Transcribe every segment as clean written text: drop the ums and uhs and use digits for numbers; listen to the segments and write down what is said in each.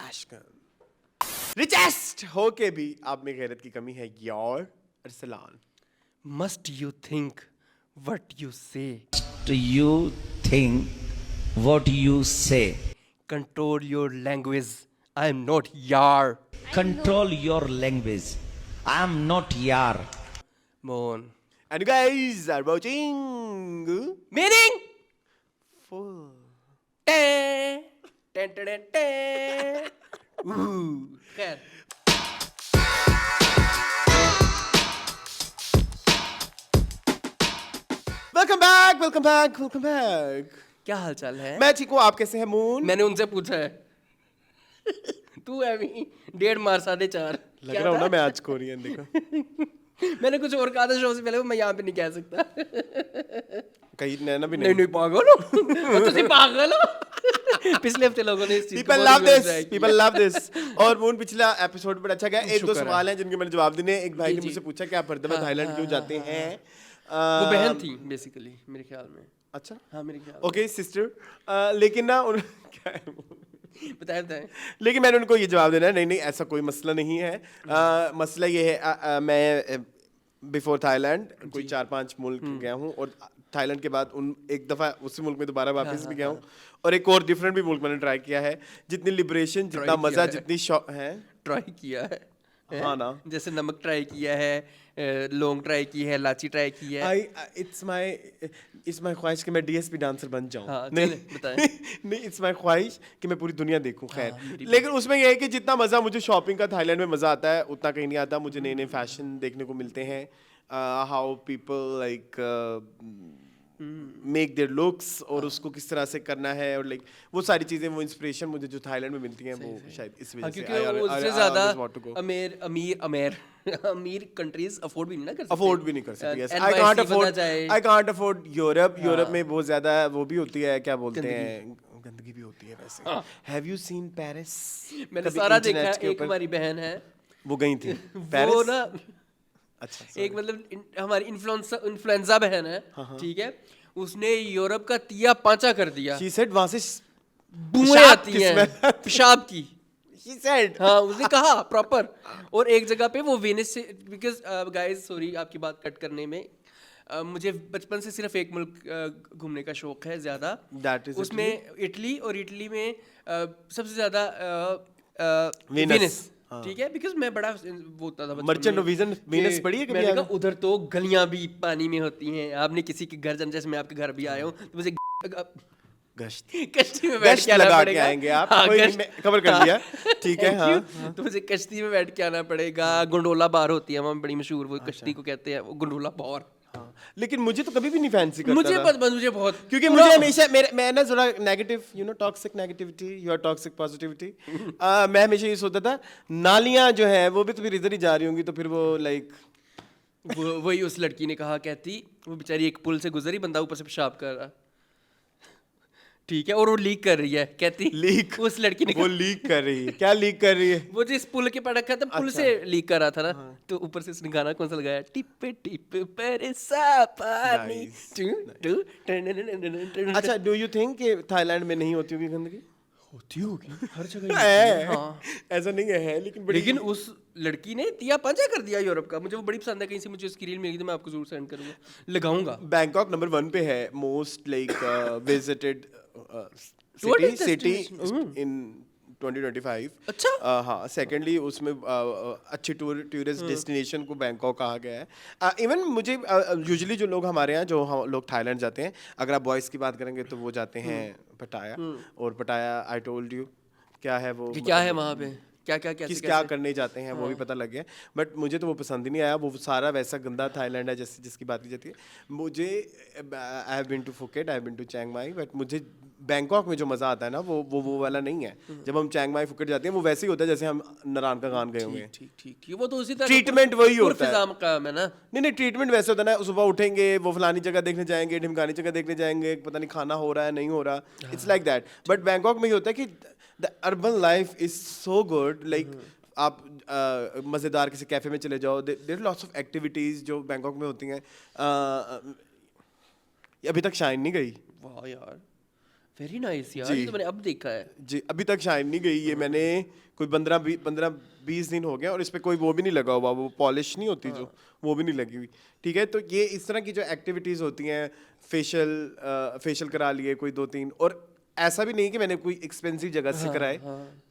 अशकन richest हो के भी आप में गैरत की कमी है यार Arsalan. Must you think what you say? Do you think what you say? Control your language. I am not yar. Control your language. I am not yar. Moon. And you guys are watching Meaning? full. खैर welcome back. क्या हाल चाल है? मैं ठीक हूँ, आप कैसे हैं मून? मैंने उनसे पूछा है। तू है भी 1.5 मार 4.5 लग रहा हूँ ना मैं आज कोरियन देखो। मैंने कुछ और कहा था शो से पहले, वो मैं यहाँ पे नहीं कह सकता। कहीं नैना भी नहीं पागल हो तुम, पागल हो। पिछले हफ्ते लोगों ने इस चीज people love this और मून पिछला एपिसोड बड़ा अच्छा गया। एक दो सवाल हैं जिनके मैंने जवाब देने। एक भाई ने मुझसे पूछा कि आप हर दफा थाईलैंड क्यों जाते हैं? वो बहन थी बेसिकली मेरे ख्याल में। अच्छा हाँ मेरे ख्याल ओके सिस्टर। लेकिन ना क्या है बताएं। लेकिन मैंने उनको ये जवाब देना है, नहीं ऐसा कोई मसला नहीं है। मसला ये है मैं बिफोर थाईलैंड कोई 4-5 मुल्क गया हूँ और थाईलैंड के बाद एक दफ़ा उसी मुल्क में दोबारा वापस भी गया हूँ और एक और डिफरेंट भी मुल्क मैंने ट्राई किया है। जितनी लिबरेशन, जितना मज़ा, जितनी शौक है ट्राई किया है। हाँ ना, जैसे नमक ट्राई किया है, लौंग ट्राई की है, लाची ट्राई की है। इट्स माय ख्वाहिश कि मैं डीएसपी डांसर बन जाऊं। हाँ, नहीं बताएं। नहीं इट्स माय ख्वाहिश कि मैं पूरी दुनिया देखूं। खैर लेकिन उसमें यह है कि जितना मज़ा मुझे शॉपिंग का थाईलैंड में मज़ा आता है उतना कहीं नहीं आता। मुझे नए नए फैशन देखने को मिलते हैं, how people like make their looks और उसको किस तरह से करना है और लाइक वो सारी चीज़ें, वो इंस्पिरेशन मुझे जो थाईलैंड में मिलती हैं वो शायद इस वजह से क्योंकि उससे ज़्यादा अमीर कंट्रीज अफोर्ड भी नहीं कर सकती। आई कांट अफोर्ड यूरोप में बहुत ज़्यादा वो भी होती है, क्या बोलते हैं, गंदगी भी होती है वैसे। Have you scene Paris? मैंने सारा देखा है। एक हमारी बहन है, वो गई थी वो पेरिस ना अच्छा एक मतलब हमारी इन्फ्लुएंजा बहन है, ठीक है, उसने यूरोप का तिया पांचा कर दिया। शी सेड वहां से बुएं आती हैं पेशाब की। शी सेड हाँ उसने कहा प्रॉपर। और एक जगह पे वो वेनिस से, बिकॉज गाइस सॉरी आपकी बात कट करने में, मुझे बचपन से सिर्फ एक मुल्क घूमने का शौक है ज़्यादा, उसमें इटली। और इटली में सबसे ज़्यादा वेनिस, ठीक है, बिकॉज मैं बड़ा वो होता था मर्चेंट ऑफ वीनस पढ़ी है कभी? मैंने कहा उधर तो गलियां भी पानी में होती हैं। आपने किसी के घर, जैसे मैं आपके घर भी आया हूँ तो मुझे कश्ती में बैठ के आना पड़ेगा। आएंगे आप कवर कर लिया, ठीक है। हाँ तो मुझे कश्ती में बैठ के आना पड़ेगा। गोंडोला बार होती है वहाँ बड़ी मशहूर, वो कश्ती को कहते हैं वो गोंडोला बार। लेकिन मुझे तो कभी भी नहीं फैंसी करता मुझे बहुत, क्योंकि मुझे हमेशा मैं ना जरा negative toxic negativity, your toxic positivity. मैं हमेशा ये सोचता था नालियां जो है वो भी तो फिर इधर ही जा रही होंगी, तो फिर वो लाइक वही उस लड़की ने कहा, कहती वो बेचारी एक पुल से गुजरी, बंदा ऊपर से पेशाब कर रहा, ठीक है, और वो लीक कर रही है। कहती लीक, उस लड़की ने वो लीक कर रही है। क्या लीक कर रही है? वो जिस पुल के पर रखा था, पुल से लीक कर रहा था ना। तो ऊपर से उसने गाना कौन सा लगाया, टिप टिप बरसा पानी। अच्छा, डू यू थिंक कि थाईलैंड में नहीं होती होगी गंदगी? होती होगी हर जगह। हाँ ऐसा नहीं है, लेकिन उस लड़की ने तिया पांचा कर दिया यूरोप का। मुझे वो बड़ी पसंद है, कहीं से मुझे उसकी रील मिलेगी तो मैं आपको जरूर सेंड करूंगा, लगाऊंगा। बैंकॉक नंबर 1 पे है most like visited city in 2025। अच्छा हाँ, सेकेंडली उसमें अच्छी टूरिस्ट डेस्टिनेशन को बैंकॉक कहा गया है। इवन मुझे यूजुअली जो लोग हमारे यहाँ जो लोग थाईलैंड जाते हैं, अगर आप बॉयज़ की बात करेंगे तो वो जाते हैं पटाया। और पटाया आई टोल्ड यू क्या है वो, क्या है वहाँ पे, क्या करने जाते हैं वो भी पता लग गया। बट मुझे तो वो पसंद ही नहीं आया। वो सारा वैसा गंदा थाईलैंड है जैसे जिसकी बात की जाती है। मुझे I have been to Phuket, I have been to Chiang Mai, but मुझे बैंकॉक में जो मज़ा आता है ना वो वाला नहीं है। जब हम चियांग माई फुकेट जाते हैं वो वैसे ही होता है जैसे हम नारायण का गान गए होंगे। ठीक, वो तो उसी तरह ट्रीटमेंट वही होता है ना। नहीं ट्रीटमेंट वैसे होता है ना, सुबह उठेंगे वो फलानी जगह देखने जाएंगे, ढिमकानी जगह देखने जाएंगे, पता नहीं खाना हो रहा है नहीं हो रहा, it's like that. But Bangkok में ये होता है कि the urban life is so good. Like आप मज़ेदार किसी कैफ़े में चले जाओ, देयर लॉट्स ऑफ एक्टिविटीज़ जो बैंकॉक में होती हैं। अभी तक शाइन नहीं गई। वाह यार, वेरी नाइस यार, ये तो मैंने अब देखा है। जी, अभी तक शाइन नहीं गई ये, मैंने कोई 15-20 दिन हो गए और इस पे कोई वो भी नहीं लगा हुआ, वो पॉलिश नहीं होती जो, वो भी नहीं लगी हुई। ठीक है, तो ये इस तरह की जो एक्टिविटीज़ होती हैं, फेशियल करा लिए कोई 2-3, और ऐसा भी नहीं कि मैंने कोई एक्सपेंसिव जगह से कराए,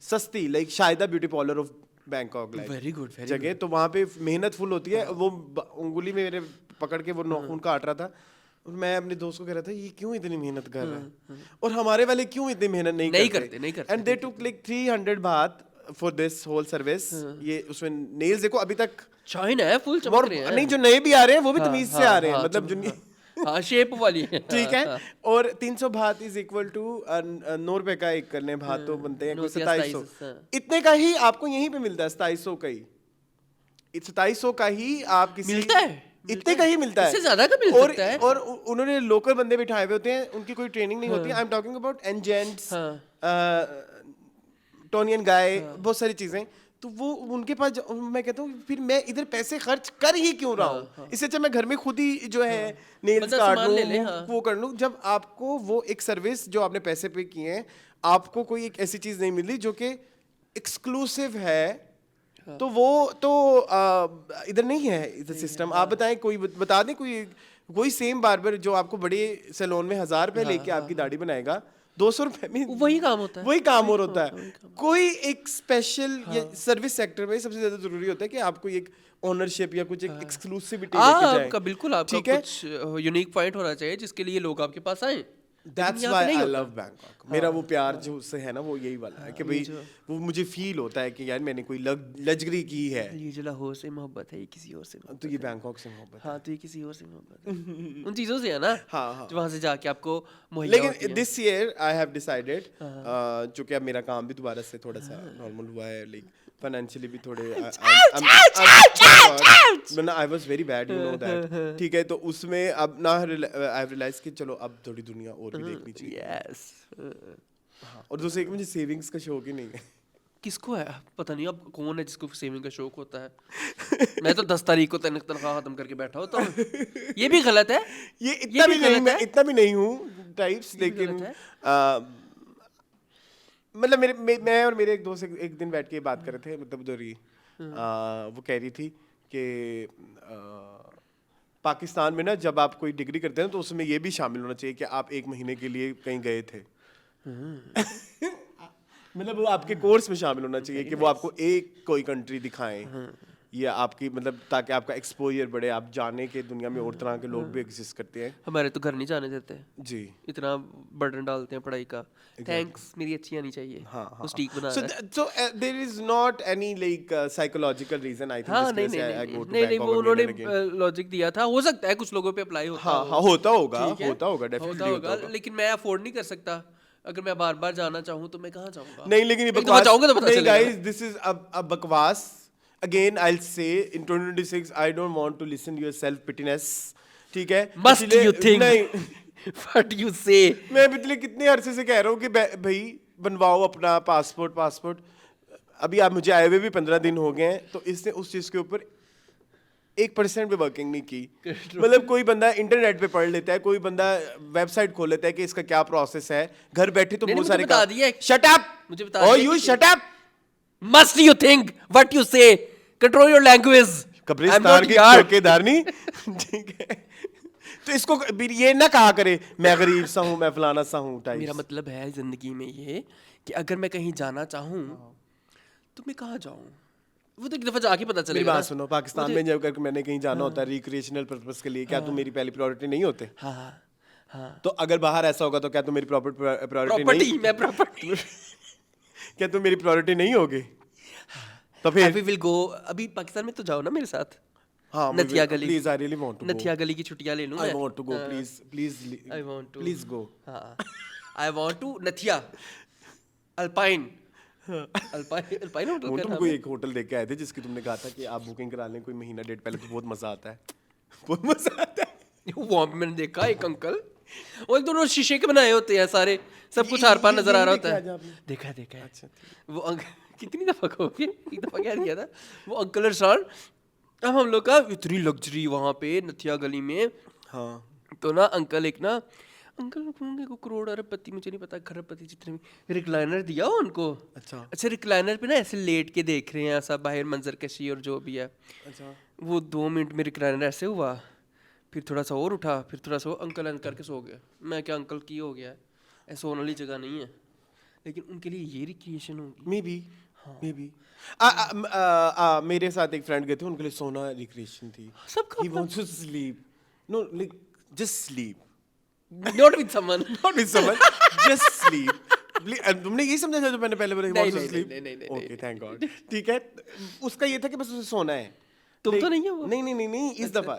सस्ती like शायदा beauty parlour of Bangkok, like very good जगह, तो वहाँ पे मेहनत फुल होती है। वो उंगली में मेरे पकड़ के वो नाखून काट रहा था, और मैं अपने दोस्त को कह रहा था ये क्यों इतनी मेहनत कर रहा है, और हमारे वाले क्यों इतनी मेहनत नहीं करते। एंड दे टुक लाइक 300 बात फॉर दिस होल सर्विस। ये उसमें नेल्स देखो अभी तक शाइन है, फुल चमक रहे हैं। नहीं, जो नए भी आ रहे हैं वो भी तमीज से आ रहे हैं, मतलब जो हाँ, शेप वाली है। ठीक है, और 300 भात इज इक्वल टू 9 रुपए का एक करने भात तो बनते हैं 2700। इतने का ही आपको यहीं पे मिलता है, 2700 का ही, 2700 का ही आप किसी मिलता है, इतने का ही मिलता है, इससे ज्यादा का मिल सकता है। और उन्होंने लोकल बंदे बिठाए हुए होते हैं, उनकी कोई ट्रेनिंग नहीं होती। आई एम टॉकिंग अबाउट एनजेंट्स, टोनियन गाय, बहुत सारी चीजें, तो वो उनके पास मैं कहता हूँ फिर मैं इधर पैसे खर्च कर ही क्यों रहा हूँ, इससे अच्छा मैं घर में खुद ही जो है नेल्स काट लूँ, वो कर लूँ। जब आपको वो एक सर्विस जो आपने पैसे पे किए हैं, आपको कोई एक ऐसी चीज नहीं मिली जो कि एक्सक्लूसिव है, तो वो तो इधर नहीं है इधर सिस्टम। आप बताएं, कोई बता दें कोई सेम बार्बर जो आपको बड़े सैलून में 1000 रुपए लेके आपकी दाढ़ी बनाएगा, 200 रुपए में वही काम होता है, वही काम और होता है। कोई एक स्पेशल सर्विस सेक्टर में सबसे ज्यादा जरूरी होता है कि आपको एक ओनरशिप या कुछ एक एक्सक्लूसिविटी लेके जाए। आपका बिल्कुल, आपका कुछ यूनिक पॉइंट होना चाहिए जिसके लिए लोग आपके पास आए। That's why I love Bangkok. मेरा वो प्यार जो उससे है ना, वो यही वाला है कि भाई वो मुझे फील होता है कि यार मैंने कोई लग्जरी की है। ये जो लाहौर से मोहब्बत है, ये किसी और से तो ये बैंकॉक से मोहब्बत है। हाँ, तो ये किसी और से मोहब्बत है। उन चीज़ों से है ना, हाँ, जो वहाँ से जाके आपको मुहैया होती लेकिन है। This year I have decided, जो कि अब मेरा काम भी दोबारा से थोड़ा सा नॉर्मल हुआ है, लाइक फाइनेंशियली भी थोड़े I was very bad, you know that. ठीक है, तो उसमें अब ना आई हैव रियलाइज कि चलो अब थोड़ी दुनिया और भी देखनी चाहिए। यस। और दूसरे एक मुझे सेविंग्स का शौक ही नहीं है। किसको है पता नहीं, अब कौन है जिसको सेविंग का शौक होता है। मैं तो 10 तारीख को तनख्वाह खत्म करके बैठा होता हूँ। ये भी गलत है, ये इतना भी नहीं, मैं इतना भी नहीं हूँ टाइप्स, लेकिन मतलब मैं और मेरे एक दोस्त एक दिन बैठ के बात कर रहे थे, मतलब उधर ही वो कह रही थी कि पाकिस्तान में ना जब आप कोई डिग्री करते हैं तो उसमें ये भी शामिल होना चाहिए कि आप 1 महीने के लिए कहीं गए थे। मतलब वो आपके कोर्स में शामिल होना चाहिए कि वो आपको एक कोई कंट्री दिखाएं, या आपकी मतलब ताकि आपका एक्सपोजर बढ़े, आप जाने के दुनिया में और तरह के लोग भी एग्जिस्ट करते हैं। हमारे तो घर नहीं जाने देते जी, इतना बर्डन डालते हैं पढ़ाई का। थैंक्स, मेरी अच्छी आनी चाहिए। वो स्टीक बना रहा है। So there is not any like psychological reason I think हाँ, this नहीं case I go to नहीं, Bangkok वो again उन्होंने and again. लॉजिक दिया था, हो सकता है कुछ लोगों पे अप्लाई होता हाँ हो। हाँ, होता होगा definitely होगा, लेकिन मैं अफोर्ड नहीं कर सकता। अगर मैं बार बार जाना चाहूँ तो मैं कहाँ जाऊँगा? नहीं, लेकिन ये बकवास जाऊँगा तो पता नहीं चलेगा। guys, this is a बकवास। Again I'll say in 2026 I don't want to listen your self pittiness, ठीक है? Must you think? नहीं What you say? मैं पिछले कितने अरसे से कह रहा हूँ कि भाई बनवाओ अपना पासपोर्ट। अभी आप मुझे आए हुए भी 15 दिन हो गए हैं, तो इसने उस चीज़ के ऊपर 1% भी वर्किंग नहीं की। मतलब कोई बंदा इंटरनेट पे पढ़ लेता है, कोई बंदा वेबसाइट खोल लेता है कि इसका क्या प्रोसेस है, घर बैठे तो बहुत सारे बता दिया। शट अप, मुझे बता दिया। You shut up. Must you think? What you say? Control your language. कब्रिस्तान की चौकीदारनी, ठीक है? तो इसको ये ना कहा करे मैं गरीब सा हूँ, मैं फलाना सा हूँ टाइप। मेरा मतलब है जिंदगी में ये कि अगर मैं कहीं जाना चाहूँ तो मैं कहाँ जाऊँ, वो तो एक दफा जाके पता चलेगा। मेरी बात सुनो, पाकिस्तान में जब मैंने कहीं जाना होता है रिक्रिएशनल पर्पस के लिए, क्या तुम मेरी पहली प्रायोरिटी नहीं होते? हाँ। तो अगर बाहर ऐसा होगा तो क्या तुम मेरी प्रायोरिटी नहीं? मैं प्रॉपर्टी क्या तुम मेरी प्रायोरिटी नहीं होगी? तो फिर we will go। अभी पाकिस्तान में तो जाओ ना मेरे साथ। हाँ, Nathia Gali. Please, I really want to go. Nathia Gali की छुट्टियां ले लूं मैं। I want to go, please I want to। Please go. हाँ, I want to Nathia alpine hotel वो क्या तुम नाम कोई है? एक होटल देख के आए थे जिसकी तुमने कहा था कि आप बुकिंग करा लें कोई महीना डेढ़ पहले, तो बहुत मजा आता है। बहुत मजा आता है। वहाँ पे मैंने देखा एक अंकल, वो एक दोनों शीशे के बनाए होते हैं सारे, सब कुछ आर पार नजर आ रहा होता है। देखा है। अच्छा, वो कितनी दफा कहोगे, एक दफा क्या किया था वो अंकल अरसान, अब हम लोग का इतनी लग्जरी वहाँ पे नथिया गली में। हाँ, तो ना अंकल एक ना अंकल होंगे को करोड़ अरबपति, मुझे नहीं पता खरबपति जितने भी, रिक्लाइनर दिया हो उनको। अच्छा रिक्लाइनर पे ना ऐसे लेट के देख रहे हैं ऐसा बाहर मंजर कशी और जो भी है। अच्छा वो 2 मिनट में रिक्लाइनर ऐसे हुआ, फिर थोड़ा सा और उठा, फिर थोड़ा सा अंकल अंकल करके सो गया। मैं क्या अंकल की हो गया, ऐसा सोने वाली जगह नहीं है, लेकिन उनके लिए ये रिक्रिएशन होगी। मे बी मेरे साथ एक फ्रेंड गए थे, उनके लिए सोना रिक्रिएशन थी। सबका He wants to sleep. No, like just sleep. Not with someone, Not with someone. Just sleep. तुमने यही समझा था जो मैंने पहले बोला? He wants to नहीं, sleep. नहीं, नहीं, नहीं, Okay, thank God. ठीक है, उसका ये था कि बस उसे सोना है। तुम तो नहीं है वो? नहीं, इस दफा।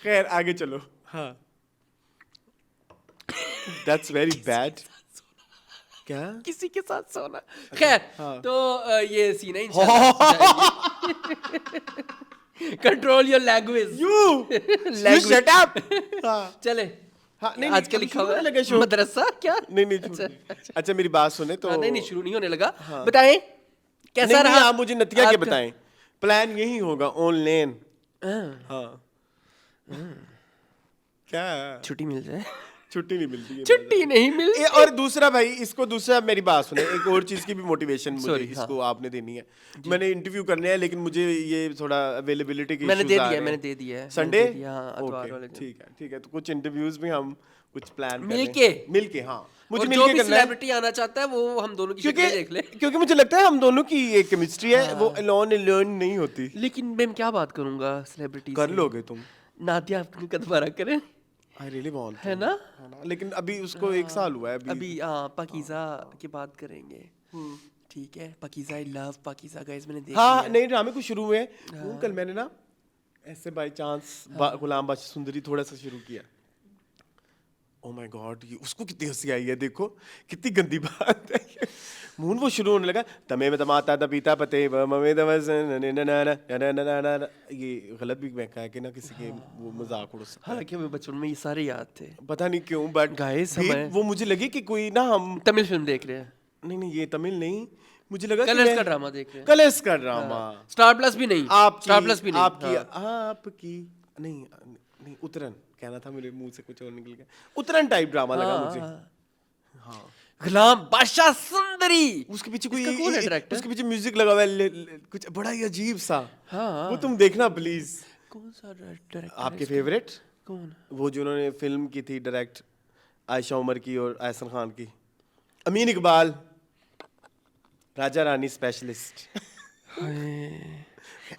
खैर आगे चलो। हाँ, That's very bad. क्या? किसी के साथ सोना। खैर तो ये सीन है control your language. You shut up. हाँ। चले हाँ, नहीं, आजकल अभी लिखा शुरू हुआ होने लगा है शो। मदरसा क्या? नहीं अच्छा, अच्छा मेरी बात सुने तो। नहीं शुरू नहीं होने लगा। बताएं कैसा नहीं, रहा? आप मुझे नतिया के आपका- बताएं। प्लान यही होगा ऑनलाइन। हाँ, क्या? छुट्टी मिल जाए। छुट्टी नहीं मिलती है। छुट्टी नहीं मिलती। और दूसरा भाई, इसको दूसरा मेरी बात सुने, एक और चीज की भी मोटिवेशन मुझे Sorry, इसको आपने देनी है। मैंने इंटरव्यू करने हैं, लेकिन मुझे ये थोड़ा अवेलेबिलिटी के मैंने issues दे आ दिया रहे है, हैं। मैंने दे दिया है। संडे? इतवार वाले दिन। ठीक है, तो कुछ इंटरव्यूज में हम कुछ प्लान मिलके? हाँ, मुझे और मिलके जो भी करना है। सेलिब्रिटी आना चाहता है वो हम दोनों की शक्लें देख ले। क्योंकि मुझे लगता है हम दोनों की एक केमिस्ट्री है, वो अलॉन लर्न नहीं होती। लेकिन मैं क्या बात करूंगा सेलिब्रिटी कर लोगे तुम? नादिया अपनी कदबारा करें, आई रियली वांट, है ना? लेकिन अभी उसको 1 साल हुआ है अभी पाकीज़ा की बात करेंगे। ठीक है, Pakeezah, I love Pakeezah guys, मैंने देख हाँ, लिया। नए ड्रामे कुछ शुरू हुए हैं। वो कल मैंने ना ऐसे बाय चांस गुलाम बादशाह सुंदरी थोड़ा सा शुरू किया। ओ माय गॉड, ये उसको कितनी हंसी आई है, देखो कितनी गंदी बात है। मून वो शुरू होने लगा, तमे में तमाता ता पीता पते ममे दवस ये गलत भी मैं कहा कि ना किसी के वो मजाक उड़ सकता है। हालांकि हमें बचपन में ये सारे याद थे। पता नहीं क्यों, बट Guys, हमें- वो मुझे लगे कि कोई ना हम तमिल फिल्म देख रहे हैं, नहीं ये तमिल नहीं, मुझे लगा कि कलर्स मैं- का ड्रामा देख रहे हैं। कलर्स का ड्रामा। स्टार प्लस भी नहीं, स्टार प्लस भी नहीं। आपकी नहीं उतरन कहना था, मेरे मुंह से कुछ और निकल गया। उतरन टाइप ड्रामा लगा मुझे। हाँ, गुलाम बादशाह सुंदरी। उसके पीछे कोई इसका कौन है डायरेक्टर? उसके पीछे म्यूजिक लगा हुआ है, कुछ बड़ा ही अजीब सा। हाँ, वो तुम देखना प्लीज। कौन सा डायरेक्टर? आपके फेवरेट कौन? वो जिन्होंने फिल्म की थी डायरेक्ट, आयशा उमर की और एहसन खान की, अमीन इकबाल, राजा रानी स्पेशलिस्ट।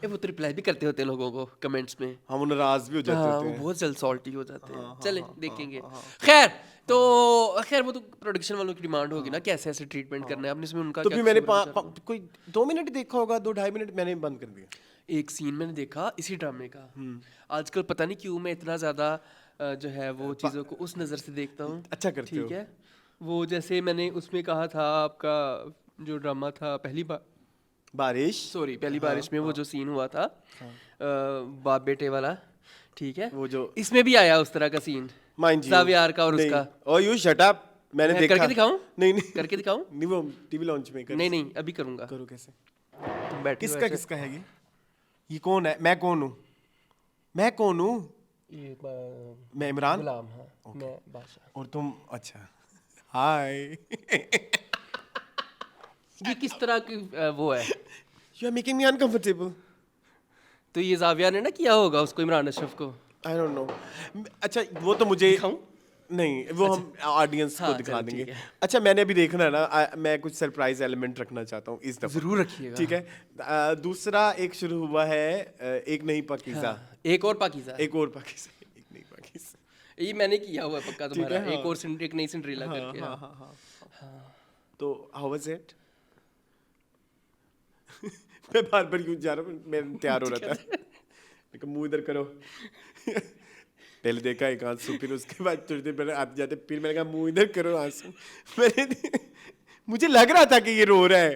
वो तो रिप्लाई भी करते होते हैं लोगों को कमेंट्स में। हम नाराज भी हो जाते हाँ, होते वो हैं। बहुत जल्द सॉल्टी हो जाते हैं। चले देखेंगे। खैर वो तो प्रोडक्शन वालों की डिमांड होगी ना, कैसे ऐसे ट्रीटमेंट करना है। आपने इसमें उनका तो क्या फिर मैंने कसूर है बेचारों कोई 2 मिनट देखा होगा, 2-2.5 मिनट मैंने बंद कर दिया। का? एक सीन मैंने देखा इसी ड्रामे का। आजकल पता नहीं क्यों मैं इतना ज्यादा जो है वो चीज़ों को उस नज़र से देखता हूँ। अच्छा करते हो। ठीक है, वो जैसे मैंने उसमें कहा था, आपका जो ड्रामा था पहली बारिश में वो जो सीन हुआ था बाप बेटे वाला, ठीक है, वो जो इसमें भी आया उस तरह का सीन, माइंड यू ज़ावियार का और उसका। ओ यू शट अप, मैंने मैं देखा। करके दिखाऊं? नहीं करके दिखाऊं? नहीं, वो टीवी लॉन्च में कर। नहीं अभी करूंगा। करो कैसे? तुम बैठे हो ऐसे। किसका है ये कौन है? मैं कौन हूँ? ये मैं इमरान। गुलाम, हाँ, मैं बादशाह। और तुम? अच्छा, हाय। ये किस तरह की वो है? You are making me uncomfortable. तो ये ज़ावियार ने ना किया होगा उसको, इमरान अशरफ को। I don't know. अच्छा वो तो मुझे दिखाऊं? नहीं, वो हम ऑडियंस को हाँ, दिखा चलो, देंगे। ठीक है। अच्छा मैंने अभी देखना है ना, मैं कुछ सरप्राइज एलिमेंट रखना चाहता हूँ इस दफा। जरूर रखिएगा। ठीक है। दूसरा एक शुरू हुआ है, एक नहीं पाकीज़ा। हाँ, एक और पाकीज़ा। एक और पाकीज़ा, एक नहीं पाकीज़ा। ये मैंने किया हुआ है पक्का तुम्हारा। है, हाँ। एक और एक नई सिंड्रेला करके। हाँ। तो हाउ वाज इट? मैं बार यूं जा रहा हूँ, मैं तैयार हो रहा था। मैं मुंह इधर करो। पहले देखा एक आंसू, फिर उसके बाद थोड़ी देर पहले आते जाते फिर मैंने कहा मुंह इधर करो आंसू। मुझे लग रहा था कि ये रो रहा है।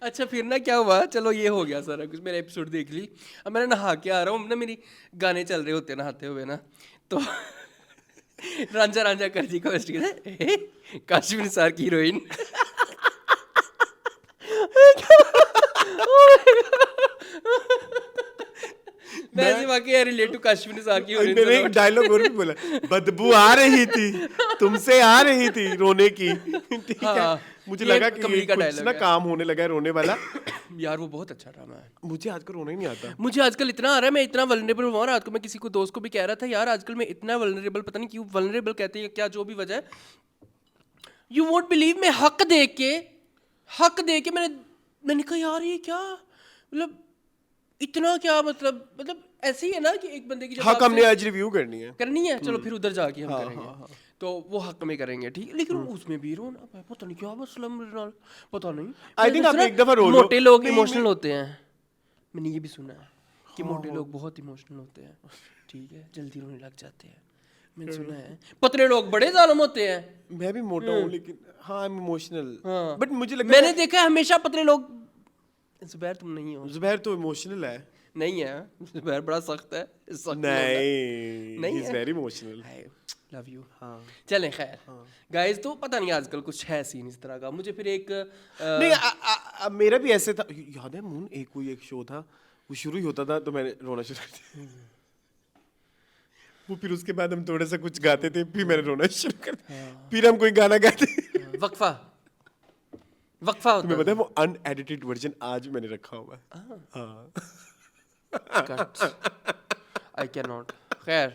अच्छा फिर ना क्या हुआ, चलो ये हो गया सारा कुछ, मेरा एपिसोड देख ली। अब मैंने नहा के आ रहा हूँ ना, मेरी गाने चल रहे होते नहाते हुए ना, तो रांझा रांझा कर जी का काशिफ निसार की हीरोइन। मैं ऐसे वाकई रिलेट टू काश्मीर साकी हो रही मैंने एक डायलॉग और भी बोला, बदबू आ रही थी, तुमसे आ रही थी रोने की। ठीक है, मुझे लगा कि कमली का कुछ डायलॉग ना है। काम होने लगा है रोने वाला। यार वो बहुत अच्छा ड्रामा है। मुझे आजकल रोना ही नहीं आता। मुझे आजकल इतना आ रहा है, मैं इतना वल्नरेबल हुआ हूं। रात को मैं किसी को दोस्त को भी कह रहा था, यार आजकल मैं इतना वल्नरेबल, पता नहीं क्यों वल्नरेबल कहते हैं क्या, जो भी वजह है। यू वोंट बिलीव, मैं हक दे के मैंने कहा यार ये क्या, मतलब इतना क्या, मतलब ऐसे ही है ना कि एक बंदे की जब हाँ, आपसे हमने आज रिव्यू करनी है। करनी है, चलो फिर उधर जाके हम करेंगे। तो वो हक में करेंगे, ठीक है, लेकिन उसमें भी रोना, पता नहीं क्या मसला मेरे नाल, पता नहीं। I think आप एक दफा रो लो। मोटे लोग नहीं, इमोशनल होते हैं, मैंने ये भी सुना है कि मोटे लोग बहुत इमोशनल होते हैं, ठीक है, जल्दी रोने लग जाते हैं, मैंने सुना है। पतले लोग बड़े जालिम होते हैं। मैं भी मोटा हूँ लेकिन हाँ, आई एम इमोशनल। हाँ। बट मुझे लगता मैंने है देखा है हमेशा पतले लोग। जुबैर तुम नहीं हो। जुबैर तो इमोशनल है। नहीं है, जुबैर बड़ा सख्त है, नहीं, ही इज है। Very emotional. Love you. हाँ। चलें खैर, गाइस तो पता नहीं आजकल कुछ है सीन इस तरह का। मुझे फिर एक नहीं, मेरा भी ऐसे था, याद है मून, कोई एक शो था, वो शुरू ही होता था तो मैंने रोना शुरू कर दिया। वो फिर उसके बाद हम थोड़ा सा कुछ गाते थे, फिर मैंने रोना शुरू कर दिया। फिर हम कोई गाना गाते। वक्फा होता तुम्हें पता है वो अनएडिटेड वर्जन आज मैंने रखा हुआ है। हाँ। I can not. खैर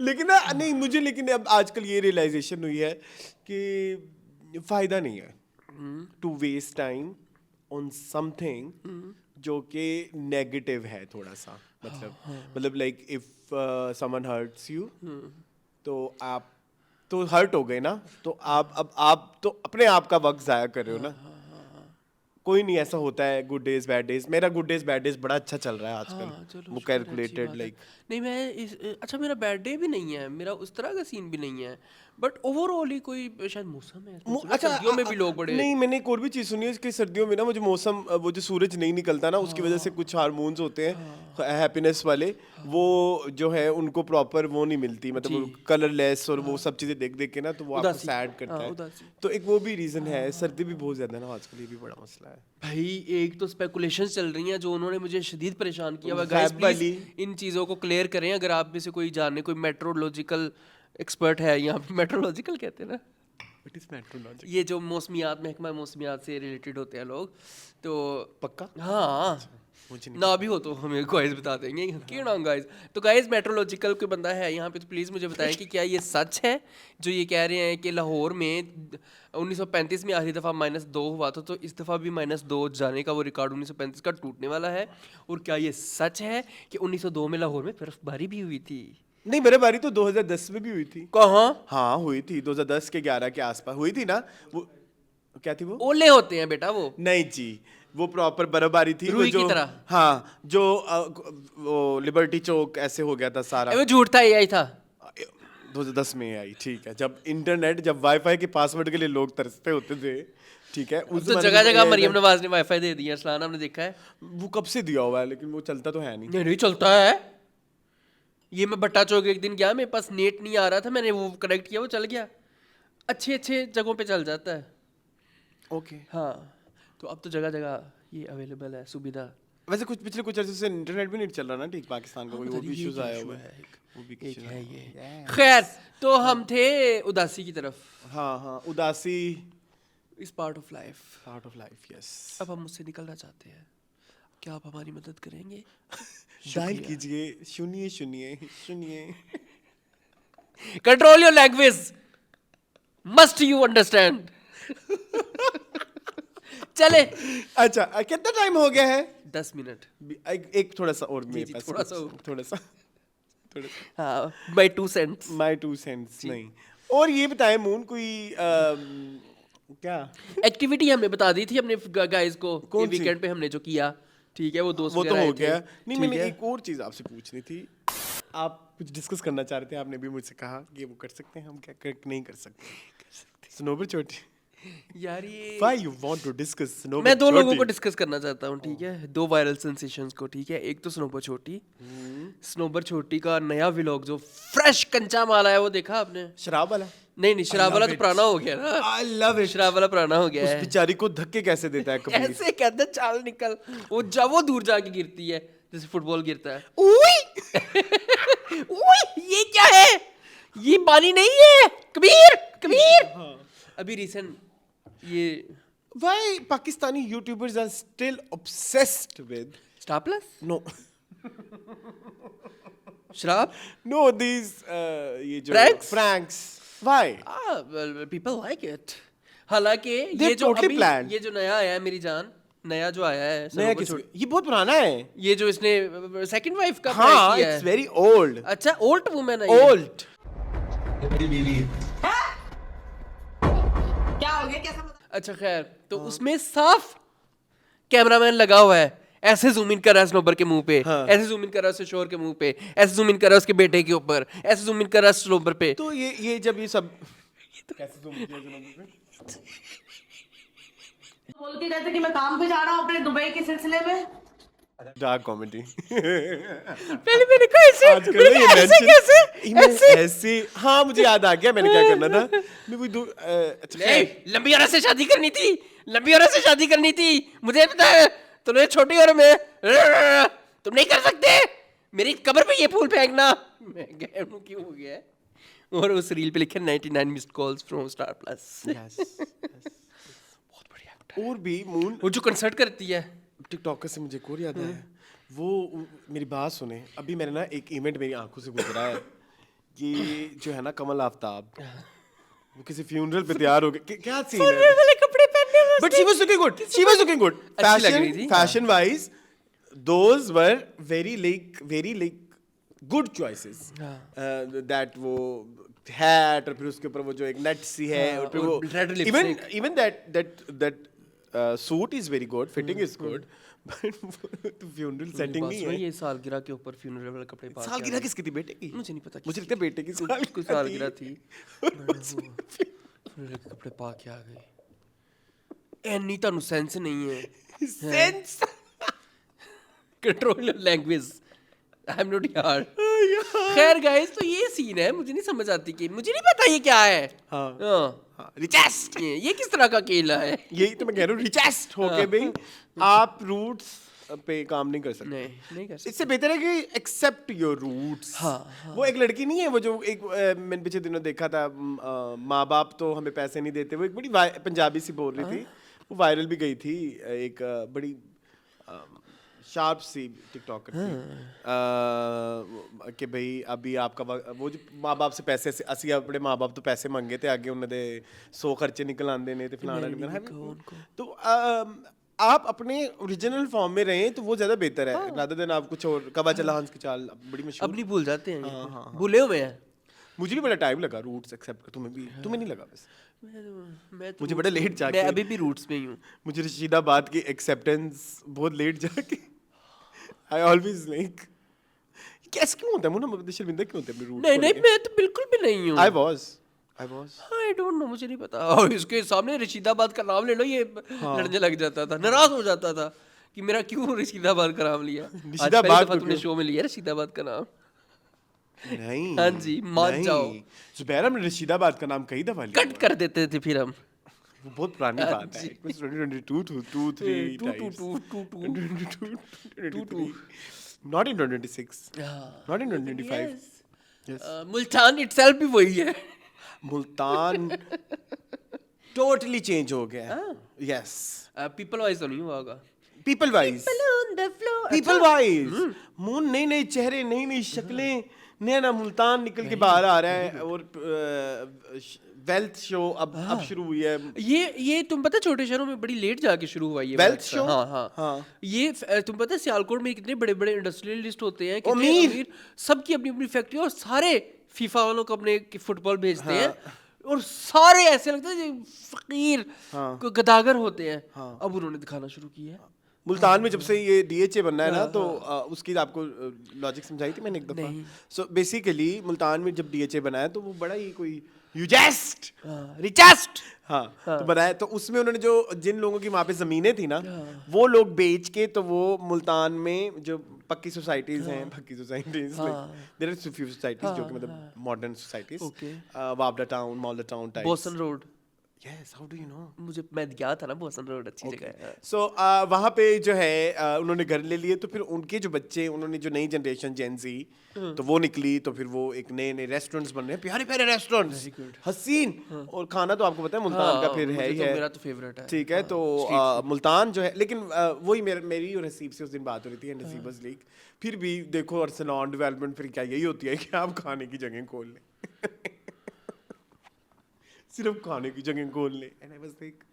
लेकिन ना नहीं, मुझे लेकिन अब आजकल ये रियलाइजेशन हुई है कि फायदा नहीं है to waste time on something जो कि नेगेटिव है थोड़ा सा। मतलब like if someone hurts you तो आप तो हर्ट हो गए ना, तो आप तो अपने आप का वक्त जाया कर रहे हो ना। कोई नहीं, ऐसा होता है, गुड डेज बैड डेज। मेरा गुड डेज बैड डेज बड़ा अच्छा चल रहा है आजकल, वो कैलकुलेटेड लाइक। नहीं मैं अच्छा, मेरा बैड डे भी नहीं है, मेरा उस तरह का सीन भी नहीं है, बट ओवरऑल ही कोई शायद मौसम है। अच्छा, सर्दियों में भी लोग बड़े नहीं, मैंने एक और भी चीज सुनी है कि सर्दियों में ना वो जो मौसम, वो जो सूरज नहीं निकलता ना, उसकी वजह से कुछ हार्मोन्स होते हैं हैप्पीनेस वाले, वो जो है उनको प्रॉपर वो नहीं मिलती, मतलब कलरलेस और वो सब चीजें देख देख के ना, तो वो आपको सैड करता है। तो एक वो भी रीजन है। सर्दी भी बहुत ज्यादा ना आजकल, ये भी बड़ा मसला है भाई। एक तो स्पेकुलेशंस चल रही हैं जो उन्होंने मुझे शदीद परेशान किया हुआ। गाइस प्लीज इन चीज़ों को क्लियर करें, अगर आप में से कोई जाने, कोई मेट्रोलॉजिकल एक्सपर्ट है यहाँ पे। मेट्रोलॉजिकल कहते हैं ना, What is meteorology? ये जो मौसमियात, महकमा मौसमियात से रिलेटेड होते हैं लोग, तो पक्का हाँ, मुझे ना भी हो तो हमें गाइस बता देंगे क्यों ना गाइस। तो गाइस मेट्रोलॉजिकल कोई बंदा है यहाँ पे तो प्लीज़ मुझे बताएं कि क्या ये सच है जो ये कह रहे हैं कि लाहौर में 1935 में आखिरी दफ़ा -2 हुआ था, तो इस दफ़ा भी -2 जाने का वो रिकॉर्ड 1935 का टूटने वाला है। और क्या ये सच है कि 1902 में लाहौर में बर्फबारी भी हुई थी? नहीं, बर्फबारी तो 2010 में भी हुई थी। कहाँ? हाँ हुई थी, 2010 के 11 के आसपास हुई थी ना। वो क्या थी वो? ओले होते हैं बेटा वो। नहीं जी, वो प्रॉपर बर्फबारी थी, वो रुई जो की तरह। हाँ, जो वो लिबर्टी चौक ऐसे हो गया था सारा। वो झूठ था, AI था। 2010 में आई, ठीक है, जब वाईफाई के पासवर्ड के लिए लोग तरसते होते थे, ठीक है। उस तो जगह जगह मरियम नवाज ने वाईफाई दे दिया, अरसलान आपने देखा है? वो कब से दिया हुआ है, लेकिन वो चलता तो है नहीं। नहीं चलता है। ये मैं भट्टा चौक एक दिन गया, मेरे पास नेट नहीं आ रहा था, मैंने वो कनेक्ट किया, वो चल गया। अच्छे जगहों पे चल जाता है। ओके। हाँ, तो अब तो जगह जगह ये अवेलेबल है सुविधा। वैसे पिछले कुछ अर्से से इंटरनेट भी नहीं चल रहा ना ठीक पाकिस्तान का, वो भी इश्यूज आया हुआ है। वो भी एक है ये। खैर, तो हम थे उदासी की तरफ। हाँ, उदासी इस पार्ट ऑफ लाइफ। यस। अब हम मुझसे निकलना चाहते हैं, क्या आप हमारी मदद करेंगे? डायल कीजिए, सुनिए। Control your language, must you understand. चले। अच्छा, कितना टाइम हो गया है? 10 मिनट। एक थोड़ा सा और मेरे पास, थोड़ा सा हाँ, my 2 cents। नहीं। और ये बताएं मून, कोई क्या एक्टिविटी हमने बता दी थी अपने गाइस को, वीकेंड पे हमने जो किया, ठीक है, वो दोस्त वो तो हो गया। नहीं, मैंने है? एक और चीज आपसे पूछनी थी। आप कुछ डिस्कस करना चाह रहे थे, आपने भी मुझसे कहा कि वो कर सकते हैं, हम क्या नहीं कर सकते? स्नोबर चोटी यार ये Why you want to discuss Snober? मैं 2 लोगों को डिस्कस करना चाहता हूँ, ठीक है, 2 वायरल सेंसेशंस को, ठीक है। एक तो स्नोबर छोटी का नया व्लॉग जो फ्रेश कंचा माला है, वो देखा आपने? शराब वाला? नहीं, शराब वाला तो पुराना हो गया ना। I love it। शराब वाला पुराना हो गया है। उस बेचारी को धक्के कैसे देता है कभी? ऐसे कहते चाल निकल, वो जब वो दूर जाके गिरती है, जैसे फुटबॉल गिरता है। उई ये क्या है? ये पानी नहीं है कबीर, कबीर। अभी रिसेंट ये why Pakistani YouTubers are still obsessed with star plus, no शराब, these ये जो Pranks? pranks why well, people like it। हालांकि They're ये जो totally अभी planned. ये जो नया आया है मेरी जान, नया जो आया है नया किस ये बहुत पुराना है ये जो इसने सेकंड वाइफ का हाँ prank किया it's है। very old अच्छा, ओल्ड वुमेन है ये। old क्या हो गया, कैसा बता? अच्छा खैर, तो उसमें साफ कैमरामैन लगा हुआ है, ऐसे जूम इन कर रहा है स्नोबर के मुंह पे, ऐसे जूम इन कर रहा है उसके शोर के मुंह पे, ऐसे जूम इन कर रहा है उसके बेटे के ऊपर, ऐसे जूम इन कर रहा है स्नोबर पे। तो ये जब ये सब कैसे तुम बोलती रहती कि मैं काम पे जा रहा हूँ अपने दुबई के सिलसिले में। डार्क कॉमेडी पहले मैंने कहा ऐसे, आजकल मैंने ये कहा ऐसे mention- कैसे? ऐसे हाँ मुझे याद आ गया मैंने क्या करना था मैं वही अच्छा नहीं, लंबी औरत से शादी करनी थी, लंबी औरत से शादी करनी थी, मुझे पता है। तुम्हें छोटी औरत में तुम नहीं कर सकते, मेरी कब्र पे ये फूल फेंकना। मैं गया हूँ, क्यों हो गया है? और उस रील पे लिखा 99 missed calls from star plus. बहुत बढ़िया एक्टर। और भी मून वो जो कंसर्ट करती है, टिकटॉकर से मुझे एक और याद आया वो मेरी बात सुने अभी मैंने ना एक इवेंट मेरी आंखों से गुजरा है ये जो है ना कमल आफ्ताब वो किसी फ्यूनरल पे तैयार हो गए क्या सीन है वाले कपड़े पहनने में but she was looking good she was looking good अच्छी लग रही थी, fashion wise those were very like good choices that वो हैट और फिर उसके ऊपर वो जो एक नेट सी है और फिर वो red lipstick। Even that suit is very good fitting is good but funeral setting नहीं है ये सालगिरह के ऊपर फ्यूनरल वाले कपड़े पा के सालगिरह आ गई। किसकी थी बेटे की मुझे नहीं पता मुझे लगता है बेटे की कुछ सालगिरह थी, थी फ्यूनरल के कपड़े पा के आ गई। एनी तानू सेंस नहीं है, sense control your language, I am not यार। खैर गाइस, तो ये सीन है, मुझे नहीं समझ आती कि मुझे नहीं पता ये क्या है। हाँ रिचेस्ट ये किस तरह का केला है? यही तो मैं कह रहा हूँ रिचेस्ट होके भी आप रूट्स पे काम नहीं कर सकते नहीं कर सकते। इससे बेहतर है कि एक्सेप्ट योर रूट्स वो एक लड़की नहीं है वो जो एक मैंने पिछले दिनों देखा था माँ बाप तो हमें पैसे नहीं देते वो एक बड़ी पंजाबी सी बोल रही थी वो वायरल भी गई थी एक बड़ी शार्प सी टिकटॉकर थी कि भाई अभी आपका वो जो माँ बाप से पैसे ਅਸੀਂ अपने माँ बाप तो पैसे मंगे थे आगे उन्होंने 100 खर्चे निकल आंदे ने ते फलाना निकल तो आप अपने ओरिजिनल फॉर्म में रहें तो वो ज्यादा बेहतर है रादर देन आप कुछ और कवा चला हंस की चाल बड़ी मशहूर अब नहीं भूल जाते हैं, भूले हुए हैं। मुझे भी बड़ा टाइम लगा रूट्स एक्सेप्ट कर तुम्हें नहीं लगा बस मैं तो मुझे बड़ा लेट जाके मैं अभी भी रूट्स में ही हूँ। मुझे रशीदाबाद की एक्सेप्टेंस बहुत लेट जाके आई ऑलवेज लाइक कैसे क्यों होता है मुझे शर्मिंदा क्यों होता है अपने रूट नहीं मैं तो बिल्कुल भी नहीं हूँ। I was I don't know, मुझे नहीं पता। और इसके सामने रशीदाबाद का नाम ले लो, ये लड़ने लग जाता था, नाराज हो जाता था कि मेरा क्यों रशीदाबाद का नाम लिया। रशीदाबाद तुमने शो में लिया रशीदाबाद का नाम। नहीं हाँ जी, मान जाओ। जुबैर हमने रशीदाबाद का नाम कई दफा लिया कट कर देते थे फिर हम। वो बहुत पुरानी बात है कुछ 2022 2 3 times 22 not in 2026 not in 2025 Multan itself भी वही है। मुल्तान टोटली चेंज हो गया यस पीपल वाइज तो नहीं हुआ होगा। People wise people wise moon नए नए चेहरे नई नई शक्लें नया ना मुल्तान निकल के बाहर आ रहा है और वेल्थ शो अब शुरू हुई है। ये तुम पता छोटे शहरों में बड़ी लेट जाके शुरू हुआ ये वेल्थ शो हाँ। ये तुम पता सियालकोट में कितने बड़े बड़े इंडस्ट्रियलिस्ट होते हैं, कितने अमीर, सबकी अपनी अपनी फैक्ट्री और सारे फीफा वालों को अपने फुटबॉल भेजते हैं और सारे ऐसे लगते हैं फकीर को गदागर होते हैं। अब उन्होंने दिखाना शुरू किया है। मुल्तान में जब से ये डीएचए बनना है ना तो उसकी आपको लॉजिक समझाई थी मैंने एक दफा। सो बेसिकली मुल्तान में जब डीएचए बना है तो वो बड़ा ही कोई यूजेस्ट रिचेस्ट तो बनाया तो उसमें उन्होंने जो जिन लोगों की वहाँ पे जमीनें थी ना वो लोग बेच के तो वो मुल्तान में जो पक्की सोसाइटीज हैं पक्की societies there are few societies जो कि मतलब मॉडर्न सोसाइटीज वावड़ा टाउन मॉलदा टाउन टाइप बोसन road Yes, how do you know? मैं गया था ना, वो हसन रोड अच्छी जगह है। So वहाँ पे जो है उन्होंने घर ले लिए, तो फिर उनके जो बच्चे, उन्होंने जो नई जनरेशन जेन ज़ी, तो वो निकली, तो फिर वो एक नए नए रेस्टोरेंट्स बन रहे हैं, प्यारे प्यारे रेस्टोरेंट्स, हसीन, और खाना तो आपको पता है मुल्तान का फिर है ही है। मेरा तो फेवरेट है। ठीक है, तो मुल्तान जो है, लेकिन वही मेरी और हसीब से उस दिन बात हो रही थी, एंड हसीब वाज लाइक, फिर भी देखो अरसलान डेवलपमेंट फिर क्या यही होती है कि आप खाने की जगह खोल लें। सिर्फ खाने की जगह खोल लें। And I was like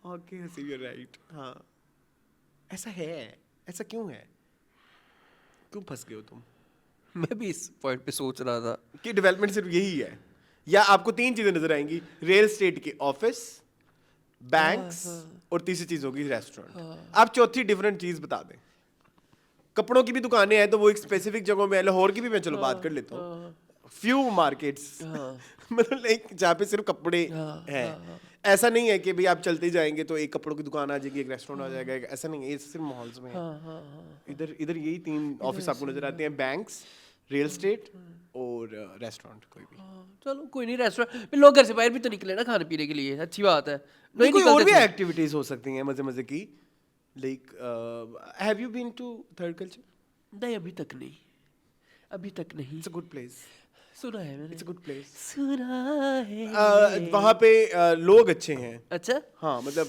okay Haseeb, you are right. हाँ, ऐसा है, ऐसा क्यों है, क्यों फंस गए हो तुम? मैं भी इस पॉइंट पे सोच रहा था कि डेवलपमेंट सिर्फ यही है, या आपको 3 चीजें नजर आएंगी, रियल एस्टेट के ऑफिस, बैंक्स, और तीसरी चीज होगी रेस्टोरेंट। आप चौथी डिफरेंट चीज बता दें। कपड़ों की भी दुकानें हैं, तो वो एक स्पेसिफिक जगहों में, लाहौर की भी मैं चलो बात कर लेता हूँ, फ्यू मार्केट्स मतलब लाइक जहाँ पे सिर्फ कपड़े हैं। ऐसा नहीं है कि भाई आप चलते जाएंगे तो एक कपड़ों की दुकान आ जाएगी, एक रेस्टोरेंट आ जाएगा, ऐसा नहीं है, ये सिर्फ मॉल्स में है। इधर इधर यही 3 ऑफिस आपको नजर आते हैं, बैंक्स, रियल एस्टेट और रेस्टोरेंट। कोई भी चलो कोई नहीं, रेस्टोरेंट लोग घर से बाहर भी तो निकले ना खाने पीने के लिए, अच्छी बात है। नहीं, कोई और भी निकलते थे। एक्टिविटीज हो सकती हैं मजे मजे की, like have you been to third culture? नहीं, अभी तक नहीं, अभी तक नहीं। इट्स अ गुड प्लेस, सुना है मैंने, इट्स अ गुड प्लेस। सुना है। वहाँ पे लोग अच्छे हैं। अच्छा, हाँ, मतलब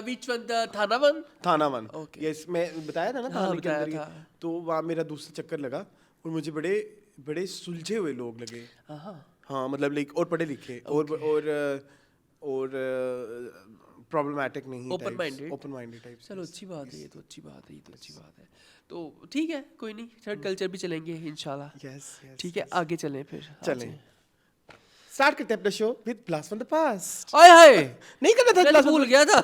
which one, the थाना वन? थाना वन। Okay. यस, मैं बताया था ना, हाँ, थाने के बताया अंदर ही। था। तो वहाँ मेरा दूसरा चक्कर लगा, और मुझे बड़े बड़े सुलझे हुए लोग लगे। हाँ, मतलब लाइक, और पढ़े लिखे, और प्रॉब्लमेटिक नहीं, Open minded? Open minded type. चलो अच्छी बात है, ये तो अच्छी बात है, ये तो अच्छी बात है। तो ठीक है, कोई नहीं, थर्ड कल्चर भी चलेंगे इंशाल्लाह। यस, ठीक है, आगे चलें फिर। चलें, स्टार्ट करते हैं अपना show with blast from the past. आय हाय, नहीं करना था मैं ब्लास्ट, भूल गया था।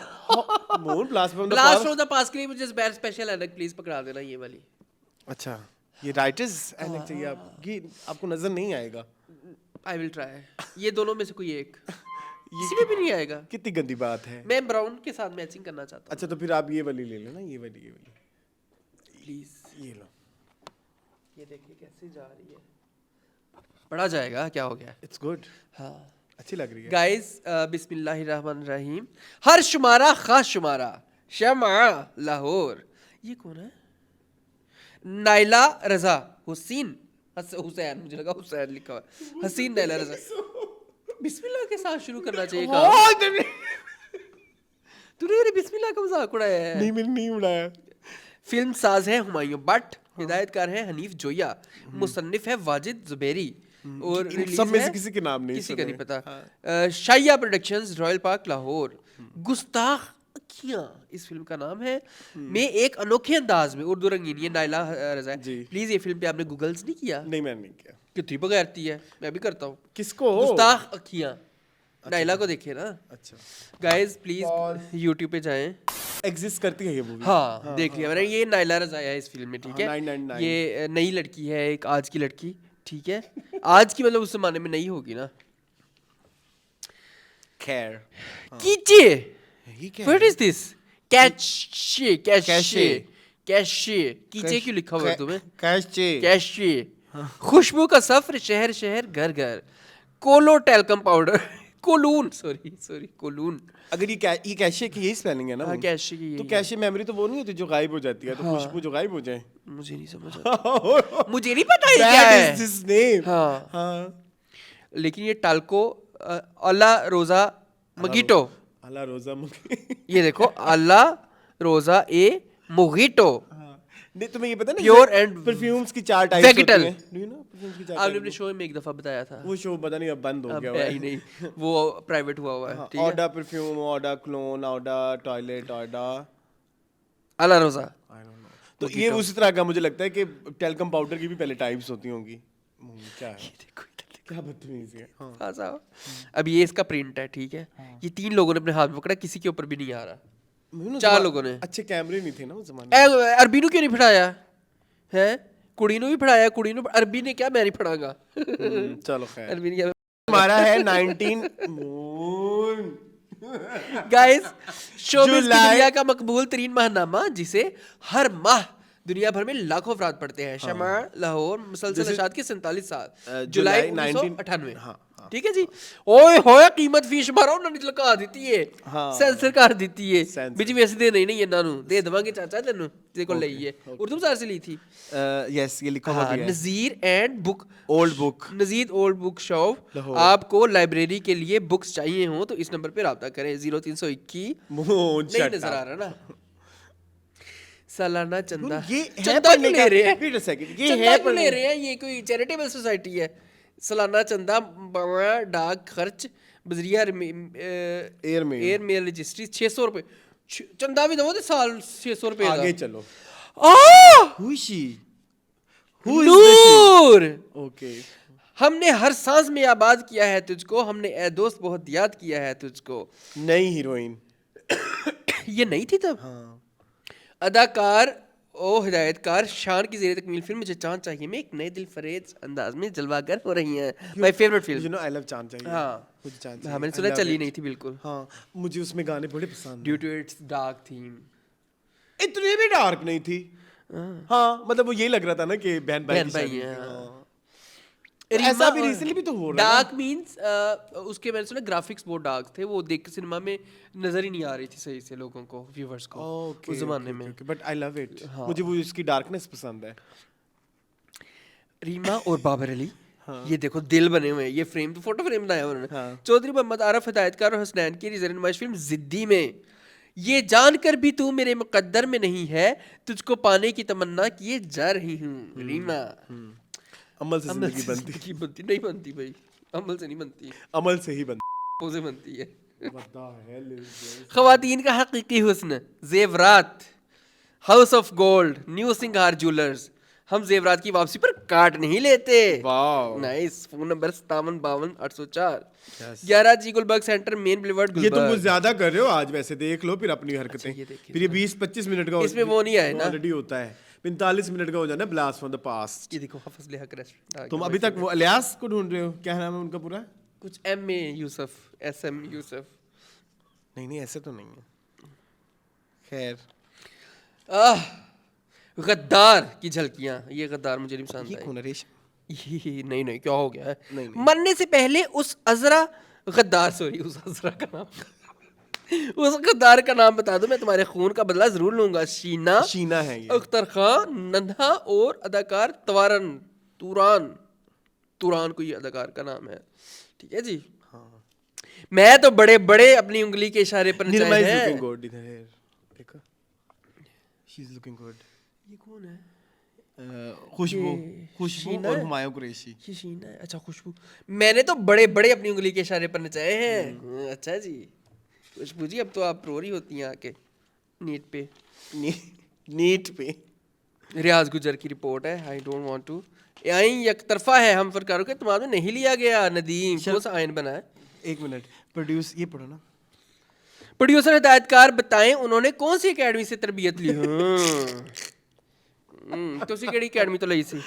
More blast from the blast past. From the past के लिए मुझे बैर स्पेशल एनक प्लीज पकड़ा देना, ये वाली। अच्छा, ये राइटर्स एनक चाहिए आपकी, आपको नजर नहीं आएगा। आई विल ट्राई, ये दोनों में से कोई एक, किसी में भी नहीं आएगा। कितनी गंदी बात है। मैं ब्राउन के साथ मैचिंग करना चाहता हूँ। अच्छा, तो फिर आप ये वाली ले लो ना, ये वाली प्लीज, ये लो। ये देखिए कैसे जा रही है, पढ़ा जाएगा, क्या हो गया? इट्स गुड, हाँ अच्छी लग रही है। गाइस, बिस्मिल्लाहिर्रहमानिर्रहीम। हर शुमारा खास शुमारा, शमा लाहौर। ये कौन है? नाइला रजा हुसैन, हुसैन, मुझे लगा हुसैन लिखा हुआ है। हसीन नाइला रजा। बिस्मिल्लाह के साथ शुरू करना चाहिए था। तूने मेरे बिस्मिल्लाह का मजाक उड़ाया है। नहीं, मैंने नहीं उड़ाया। फिल्म साज है हुमायूं बट, हिदायतकार है हनीफ जोया, मुसन्निफ है वाजिद जुबैरी, और इन रिलीज सब में है, से किसी के नाम नहीं किसी का सुने। नहीं पता। शाइया प्रोडक्शंस, रॉयल पार्क लाहौर। गुस्ताख अखियां इस फिल्म का नाम है, में एक अनोखे अंदाज में उर्दू रंगीन, ये नाइला रजा है। जी। प्लीज ये फिल्म पे आपने गूगल्स नहीं किया? नहीं, मैंने नहीं किया। कितनी बगैरती है, मैं भी करता हूँ। किसको? गुस्ताख अखियां, नाइला को देखे ना। अच्छा, गाइस प्लीज यूट्यूब पे जाएं। एग्जिस्ट करती है ये मूवी? हाँ, देख लिया मैंने। ये नाइला रज़ा है इस फिल्म में, ठीक है। 999। ये नई लड़की है, एक आज की लड़की, ठीक है। आज की मतलब उस जमाने में नहीं होगी ना। खैर, कीचे, ये क्या व्हाट है? Is this? Cache, cache, cache, कीचे क्यों लिखा हुआ है तुम्हें? कैशे। कैशे, खुशबू का सफर, शहर शहर, घर घर, कोलो talcum powder, Kowloon, sorry Kowloon. अगर ये कैशे की यही स्पेलिंग है ना? हाँ, कैशे की तो यही कैशे मेमोरी तो वो नहीं होती जो गायब हो जाती है, तो खुशबू जो गायब हो जाए। मुझे नहीं समझ आता। मुझे नहीं पता ये क्या That है। is his name. हाँ, हाँ। लेकिन ये टाल्को अला रोजा मगीटो, अला रोजा मुझे। ये देखो, अला रोजा ए मोगिटो, नहीं, तुम्हें ये पता ना, Pure and परफ्यूम्स की 4 टाइप्स होती vegetal। हैं। Do you know perfumes की 4 आपने types? अपने शो में एक दफा बताया था। वो शो पता नहीं अब बंद हो अब गया है हुआ ही है। नहीं, वो प्राइवेट हुआ हुआ है, ठीक है। ऑडा परफ्यूम, ऑडा क्लोन, ऑडा टॉयलेट, ऑडा अला रोजा, आई डोंट नो। तो ये उसी तरह का मुझे लगता है कि टेल्कम पाउडर की भी पहले टाइप्स होती होंगी। क्या है? देखो इधर देखो। क्या बदतमीजी है। हाँ। पास आओ। अब ये इसका प्रिंट है, ठीक है। ये 3 लोगों ने अपने हाथ में पकड़ा, किसी के ऊपर भी नहीं आ रहा। 4 लोगों ने। अच्छे कैमरे नहीं थे ना उस जमाने में। अरबी नु क्यों नहीं फड़ाया है? कुड़ी नु भी फड़ाया, कुड़ी नु, अरबी ने क्या, मैं नहीं फड़ाऊंगा। चलो खैर, अरबी ने क्या। हमारा है 19 मून। गाइस, शोबिज़ की जुलाई। दुनिया का मकबूल तरीन माहनामा, जिसे हर माह दुनिया भर में लाखों अफराद पढ़ते हैं। शमा लाहौर, मुसलसल अशात के 47 साल, जुलाई 1998। हाँ, ठीक है जी। ओए होए कीमत फीस मारो उन्होंने लगा ਦਿੱਤੀ ਏ ਹਾਂ। ਸੈਂਸਰ ਕਰ ਦਿੱਤੀ ਏ Censor। ਵਿੱਚ ਵੀ ਅਸੀਂ ਦੇ ਨਹੀਂ ਇਹਨਾਂ ਨੂੰ ਦੇ ਦੇਵਾਂਗੇ ਚਾਚਾ ਤੈਨੂੰ ਤੇਰੇ ਕੋਲ ਲਈ ਏ ਉਰਦੂ ਸਾਰ से ली थी यस ये लिखा हुआ हाँ, भी है Nazir and book old book Nazir old book shop Lahore. आपको लाइब्रेरी के लिए बुक्स चाहिए हो तो इस नंबर पे रब्ता करें 0321 नहीं नजर आ रहा ना सालाना चंदा ये है चंदा पढ़ने क्यों ले का- रहे हैं wait a second, ये चंदा है क्यों ले पढ़ने- रहे हैं ये कोई चैरिटेबल सोसाइटी है सालाना चंदा डाक खर्च बजरिया एयरमेल। एयरमेल रजिस्ट्री 600 रुपए चंदा भी दो तो साल 600 रुपए आगे चलो आ Who is she? Noor Okay. हमने हर सांस में आबाद किया है तुझको हमने ए दोस्त बहुत याद किया है तुझको नई हीरोइन ये नहीं थी तब अदाकार ओ हिदायतकार शान की ज़ेरे तकमील फिल्म मुझे चांद चाहिए में एक नए दिल फरेज अंदाज में जलवागर हो रही हैं my favourite You film know I love चांद चाहिए हाँ मुझे चांद हाँ चाहिए मैंने I सुना love चली it. नहीं थी बिल्कुल हाँ मुझे उसमें गाने बड़े पसंद due to its dark theme हैं इतनी भी डार्क नहीं थी हाँ मतलब वो यही लग रहा था ना कि बहन भाई बहन की भाई शादी हैं, थी, हाँ। हाँ। ऐसा भी रिसेंटली भी तो हो रहा है डार्क मींस उसके मैंने सुना ग्राफिक्स बहुत डार्क थे वो देख के सिनेमा में नजर ही नहीं आ रही थी सही से लोगों को व्यूअर्स को उस जमाने में बट आई लव इट मुझे वो इसकी डार्कनेस पसंद है रीमा और बाबर अली ये देखो दिल बने हुए हैं ये फ्रेम तो फोटो फ्रेम बनाया उन्होंने चौधरी मोहम्मद आरफ हिदायतकार और हसनैन की नजर नुमाइश फिल्म जिद्दी में ये जानकर भी तू मेरे मुकद्दर में नहीं है तुझको पाने की तमन्ना किए जा रही हूँ रीमा अमल से अमल जिंदगी से बनती जिंदगी बनती नहीं बनती भाई अमल से नहीं बनती अमल से ही बनती से बनती है What the hell is this? खवातीन का हकीकी हुस्न जेवरात हाउस ऑफ गोल्ड न्यू सिंगार ज्वेलर्स हम जेवरात की वापसी पर काट नहीं लेते Wow. नाइस फोन नंबर 5752 804 11 जी गुलबर्ग सेंटर मेन बुलेवार्ड ये तुम कुछ गुलबर्ग ज्यादा कर रहे हो आज वैसे देख लो फिर अपनी हरकतें ये देखिए। फिर ये 20-25 मिनट का इसमें वो नहीं आए ना। ऑलरेडी होता है 45 मिनट का हो जाना ब्लास्ट फ्रॉम द पास्ट ये देखो हफस लेहक रेस्टोरेंट तुम अभी तक वो अलियास को ढूंढ रहे हो क्या नाम है उनका पूरा कुछ M A Yusuf S M Yusuf नहीं ऐसे तो नहीं है खैर गद्दार की झलकियां ये गद्दार मुझे नहीं पसंद ये आई कौन है रेशम नहीं क्या हो गया है नहीं। मरने से पहले उस अजरा गद्दार सॉरी उस अजरा का नाम उस गद्दार का नाम बता दो मैं तुम्हारे खून का बदला जरूर लूंगा शीना शीना है ये अख्तर खान नंदा और अदाकार तुरान कोई अदाकार का नाम है ठीक है जी मैं तो बड़े बड़े अपनी उंगली के इशारे पर निर्मा नचाए इज हैं लुकिंग गुड इधर है देखो शी इज लुकिंग गुड ये कौन है खुशबू ये खुशबू शीना और है? हुमायूं कुरैशी ये शीना है अच्छा खुशबू मैंने तो बड़े बड़े अपनी उंगली के इशारे पर नचाए हैं अच्छा जी खुशबू जी अब तो आप प्रोरी होती हैं आके नीट पे नीट पे रियाज गुजर की रिपोर्ट है I don't want two yne एक तरफा है हम फरकारों के तुम्हारे नहीं लिया गया नदीम कौन सा आइन बना है एक मिनट प्रोड्यूस ये पढ़ो ना प्रोड्यूसर हिदायतकार बताएं उन्होंने कौन सी एकेडमी से तरबियत ली तुसी केड़ी एकेडमी तो लई सी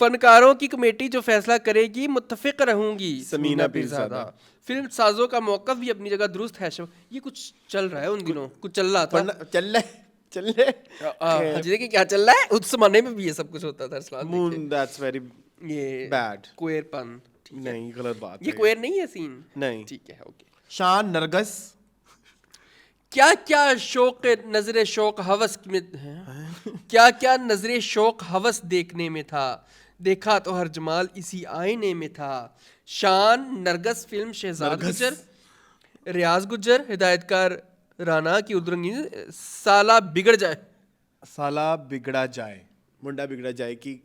फनकारों की कमेटी जो फैसला करेगी मुत्तफिक रहूंगी समीना पीरज़ादा। फिल्म साजों का मौक़िफ़ भी अपनी जगह दुरुस्त है ये कुछ चल रहा है उन दिनों कुछ चल रहा था पढ़ना चल रहे जी देखिए क्या चल रहा है उस जमाने में भी ये सब कुछ होता था अरसलान मून दैट्स वेरी देखिए। ये बैड क्वेरपन नहीं गलत बात ये है क्वेर नहीं है सीन नहीं ठीक है ओके शान नरगस क्या क्या शौक नजरे शौक हवस में क्या क्या नजरे शौक हवस देखने में था देखा तो हर जमाल इसी आईने में था शान नरगस फिल्म शहजाद गुजर रियाज गुजर हिदायतकार राना की उर्दू रंगीन साला बिगड़ जाए मुंडा बिगड़ा जाए की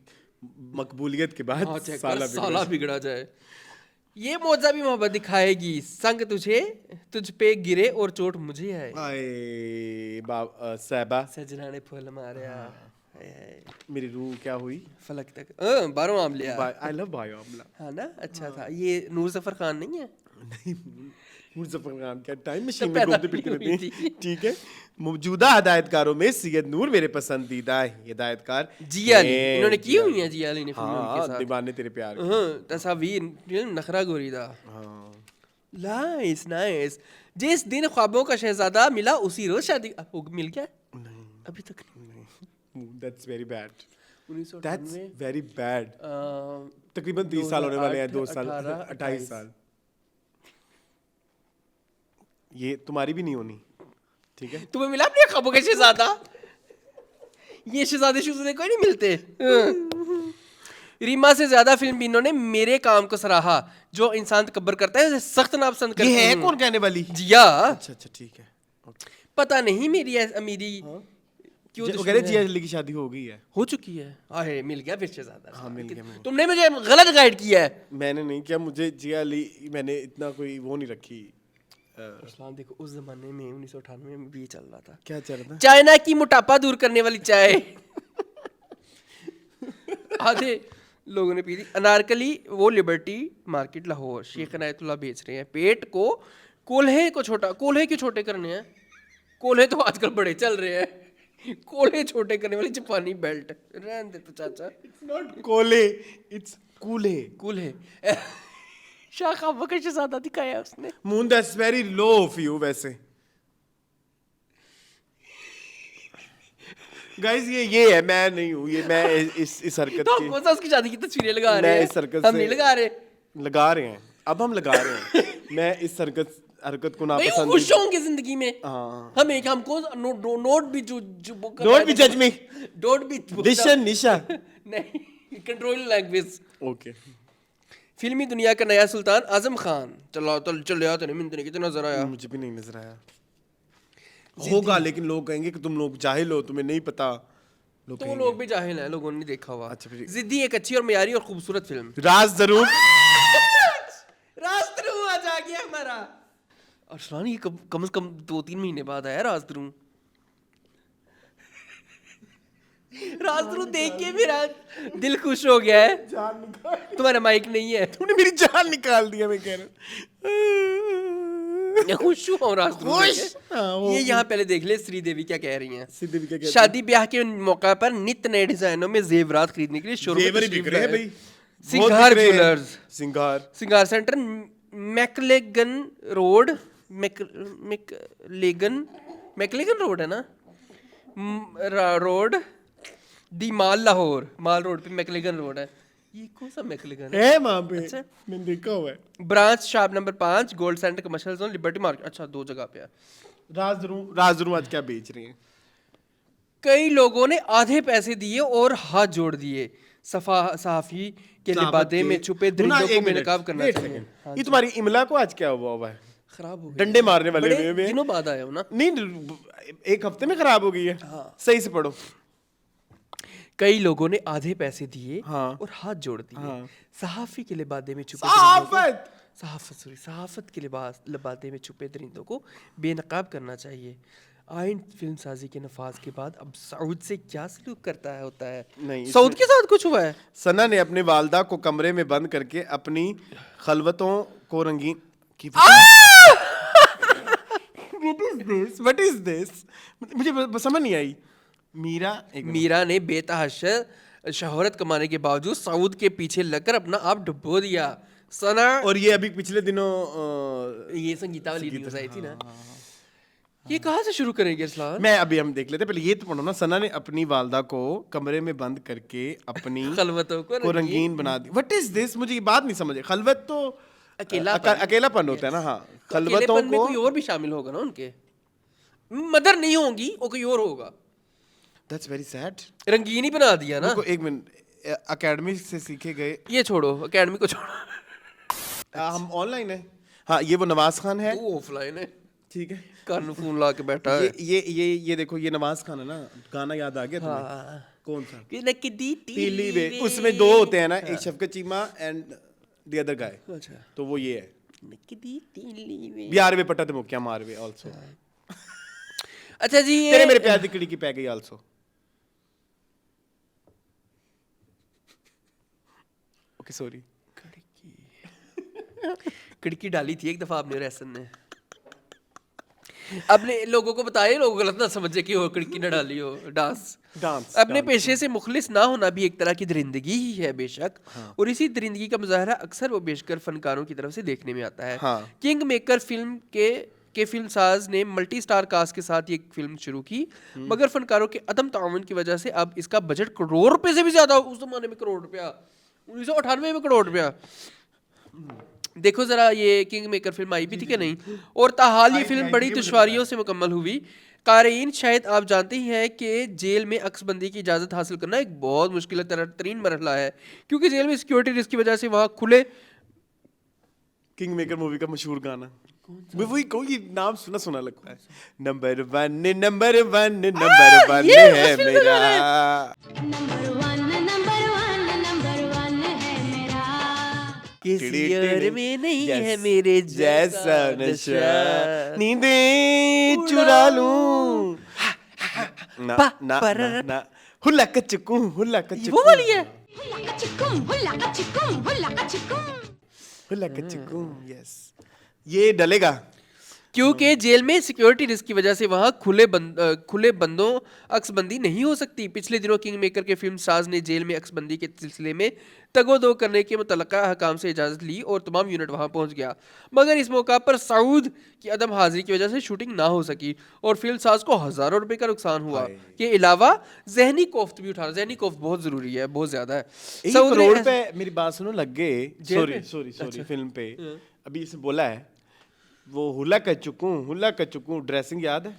मकबूलियत के बाद साला बिगड़ा जाए ये मौजा भी मोहब्बत दिखाएगी संग तुझ पे गिरे और चोट मुझे आए आए साहबा सजना ने फूल मारिया मेरी रूह क्या हुई फलक तक बारों आम लिया आई लव बायो आमला हाँ ना अच्छा था ये नूर जफर खान नहीं है नहीं मुजफ्फर खान क्या टाइम मशीन में पैदा घूमते भी फिरते नहीं रहते हुई हैं ठीक है मौजूदा हिदायतकारों में सैयद नूर मेरे पसंदीदा हिदायतकार जिया अली इन्होंने की हुई है जिया अली ने फिल्म हाँ के साथ दीवाने तेरे प्यार की। हाँ तस्वीर फिल्म नखरा गोरीदा हाँ नाइस नाइस जिस दिन ख्वाबों का शहजादा मिला उसी रोज शादी मिल गया नहीं अभी तक नहीं that's very bad 1998 that's very bad तकरीबन 30 साल होने वाले हैं, 2 साल 18, 28 साल। ये तुम्हारी भी नहीं होनी, ठीक है? तुम्हें मिला अपने ख्वाबों का शहजादा? ये शहजादे शुजादे कोई नहीं मिलते। रीमा से ज्यादा फिल्म बीनों ने मेरे काम को सराहा। जो इंसान तकब्बर करता है उसे सख्त नापसंद करती ये है हूं। कौन कहने वाली? जिया। अच्छा अच्छा ठीक है। पता नहीं मेरी अमीरी क्यों वो कह रहे जिया जल्दी की शादी हो गई है। हो चुकी है। आहे मिल गया फिर शहजादा। हाँ मिल गया। तुमने मुझे गलत गाइड किया है। मैंने नहीं किया, मुझे जिया अली मैंने इतना कोई वो नहीं रखी। रुस्लान देखो उस जमाने में 1998 में भी ये चल रहा था। क्या चल रहा था? चाइना की मोटापा दूर करने वाली चाय आधे लोगों ने पी थी। अनारकली वो लिबर्टी मार्केट लाहौर शेख इनायतुल्लाह बेच रहे हैं। पेट को कोल्हे को छोटा, कोल्हे क्यों छोटे करने हैं? कोल्हे तो आजकल बड़े चल रहे हैं। कोल्हे छोटे करने वाली जापानी बेल्ट रहने दे तो चाचा। इट्स नॉट कोले, इट्स कूले। कोल्हे शाखा वकश ज्यादा दिखाया उसने। Moon that's very low of you वैसे। गाइस ये है, मैं नहीं हूँ ये, मैं इस हरकत तो की। हम कौन सा उसकी शादी की तस्वीरें लगा रहे मैं हैं? इस हरकत हम से नहीं लगा रहे। लगा रहे हैं, अब हम लगा रहे हैं। मैं इस हरकत को भाई नापसंद। खुश होंगे जिंदगी में। हाँ। हम एक हमको नोट भी जो डोंट बी जज मी, डोंट बी दिशन निशा। नहीं कंट्रोल लैंग्वेज। ओके। फिल्मी दुनिया का नया सुल्तान आजम खान चल यार तेरे मिनट कितना नजर आया। मुझे भी नहीं नजर आया। होगा लेकिन लोग कहेंगे कि तुम लोग जाहिल हो, तुम्हें नहीं पता। तो वो लोग भी जाहिल हैं, लोगों ने नहीं देखा हुआ। अच्छा, फिर- जिद्दी एक अच्छी और मयारी और खूबसूरत फिल्म। राज जरूर। राजद्रोह आज आ गया हमारा। और सुनानी ये कम से कम 2-3 महीने बाद आया राजद्रोह। राजद्रोह देख के मेरा दिल खुश हो गया है। तुम्हारा माइक नहीं है। तूने मेरी जान निकाल दिया, मैं कह रहा हूँ। मैं खुश हूँ राजद्रोह खुश? देख के। हाँ, वो- ये यहाँ पहले देख ले श्रीदेवी क्या कह रही हैं। श्रीदेवी क्या कहती है? शादी ब्याह के मौका पर नित्य नए डिजाइनों में जेवरात खरीदने के लिए शोरूम में जेवर ही तशरीफ बिक रहे हैं लाए। भाई। सिंघार बहुत बिक रहे हैं। ज्वेलर्स सिंघार। सिंगार सेंटर मैकलेगन रोड मैकलेगन रोड है ना रोड दी माल लाहौर। माल रोड पे मैकलेगन रोड है। ये कौन सा मैकलेगन है? है वहाँ पे। अच्छा। मैंने देखा हुआ है। Branch shop number 5 gold centre commercial zone liberty market. अच्छा 2 जगह पे है। राज जरूर आज क्या बेच रही हैं? कई लोगों ने आधे पैसे दिए और हाथ जोड़ दिए। सहाफी के लिबादे में छुपे दरिंदों को बेनकाब करना चाहिए। हाँ ये तुम्हारी इमला को आज क्या हुआ है? खराब हो गई। डंडे मारने वाले बड़े हुए हैं। दिनों बाद आया हो ना। नहीं, एक हफ्ते में खराब हो गई है। सही से पढ़ो। कई लोगों ने आधे पैसे दिए हाँ। और हाथ जोड़ दिए। हाँ। सहाफी के लिबादे में छुपे सहाफत के लिबादे में छुपे दरिंदों को बेनकाब करना चाहिए। आइन फिल्म साजी के नफाज के बाद अब सऊद से क्या सलूक करता है होता है? नहीं, सऊद के साथ कुछ हुआ है? सना ने अपनी वालदा को कमरे में बंद करके अपनी खलवतों को रंगीन की। What is this? मुझे समझ नहीं आई। मीरा ने बेतहाशा शोहरत कमाने के बावजूद सऊद के पीछे लगकर अपना आप डुबो दिया। सना और ये अभी पिछले दिनों ये संगीता वाली न्यूज़ आई थी ना। ये कहाँ से शुरू करेंगे इस्लाम? मैं अभी हम देख लेते, पहले ये तो पढ़ो ना। सना ने अपनी वालदा को कमरे में बंद करके अपनी खलवतों को रंगीन बना दी। What is this? मुझे ये बात नहीं समझ। खलवत तो अकेलापन होता है ना। हाँ, खलवतों में को कोई और भी शामिल होगा ना। उनके मदर नहीं होंगी और कोई और होगा। That's very sad. रंगीन ही बना दिया ना। एक मिनट, एकेडमी से सीखे गए। ये छोड़ो, एकेडमी को छोड़ो। हम ऑनलाइन है। हाँ, ये वो नवाज खान है। तू ऑफलाइन है। ठीक है, कान फोन ला के बैठा है। ये देखो, ये नवाज खान है ना। गाना याद आ गया तुम्हें? हाँ। कौन सा? तीली वे। उसमें 2 होते हैं ना, एक Shafqat Cheema and the other guy. अच्छा। तो वो ये है। अच्छा बिहार पट्टा ते मुक्या मारवे आल्सो। जी, तेरे मेरे प्यार दी कड़ी की पै गई आल्सो। Okay sorry. खिड़की डाली थी एक दफा आपने और एहसन ने। अपने लोगों को बताए, लोग गलत ना समझे कि वो खिड़की न डाली हो। डांस अपने पेशे से मुखलिस ना होना भी एक तरह की दरिंदगी ही है बेशक। और इसी दरिंदगी का मुजाहरा अक्सर वो बेशकर फनकारों की तरफ से देखने में आता है। किंग मेकर फिल्म के फिल्म साज ने मल्टी स्टार कास्ट के साथ ये फिल्म शुरू की, मगर फनकारों के अदम ताउन की वजह से अब इसका बजट करोड़ रुपए से भी ज्यादा। उस जमाने में करोड़ रुपया 1998 में करोड़ रुपया। देखो जरा ये किंग मेकर फिल्म आई भी थी कि नहीं, और ताहाल ये फिल्म बड़ी दुश्वारियों से मुकम्मल हुई। क़ारीन शायद आप जानते ही हैं कि जेल में अक्सबंदी की इजाज़त हासिल करना एक बहुत मुश्किल तरीन मरहला है, क्योंकि जेल में सिक्योरिटी रिस्क की वजह से वहाँ खुले। किंग मेकर मूवी का मशहूर गाना वही कोई नाम सुना सुना लगता है, number one number one number one है मेरा, नंबर वन है मेरा। किसी और में नहीं Yes. है मेरे जैसा नशा नींदें चुरा लूं ना ना ना ना हुला कचकू हुला कचकू वो वाली है। हुला का चिकुम, हुला का चिकुम, हुला का चिकुम। हुला कचकू यस ये डलेगा क्योंकि जेल में सिक्योरिटी रिस्क की वजह से वहाँ खुले बंदों अक्सबंदी नहीं हो सकती। पिछले दिनों किंग मेकर के फिल्म साज ने जेल में अक्सबंदी के सिलसिले में तगोदो करने के मुतल्लिका हकाम से इजाज़त ली और तमाम यूनिट वहाँ पहुँच गया, मगर इस मौका पर सऊद की अदम हाजिरी की वजह से शूटिंग ना हो सकी और फिल्म साज को हज़ारों रुपए का नुकसान हुआ। के अलावा जहनी कोफ्त भी उठाना, जहनी कोफ्त बहुत ज़रूरी है, बहुत ज़्यादा है। एक करोड़ पे मेरी बात सुनो लग गए, जेल सॉरी फिल्म पे अभी इसने बोला है वो हुला कर चुकूं ड्रेसिंग याद है,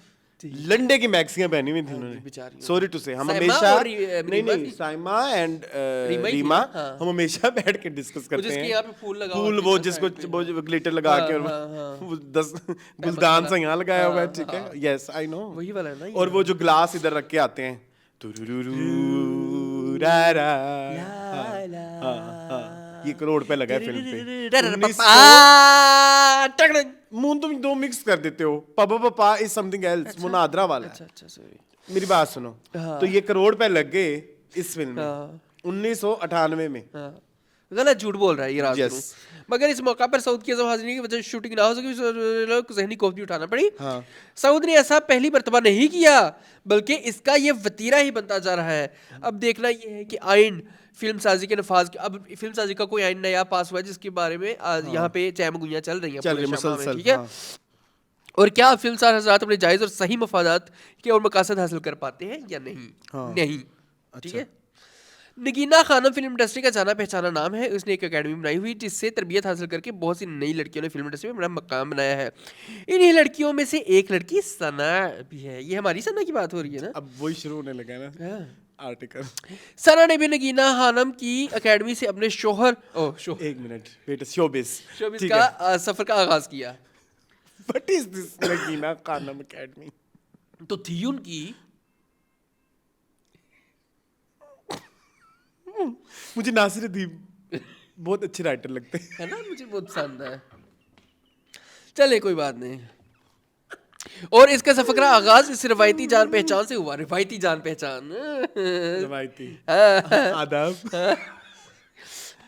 लंडे की मैक्सियां पहनी हुई थी उन्होंने, सॉरी टू से हम साइमा हमेशा और नहीं साइमा एंड रीमा हम हमेशा बैठ के डिस्कस करते जिसके हैं, यहाँ पे फूल लगा फूल वो जिसको वो ग्लिटर लगा के और वो 10 गुलदान से यहाँ लगाया हुआ है, ठीक है, यस आई नो वही वाला है ना। और वो जो ग्लास इधर रख के आते हैं तुरुरुरु रा रा, ये करोड़ पे लगा है फिल्म पे। मुंह तुम दो मिक्स कर देते हो, पापा पापा इज समथिंग एल्स, मुनादरा वाला है। अच्छा सॉरी, मेरी बात सुनो, तो ये करोड़ पे लग गए इस फिल्म में 1998 में। गलत झूठ बोल रहा है ये राज Yes. गुरु। मगर इस मौका पर सऊद की अज़म हाजिरी की वजह से शूटिंग ना हो सकी, जहनी कोफ्त भी उठाना पड़ी। सऊद ने ऐसा पहली मर्तबा नहीं किया, बल्कि इसका ये वतीरा ही बनता जा रहा है। अब देखना ये है कि आइन फिल्म साजी के नफाज, अब फिल्म साजी का कोई आइन नया पास हुआ है जिसके बारे में आज यहाँ पे चैमगुइयाँ चल रही हैं पूरे शामा में, ठीक है। और क्या फिल्म साज हजरात अपने जायज़ और सही मफादात के और मकासद हासिल कर पाते हैं या नहीं? नहीं, ठीक है। नगीना खानम फिल्म इंडस्ट्री का जाना पहचाना नाम है। उसने एक एकेडमी बनाई हुई जिससे तरबियत हासिल करके बहुत सी नई लड़कियों ने फिल्म इंडस्ट्री में बड़ा मकाम बनाया है। इन्हीं लड़कियों में से एक लड़की सना भी है। ये हमारी सना की बात हो रही है ना, अब वही शुरू होने लगा ना आर्टिकल। सना ने भी नगीना खानम की एकेडमी से अपने शोहर एक मिनट बेटा, शोबिस का सफर का आगाज किया। What is this Nagina Khanam academy? तो थी उनकी, मुझे नासिर अदीब बहुत अच्छे राइटर लगते हैं, है ना, मुझे बहुत पसंद है। चले कोई बात नहीं। और इसका सफर का आगाज इस रवायती जान पहचान से हुआ। रवायती जान पहचान, रवायती आदाब।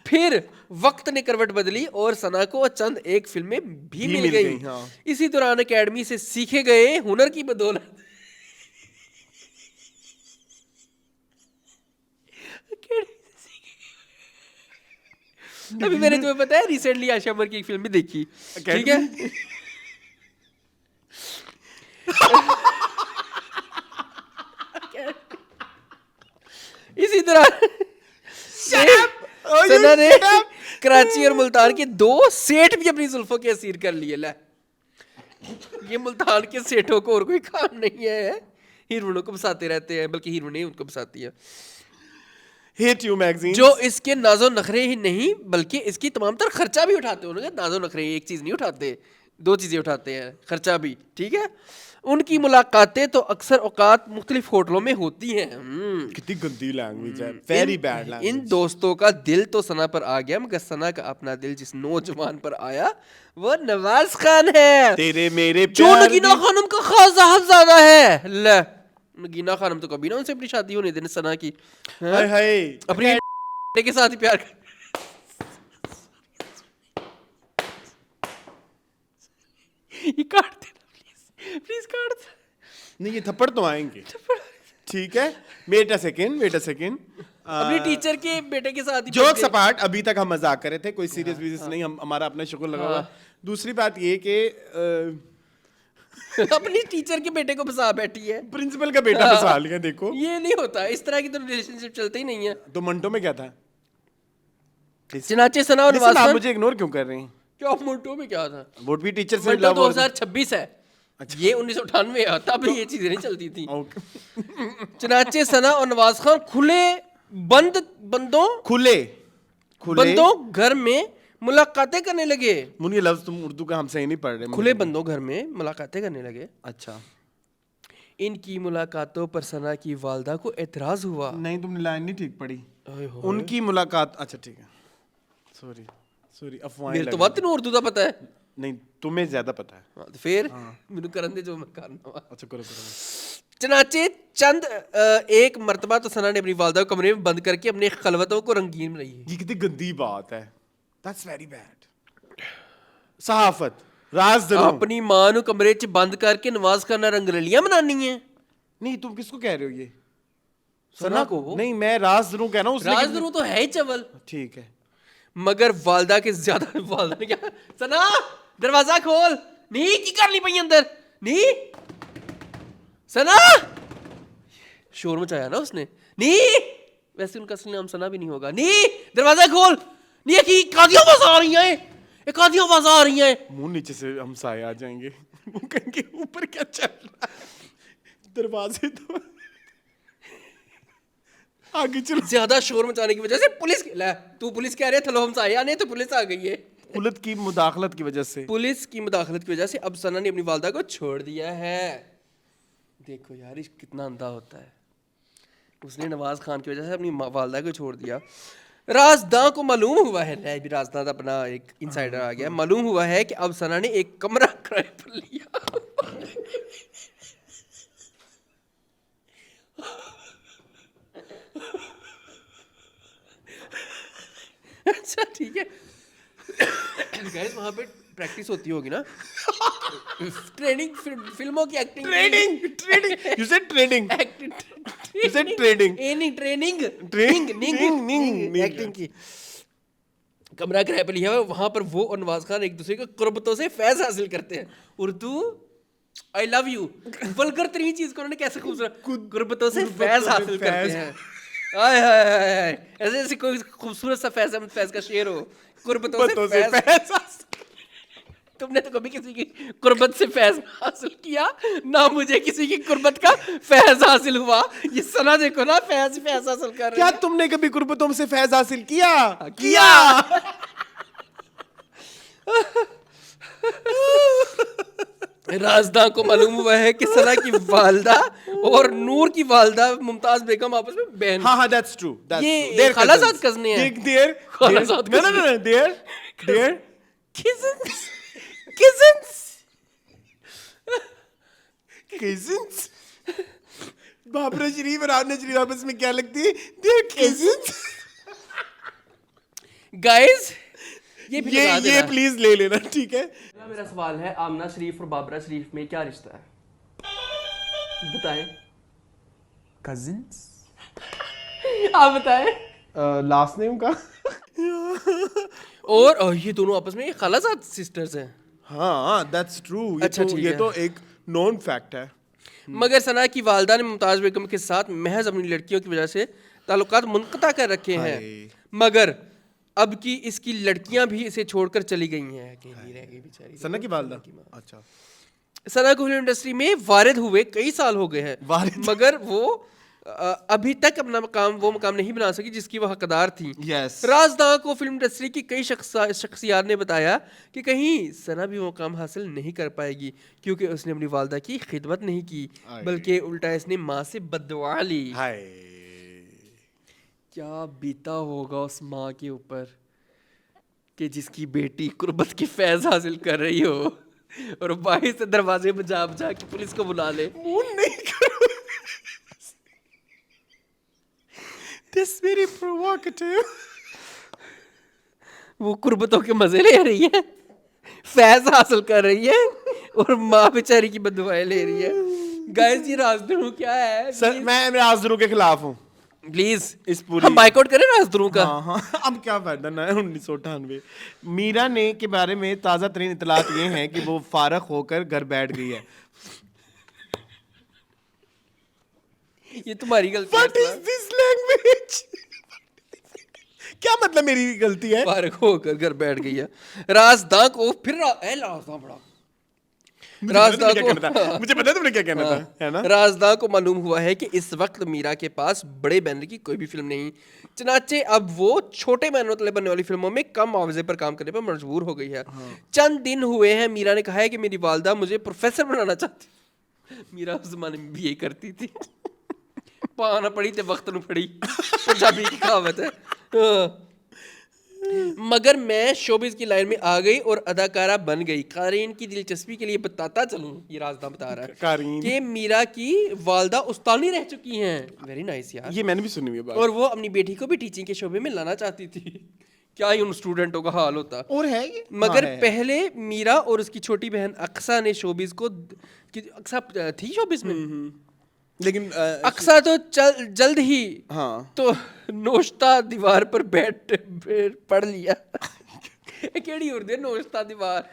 फिर वक्त ने करवट बदली और सना को चंद एक फिल्में भी मिल गई। इसी दौरान एकेडमी से सीखे गए हुनर की बदौलत अभी मैंने तुम्हें पता है रिसेंटली आशा अमर की एक फिल्म भी देखी, ठीक है। इसी तरह सना ने कराची और मुल्तान के 2 सेठ भी अपनी जुल्फों के असीर कर लिए। ला ये मुल्तान के सेठों को और कोई काम नहीं है, हीरोइनों को फंसाते रहते हैं, बल्कि हीरोइनें उनको फंसाती है। Hate you magazine जो इसके नाजो नखरे ही नहीं बल्कि इसकी तमाम तर खर्चा भी उठाते हैं। नाजो नखरे एक चीज नहीं उठाते, 2 चीजें उठाते हैं, खर्चा भी, ठीक है। उनकी मुलाकातें तो अक्सर औकात मुख्तलिफ होटलों में होती हैं। कितनी गंदी लैंग्वेज है, वेरी बैड लैंग्वेज। इन दोस्तों का दिल तो सना पर आ गया, मगर सना का अपना दिल जिस नौजवान पर आया वो नवाज खान है, तेरे मेरे जो नगीना खानम का खास साहबजादा है। ले नगीना खानम तो कभी ना उनसे अपनी शादी होने देने सना की, हाय हाय अपनी के साथ ही प्यार कर। ये काट देना प्लीज, प्लीज काट दे। नहीं ये थप्पड़ तो आएंगे, ठीक है। वेट अ सेकंड अपनी टीचर के बेटे के साथ ही जोक्स अपार्ट, अभी तक हम मजाक कर रहे थे, कोई सीरियस बिजनेस नहीं, हम हमारा अपना शुक्र लगा हुआ। दूसरी बात ये कि अपनी टीचर के बेटे को फंसा बैठी है, प्रिंसिपल का बेटा फंसा लिया। देखो ये नहीं होता, इस तरह की तो रिलेशनशिप चलते ही नहीं है। तो मंटो में क्या था? चनाचे सना और नवाज आप खान। मुझे इग्नोर क्यों कर रही हैं? क्या मोटो में क्या था? वोट भी टीचर से मोटो लव और 2026 है। ये 1998 है, तब ये चीजें नहीं चलती थी। ओके। चनाचे सना और नवाज खान बंदों घर में मुलाकातें करने लगे। मुझे लफ्ज तुम उर्दू का हम सही नहीं पढ़ रहे। खुले बंदों घर में मुलाकातें करने लगे। अच्छा, इनकी मुलाकातों पर सना की वालदा को एतराज हुआ। नहीं तुमने लाइन नहीं ठीक पढ़ी। ओए होए। उनकी मुलाकात, अच्छा ठीक है, सॉरी अफवाहें मेरे तो लग बात तेन उर्दू दा पता है। रही। नहीं तुम्हें ज्यादा पता है। हाँ, तो फिर मैनू करन दे जो मैं करना वा। अच्छा करो। चनाचे चंद एक मर्तबा तो सना ने अपनी वालदा को कमरे में बंद करके अपने खलवतों को रंगीन बनाई है। ये कितनी गंदी बात है। That's very bad. सहाफत राज जरूर। अपनी मां नु कमरे च बंद करके नवाज खान नाल रंगरलियां मनानी है। नहीं तुम किसको कह रहे हो ये? सना को। नहीं मैं राज जरूर कह रहा हूँ। राज जरूर तो है ही चवल। ठीक है। मगर वालदा के ज्यादा वालदा ने क्या सना दरवाजा खोल नी की कर ली पई अंदर नी सना शोर मचाया ना उसने नी वैसे उनका असली नाम सना भी नहीं होगा नी दरवाजा खोल नी की कादियों आवाज आ रही है ये कादियों आवाज आ रही है मुंह नीचे से हम साए आ जाएंगे। वो कहेंगे ऊपर क्या चल रहा है। दरवाजे तो आगे चलो। ज्यादा शोर मचाने की वजह से पुलिस ले तू पुलिस कह रहे थलो हम साए आने तो पुलिस आ गई है। पुलिस की मुदाखलत की वजह से। पुलिस की मुदाखलत की वजह से अब सना ने अपनी वालदा को छोड़ दिया है। देखो यार इश्क कितना अंधा होता है। उसने नवाज खान की वजह से अपनी वालदा को छोड़ दिया। राजदां को मालूम हुआ है, ले भी राजदां का अपना एक इनसाइडर आ गया, मालूम हुआ है कि अब सना ने एक कमरा किराए पर लिया। अच्छा ठीक है। गाइस वहां पे प्रैक्टिस होती होगी ना। ट्रेनिंग फिल्मों की acting. Trading. You said trading. You said trading. Training ning. Acting की। कमरा किराए पर लिया हुआ है, वहां पर वो और नवाज खान एक दूसरे को कुर्बतों से फैज हासिल करते हैं। Urdu I love you vulgar तरीन चीज को उन्होंने कैसे खूबसूरत कुर्बतों से फैज हासिल करते हैं। आय हाय हाय ऐसे ऐसे कोई खूबसूरत सा फैज अहमद फैज का शेर हो कुर्बतों से फैज। तुमने तो कभी किसी की कुर्बत से फैज हासिल किया ना, मुझे किसी की कुर्बत का फैज हासिल हुआ। ये सना देखो ना फैज हासिल कर रही क्या है। तुमने कभी कुर्बतों से फैज हासिल किया? राजदा को मालूम हुआ है कि सना की वालदा और नूर की वालदा मुमताज बेगम आपस में बहन। हाँ दैट्स ट्रू। ये खालाजाद कज़ने हैं। खालाजाद देयर cousins। बाबरा शरीफ और आमना शरीफ आपस में क्या लगती है? Their cousins। गाइस ये प्लीज ले लेना, ठीक है। मेरा सवाल है, आमना शरीफ और बाबरा शरीफ में क्या रिश्ता है? बताएं। कजिन्स। आप बताएं। लास्ट नेम का। और ये दोनों आपस में खालाजाद सिस्टर्स हैं। हाँ दैट्स ट्रू। अच्छा, ठीक ये है। तो एक नॉन फैक्ट है। मगर सना की वालदा ने मुमताज बेगम के साथ महज अपनी लड़कियों की वजह से ताल्लुकात मुनक़ता कर रखे हैं। मगर अब की इसकी लड़कियां भी इसे छोड़कर चली गई हैं। अकेली रह गई बेचारी। सना की वालदा। अच्छा। सना को फिल्म इंडस्ट्री में वारिद हुए कई साल हो गए हैं, मगर वो अभी तक अपना मकाम नहीं बना सकी जिसकी वो हकदार थी। Yes. राजदा को फिल्म इंडस्ट्री की कई शख्सियात ने बताया कि कहीं सना भी वो मकाम हासिल नहीं कर पाएगी क्योंकि उसने अपनी वालदा की खिदमत नहीं की, बल्कि उल्टा इसने माँ से बद्दुआ ली। क्या बीता होगा उस माँ के ऊपर कि जिसकी बेटी कुर्बत की फैज हासिल कर रही हो और बाहर से दरवाजे में जा के पुलिस को बुला ले। This very provocative। वो कुर्बतों के मजे ले रही है, फैज हासिल कर रही है और माँ बेचारी की बददुआएं ले रही है। गाइस ये राजद्रोह क्या है? सर मैं राजद्रोह के खिलाफ हूँ। प्लीज इस पूरी हम बाइकआउट करें राजद्रोह का। हाँ अब क्या फायदा ना। 1998 मीरा ने के बारे में ताज़ा तरीन इतलात ये हैं कि वो फारग होकर घर बैठ गई है। ये तुम्हारी गलती What is this language? क्या मतलब मेरी गलती है? फारिग होकर घर बैठ गई है। राजदां को फिर राजदां बड़ा राजदां को मुझे पता है तुमने क्या कहना था, है ना? राजदां को मालूम हुआ है कि इस वक्त मीरा के पास बड़े बैनर की कोई भी फिल्म नहीं, चनाचे अब वो छोटे बैनरों तले बनने वाली फिल्मों में कम मुआवजे पर काम करने पर मजबूर हो गई है। चंद दिन हुए हैं मीरा ने कहा है कि मेरी वालदा मुझे प्रोफेसर बनाना चाहती। मीरा उस जमाने में भी यही करती थी। पाना पड़ी ते वक्त नू पड़ी, पंजाबी की कहावत है। हाँ। मगर मैं शोबिस की लाइन में आ गई और अदाकारा बन गई। कारीन की दिलचस्पी के लिए बताता चलूं, ये राजदां बता रहा है कारीन। कि मीरा की वालदा उस्तानी रह चुकी हैं। वेरी नाइस यार, ये मैंने भी सुनी हुई है बात। और वो अपनी बेटी को भी टीचिंग के शोबे में लाना चाहती थी। क्या ही उन स्टूडेंटों का हाल होता। और है ये? मगर हाँ, है। पहले मीरा और उसकी छोटी बहन अक्सा ने शोबिस को अक्सा थी शोबिस में, लेकिन अक्सा तो जल्द ही हाँ तो नोश्ता दीवार पर बैठ पढ़ लिया। केड़ी उर्दू है नोश्ता दीवार?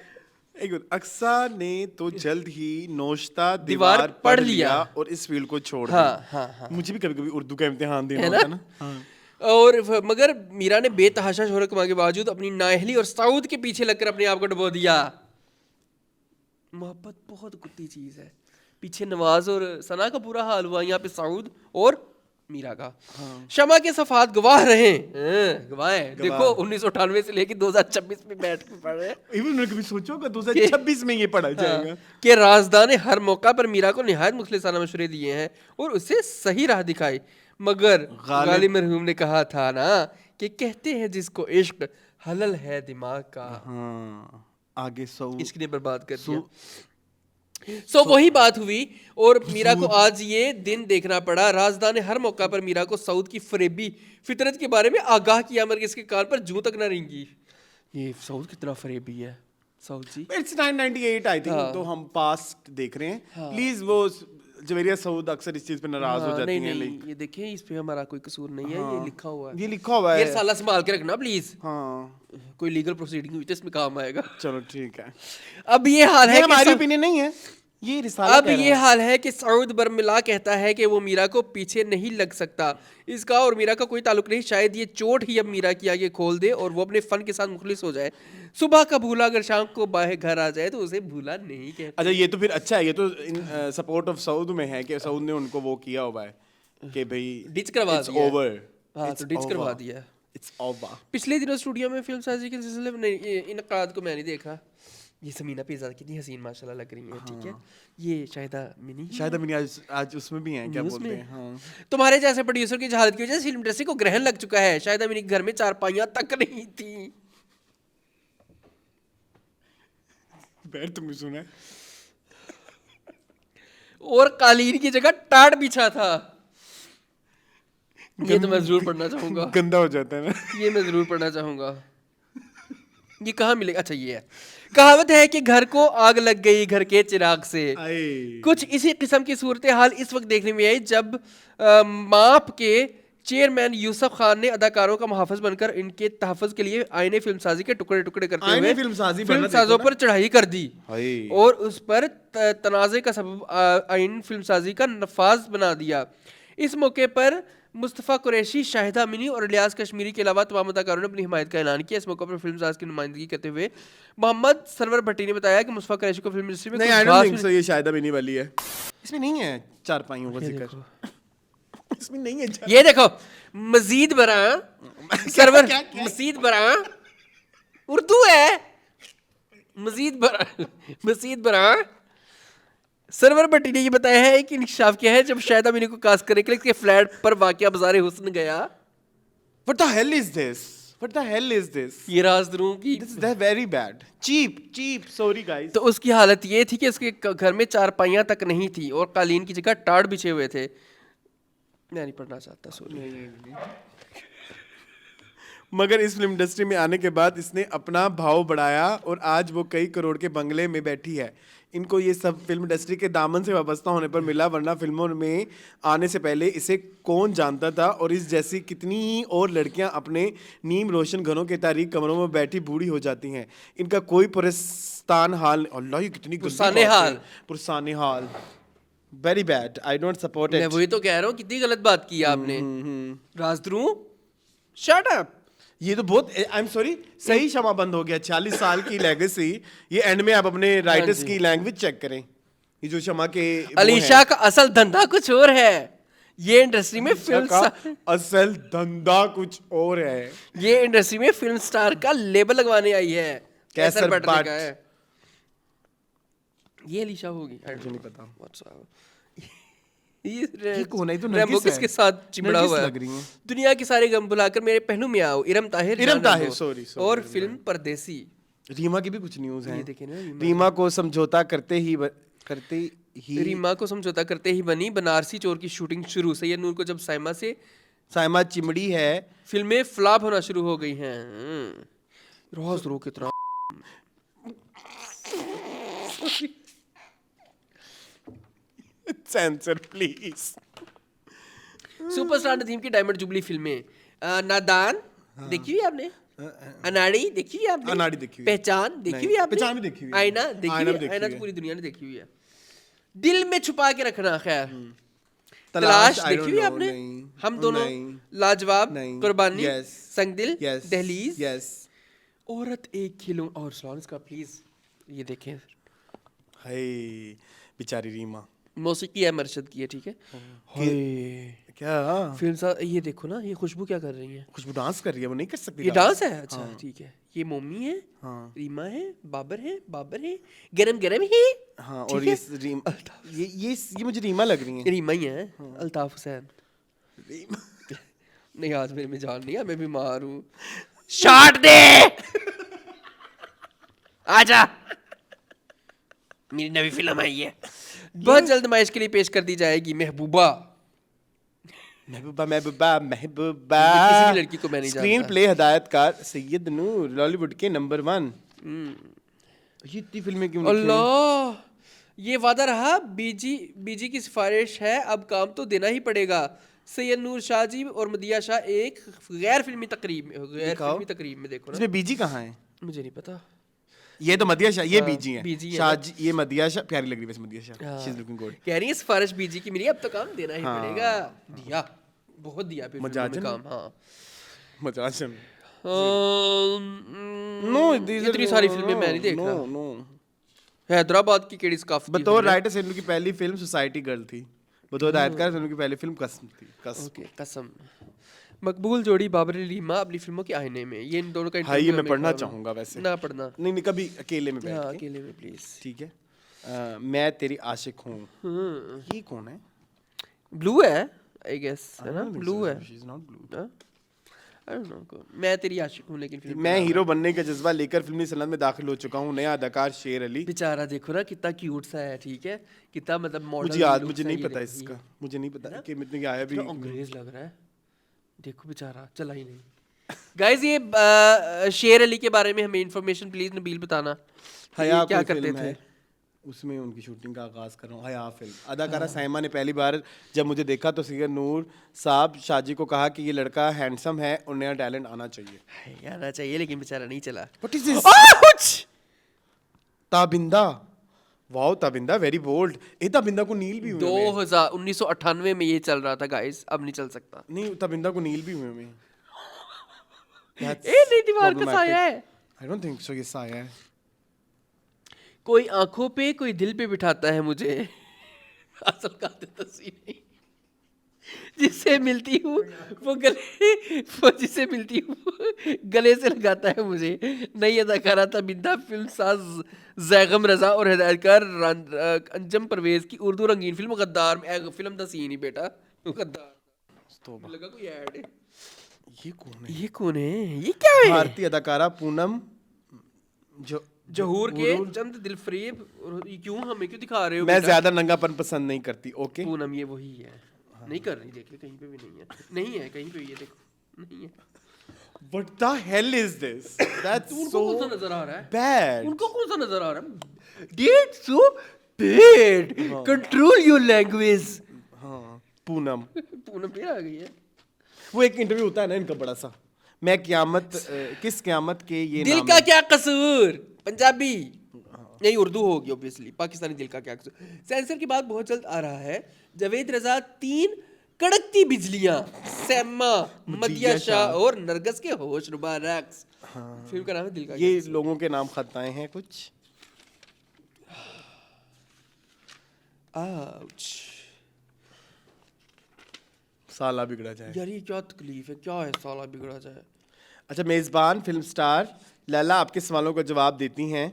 एक मिनट, अक्सा ने तो जल्द ही नोश्ता दीवार दीवार पढ़ पढ़ लिया लिया और इस फील्ड को छोड़ हाँ, दिया। हाँ, हाँ। मुझे भी कभी कभी उर्दू का इम्तिहान देना है होता है ना? ना। हाँ। और मगर मीरा ने बेतहाशा शोहरत कमाने के बावजूद अपनी नाअहली और सऊद के पीछे लगकर अपने आप को डुबो दिया। मोहब्बत बहुत कुत्ती चीज है। पीछे नवाज और सना का पूरा हाल हुआ, यहाँ पे सऊद और मीरा का। शमा के सफात गवाह रहे, गवाह देखो 1998 से लेकर 2026 में बैठ के पढ़ रहे हैं इवन मैंने कभी सोचा होगा 2026 में ये पढ़ा जाएगा। कि राजदां ने हर मौका पर मीरा को निहायत मुखलिसाना मशवरे दिए हैं और उसे सही राह दिखाई। मगर गालिब मरहूम ने कहा था ना कि कहते हैं जिसको इश्क हलल है दिमाग का, हाँ, आगे सऊ इश्क ने बर्बाद कर दिया। सो वही बात हुई और मीरा को आज ये दिन देखना पड़ा। राजदां ने हर मौका पर मीरा को सऊद की फरेबी फितरत के बारे में आगाह किया, मगर इसके कान पर जूं तक ना रेंगी। ये सऊद कितना फरेबी है Saud ji. It's 998 I think. तो हम पास्ट देख रहे हैं। प्लीज वो जवेरिया सऊद अक्सर इस चीज पे नाराज हो जाती नहीं हैं। नहीं, ये देखिए इस पे हमारा कोई कसूर नहीं है, ये लिखा हुआ है। ये लिखा हुआ ये है। साला संभाल के रखना प्लीज, हाँ कोई लीगल प्रोसीडिंग हुई तो इसमें काम आएगा। चलो ठीक है। अब ये हाल ये है हमारी कि ओपिनियन नहीं है, ये रिसाला अब कह रहा ये है। हाल है कि सऊद बरमिला कहता है कि वो मीरा को पीछे नहीं लग सकता। इसका और मीरा का कोई ताल्लुक नहीं। शायद ये चोट ही अब मीरा की आगे खोल दे और वो अपने फन के साथ मुखलिस हो जाए। सुबह का भूला अगर शाम को बाहर घर आ जाए तो उसे भूला नहीं कहते। अच्छा ये तो फिर अच्छा है, ये तो इन सपोर्ट ऑफ सऊद में है कि सऊद ने उनको वो किया हुआ है कि भाई डिच करवा इट्स दिया है। ओवर। हाँ तो डिच करवा दिया है। It's over. पिछले दिनों स्टूडियो में फिल्म साजी के सिलसिले में इनकाद को मैंने देखा। ये समीना पेजा कितनी हसीन माशाल्लाह लग रही है। ठीक है, ये शायदा मिनी आज उसमें भी हैं, क्या न्यूज़ बोलते में? हैं। हाँ। तुम्हारे जैसे प्रोड्यूसर की जहालत की वजह से फिल्म इंडस्ट्री को ग्रहण लग चुका है। शायद मेरी घर में चारपाइयां तक नहीं थी। बैठ तुमने सुना है? और कालीन की जगह टाट बिछा था। ये तो मैं जरूर पढ़ना चाहूंगा। गंदा हो जाता है ना। ये मैं जरूर पढ़ना चाहूंगा। ये कहाँ मिलेगा? अच्छा ये है, कहावत है कि घर को आग लग गई घर के चिराग से। कुछ इसी किस्म की सूरत हाल इस वक्त देखने में आई जब माप के चेयरमैन यूसुफ खान ने अदाकारों का मुहाफिज बनकर इनके तहफ़्फ़ुज़ के लिए आईने फिल्मसाजी के टुकड़े टुकड़े करते हुए फिल्मसाजों पर चढ़ाई कर दी और उस पर तनाज़े का सबब आइन फिल्मसाजी का नफाज बना दिया। इस मौके पर मुस्तफ़ा कुरैशी, शाहिदा मिनी और इलियास कश्मीरी के अलावा तमाम अदाकारों ने अपनी हिमायत का ऐलान किया। इस मौके पर फिल्मसाज की नुमाइंदगी करते हुए मोहम्मद सरवर भट्टी ने बताया कि मुस्तफ़ा कुरैशी को फिल्म इंडस्ट्री में नहीं, I don't think so, ये शायदा मिनी वाली है। इसमें नहीं है चारपाइयों का जिक्र। इसमें नहीं है। ये देखो मजीद बरा सरवर, मजीद बरा उर्दू है, मजीद बरा सरवर भट्टी ने ये बताया है कि इंकशाफ किया है जब शाहिदा मिनी को कास्ट करने के लिए इसके फ्लैट पर वाकया बाज़ार हुस्न गया। What the hell is this? What the hell is this? ये राजदरों की This is very bad. Cheap. Sorry guys. तो उसकी हालत ये थी कि उसके घर में चारपाइयां तक नहीं थी और कालीन की जगह टाट बिछे हुए थे। मैं नहीं पढ़ना चाहता, सॉरी। मगर इस फिल्म इंडस्ट्री में आने के बाद इसने अपना भाव बढ़ाया और आज वो कई करोड़ के बंगले में बैठी है। इनको ये सब फिल्म इंडस्ट्री के दामन से वाबस्ता होने पर मिला, वरना फिल्मों में आने से पहले इसे कौन जानता था। और इस जैसी कितनी ही और लड़कियां अपने नीम रोशन घरों के तारीख कमरों में बैठी बूढ़ी हो जाती हैं। इनका कोई पुरस्तान हाल, अल्लाह ये कितनी पुरसाने हाल, very bad. I don't support it. मैं वही तो कह रहा हूँ, कितनी गलत बात की आपने। राजद्रोह, शट अप। ये तो बहुत, आई एम सॉरी, सही क्षमा बंद हो गया। 40 साल की लेगेसी, ये एंड में आप अपने राइटर्स की लैंग्वेज चेक करें। ये जो क्षमा के अलीशा का असल धंधा कुछ और है। ये इंडस्ट्री में का असल धंधा कुछ और है। ये इंडस्ट्री में फिल्म स्टार का लेबल लगवाने आई है। कैसर बटने बट। का है। ये अलीशा होगी, मुझे नहीं पता। ये कौन है? ये तो रैम्बो नरगिस है। किसके साथ चिमड़ा नरगिस हुआ है? लग रही है। दुनिया के सारे गम भुलाकर मेरे पहलू में आओ, इरम ताहिर, इरम जान ताहिर, रंगो। sorry, और sorry, फिल्म परदेसी। रीमा की भी कुछ न्यूज़ है। ये देखिए ना, रीमा को समझौता करते ही रीमा को समझौता करते ही बनी बनारसी चोर की शूटिंग शुरू। सैयद नूर को जब साइमा चिमड़ी है। फिल्में फ्लॉप होना शुरू हो गई हैं। रोज रो कितना सेंसर प्लीज। सुपरस्टार नदीम की डायमंड जुबली फिल्में, नादान देखी हुई आपने? अनाड़ी देखी हुई आपने? अनाड़ी देखी हुई है। पहचान देखी नहीं, हुई आपने? पहचान भी देखी हुई है। आईना देखी आईना हुई भी है? देखी आईना हुई तो है। पूरी दुनिया ने देखी हुई है। दिल में छुपा के रखना, खैर तलाश, तलाश I देखी don't हुई know, आपने? नहीं, हम दोनों, नहीं, लाजवाब, नहीं, कुर्बानी, yes, संगदिल, yes, दहलीज, yes। औरत एक खिलौना, और सॉन्ग्स का प्लीज ये देखें। हाय बेचारी रीमा। मौसीकी है मरशद की है, ठीक है। क्या फिल्म सा ये देखो ना, ये खुशबू क्या कर रही है? खुशबू डांस कर रही है, वो नहीं कर सकती ये डांस है? अच्छा ठीक है। ये मोमी है, हाँ। रीमा है, बाबर है, गरम गरम है। हाँ, ठीक और है? ये मुझे रीमा लग रही है। रीमा ही है। अल्ताफ हुसैन। नहीं, आज मेरे में जान नहीं है, मैं बीमार हूँ। शॉट दे, आजा, मेरी नवी फिल्म आई है, बहुत जल्द नुमाइश के लिए पेश कर दी जाएगी। महबूबा। महबूबा किसी भी लड़की को मैं नहीं स्क्रीन जानता। प्ले हदायतकार सैयद नूर, लॉलीवुड के नंबर 1। ये इतनी फिल्में क्यों लिखी हैं? अल्लाह, ये वादा रहा, बीजी की सिफारिश है, अब काम तो देना ही पड़ेगा। सैयद नूर शाह जी और मदिया शाह एक गैर फिल्मी तकरीब में देखो ना। इसमें बीजी कहाँ है? मुझे नहीं पता। ये तो मदिया शाह, ये बीजी है। बीजी है शाह ना? जी, ये मदिया शाह प्यारी लग रही है वैसे। Madiya Shah, she is looking good. कह रही है सिफारिश बीजी की मेरी, अब तो काम देना ही पड़ेगा। दिया, बहुत दिया फिर फिल्मों में मजाजन? काम। हाँ, मजाजन। इतनी सारी फिल्में मैं नहीं देख रहा। नो। हैदराबाद की केड़ी स्काफ की बतौर राइटर सेनू की पहली फिल्म सोसाइटी गर्ल थी। बतौर हिदायतकार सेनू की पहली फिल्म कसम थी। कसम। ओके, कसम। मकबूल जोड़ी बाबर रीमा अपनी फिल्मों के आईने में, ये इन दोनों का हाँ, ये इंटरव्यू मैं हमें पढ़ना खबर- चाहूंगा वैसे। ना पढ़ना। नहीं, कभी अकेले में बैठ हाँ, के। अकेले में प्लीज। ठीक है। मैं तेरी आशिक हूँ। ये कौन है? ब्लू है आई गेस, है ना? ब्लू है। She is not blue. I don't know, मैं तेरी आशिक हूँ, लेकिन फिल्म मैं हीरो बनने का जज्बा लेकर फिल्मी सनत में दाखिल हो चुका हूँ। नया अदाकार शेर अली। बेचारा देखो ना कितना क्यूट सा है, ठीक है, कितना मतलब मॉडल। मुझे नहीं पता इसका। मुझे नहीं पता कि इतने आया भी। अंग्रेज लग रहा है, देखो बेचारा, चला ही नहीं। गाइस, ये शेर अली के बारे में हमें इंफॉर्मेशन प्लीज नबील बताना। हया ये क्या कोई करते फिल्म थे? है, उसमें उनकी शूटिंग का आगाज कर रहा हूँ। हया फिल्म। अदाकारा साइमा ने पहली बार जब मुझे देखा तो सैयद नूर साहब शाहजी को कहा कि ये लड़का हैंडसम है और नया टैलेंट आना चाहिए। आना चाहिए, लेकिन बेचारा नहीं चला। What is this? Tabinda. Wow, Tabinda very bold. ए ताबिंदा को नील भी हुए हैं। 1998 में ये चल रहा था गाइस, अब नहीं चल सकता। नहीं, ताबिंदा को नील भी हुए हैं। ए नहीं, दीवार का साया है। आई डोंट थिंक सो, ये साया है। कोई आंखों पे कोई दिल पे बिठाता है मुझे। असल काते तस्वीर नहीं, जिससे मिलती हूँ वो जिससे मिलती हूँ गले से लगाता है मुझे। नई अदाकारा था बिंदा, फिल्म साज जैगम रजा और हिदायतकार अंजम परवेज की उर्दू रंगीन फिल्म गद्दार में। फिल्म दा सीन ही बेटा, गद्दार लगा कोई ऐड है। ये कौन है? ये कौन है? ये क्या है? भारतीय अदाकारा पूनम जहूर के चंद दिलफरेब। और ये क्यों हमें क्यों दिखा रहे हो? मैं बेटा? ज्यादा नंगापन पसंद नहीं करती। ओके। पूनम, ये वही है। नहीं कर रही, देखिए कहीं पे भी नहीं है। नहीं है कहीं पे, ये देखो नहीं है। What the hell is this? That's उनको so कौन सा नजर आ रहा है? bad. उनको कौन सा नजर आ रहा है? That's so bad. Control your language. हाँ, पूनम। पूनम फिर आ गई है। वो एक इंटरव्यू होता है ना इनका बड़ा सा, मैं कियामत किस कियामत के ये दिल नाम का है। क्या कसूर, पंजाबी नहीं, उर्दू होगी ऑब्वियसली। पाकिस्तानी दिल का क्या कसूर। सेंसर की बात बहुत जल्द आ रहा है। जावेद रजा 3 कड़कती बिजलियां, सैमा, मदिया शाह और नरगिस के होशरुबा रक्स। फिल्म का नाम है दिल का ये लोगों के नाम खताएं हैं कुछ। आउच। साला बिगड़ा जाए। यार ये क्या तकलीफ है, क्या है साला बिगड़ा जाए। अच्छा, मेजबान फिल्म स्टार लैला आपके सवालों का जवाब देती हैं?